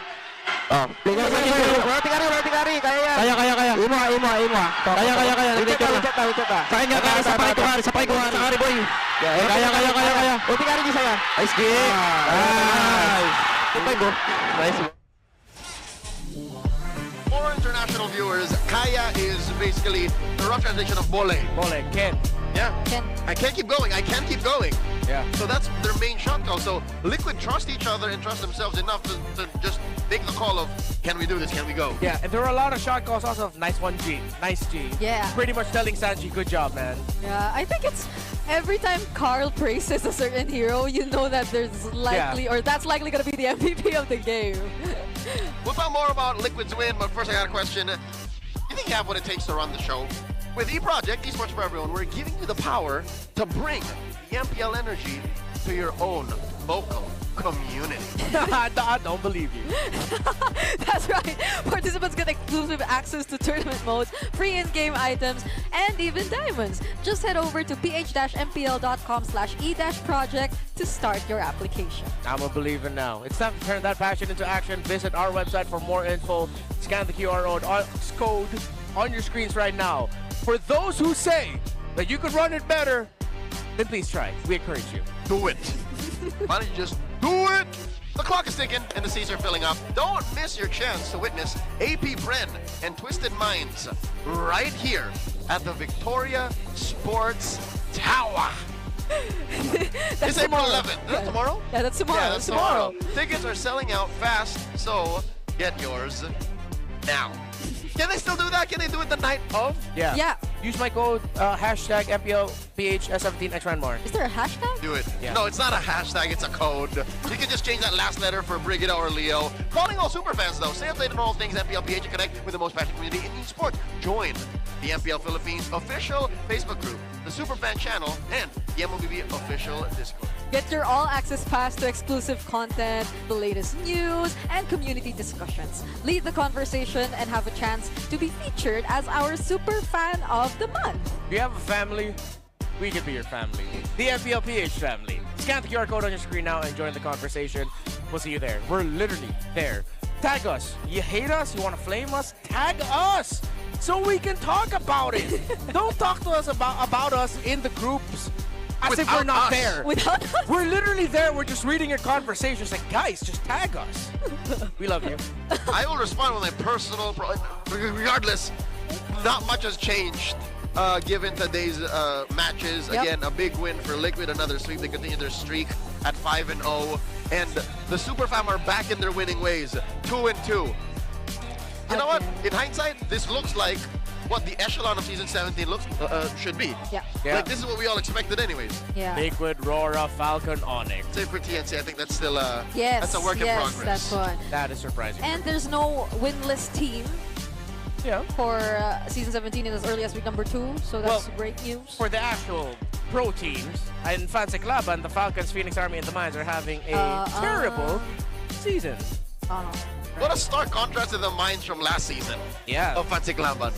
Oh. Ulti kari. Kaya. Ima. Kaya. Sakay nga, sapay ko. Sakari, boy. Kaya. Ulti kari, gisa yan. Nice game. Nice. For international viewers, Kaya is basically the rough translation of Bole. Ken. Yeah. I can't keep going. Yeah. So that's their main shot call. So Liquid trust each other and trust themselves enough to just make the call of, can we do this? Can we go? Yeah, and there were a lot of shot calls also of nice 1G. Nice G. Yeah. Pretty much telling Sanji, good job, man. Yeah, I think it's every time Carl praises a certain hero, you know that there's likely, or that's likely going to be the MVP of the game. We'll talk more about Liquid's win, but first I got a question. You think you have what it takes to run the show? With eProject, Esports for Everyone, we're giving you the power to bring the MPL energy to your own local community. I don't believe you. That's right. Participants get exclusive access to tournament modes, free in-game items, and even diamonds. Just head over to ph-mpl.com/e-project to start your application. I'm a believer now. It's time to turn that passion into action. Visit our website for more info. Scan the QR code on your screens right now. For those who say that you could run it better, then please try. We encourage you. Do it. Why don't you just do it? The clock is ticking and the seats are filling up. Don't miss your chance to witness AP Bren and Twisted Minds right here at the Victoria Sports Tower. It's April 11th. Is that tomorrow? Yeah, that's tomorrow. Yeah, that's tomorrow. Tickets are selling out fast, so get yours now. Can they still do that? Can they do it the night of? Yeah. Use my code hashtag MPL PH S17 X more. Is there a hashtag? Do it. Yeah. No, it's not a hashtag, it's a code. You can just change that last letter for Brigida or Leo. Calling all superfans though. Stay updated on all things MPL PH and connect with the most passionate community in esports. Join the MPL Philippines official Facebook group, the Superfan channel, and the MOBB official Discord. Get your all-access pass to exclusive content, the latest news, and community discussions. Lead the conversation and have a chance to be featured as our super fan of the month. If you have a family, we could be your family. The MPL PH family. Scan the QR code on your screen now and join the conversation. We'll see you there. We're literally there Tag us. You hate us? You want to flame us? Tag us so we can talk about it. Don't talk to us about us in the groups as if we're not there. Without us. We're literally there. We're just reading your conversations. Like, guys, just tag us. We love you. I will respond with my personal... Regardless, not much has changed given today's matches. Yep. Again, a big win for Liquid, another sweep. They continue their streak at 5-0. And the Super Fam are back in their winning ways, 2-2. You know what? In hindsight, this looks like what the echelon of Season 17 looks should be. Yeah. Like, this is what we all expected anyways. Yeah. Liquid, Rora, Falcon, ONIC. Save for TNC, I think that's still Yes, that's a work in progress. that's one. That is surprising. And there's no winless team for Season 17 in as early as week number 2, so that's great news. For the actual pro teams, in Fancy Club and the Falcons, Phoenix Army, and the Mines are having a terrible season. What a stark contrast to the Mines from last season. Yeah. Of Fancy Klaban.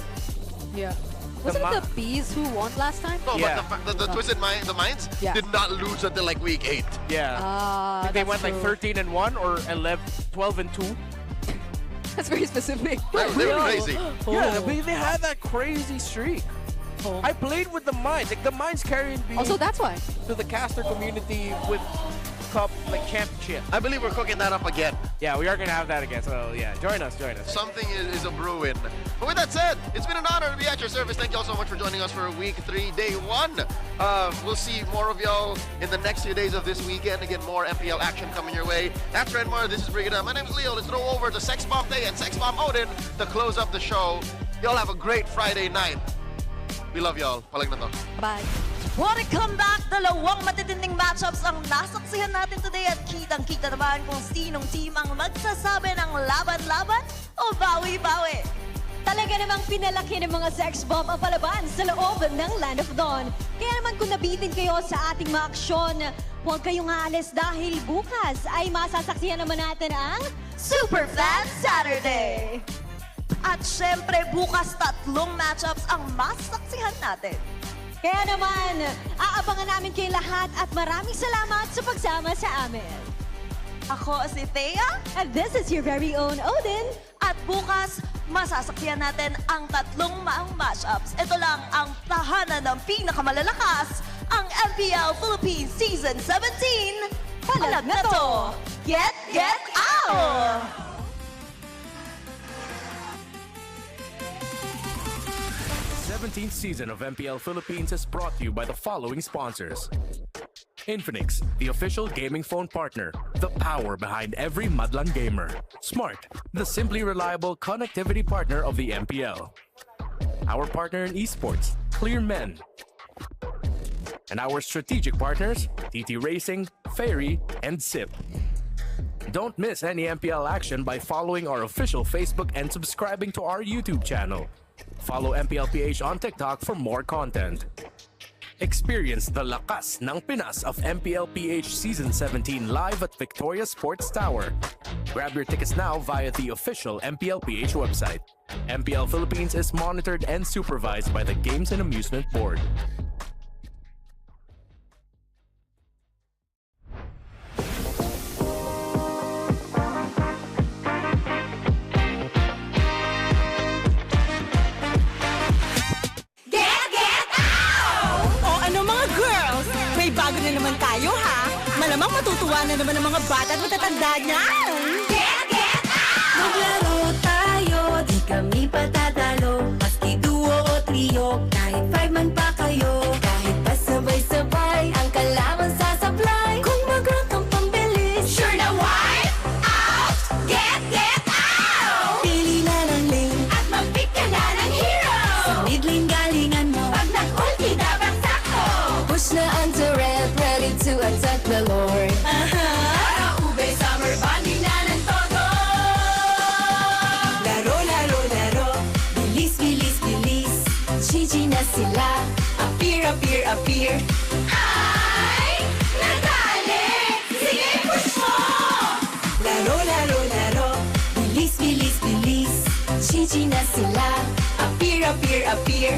Yeah. Wasn't it the Bees who won last time? No, but the Twisted Mines, the Mines did not lose until like week 8. Yeah. I think they went like 13-1 or 12-2. That's very specific. They were crazy. Yeah, they had that crazy streak. I played with the Mines. Like, the Mines carried me. Also, that's why. To the caster community with Cup like championship. I believe we're cooking that up again. Yeah, we are gonna have that again. So yeah, join us. Something is a brewing. But with that said, it's been an honor to be at your service. Thank you all so much for joining us for week 3, day 1. We'll see more of y'all in the next few days of this weekend. Again, more MPL action coming your way. That's Renmar. This is Brigida. My name is Leo. Let's throw over to Sex Bomb Day and Sex Bomb Odin to close up the show. Y'all have a great Friday night. We love y'all. Palag na to. Bye. What a comeback! Dalawang matitinding matchups ang nasaksihan natin today at kitang-kita naman kung sinong team ang magsasabi ng laban-laban o bawi-bawi. Talaga namang pinalaki ng mga sex bomb ang palaban sa loob ng Land of Dawn. Kaya naman kung nabitin kayo sa ating mga aksyon, huwag kayong aalis dahil bukas ay masasaksihan naman natin ang Super Fan Saturday! At syempre, bukas 3 matchups ang masasaksihan natin. Kaya naman, aabangan namin kayo lahat at maraming salamat sa pagsama sa amin. Ako si Thea. And this is your very own Odin. At bukas, masasaksihan natin ang 3 maang matchups. Ito lang ang tahanan ng pinakamalalakas, ang MPL Philippines Season 17. Palag na to! Get out! 17th season of MPL Philippines is brought to you by the following sponsors. Infinix, the official gaming phone partner, the power behind every Madlang gamer. Smart, the simply reliable connectivity partner of the MPL. Our partner in esports, Clear Men. And our strategic partners, TT Racing, Ferry, and SIP. Don't miss any MPL action by following our official Facebook and subscribing to our YouTube channel. Follow MPLPH on TikTok for more content. Experience the lakas ng Pinas of MPLPH Season 17 live at Victoria Sports Tower. Grab your tickets now via the official MPLPH website. MPL Philippines is monitored and supervised by the Games and Amusement Board. Bago na naman tayo, ha? Malamang matutuwa na naman ang mga bata at matatanda niyan! Get out! Maglaro tayo, di kami patatalo. Maski duo o trio, kahit 5 man pa kayo. Kahit pa sabay-sabay, ang kalaban sasablay. Kung mag-rank ang pambilis, sure na wipe out! Get out! Pili na ng lane at mag-pick ka na ng hero. Sa mid lane galingan mo, pag nag-ulti dapat sakto. Push na ang turret, ready to attack the Lord. Para ube, summer bonding na ng todo. Laro, laro, laro. Bilis, bilis, bilis. GG na sila. Appear, appear, appear. Ay! Nadali! Sige, push mo! Laro, laro, laro. Bilis, bilis, bilis. GG na sila. Appear, appear, appear.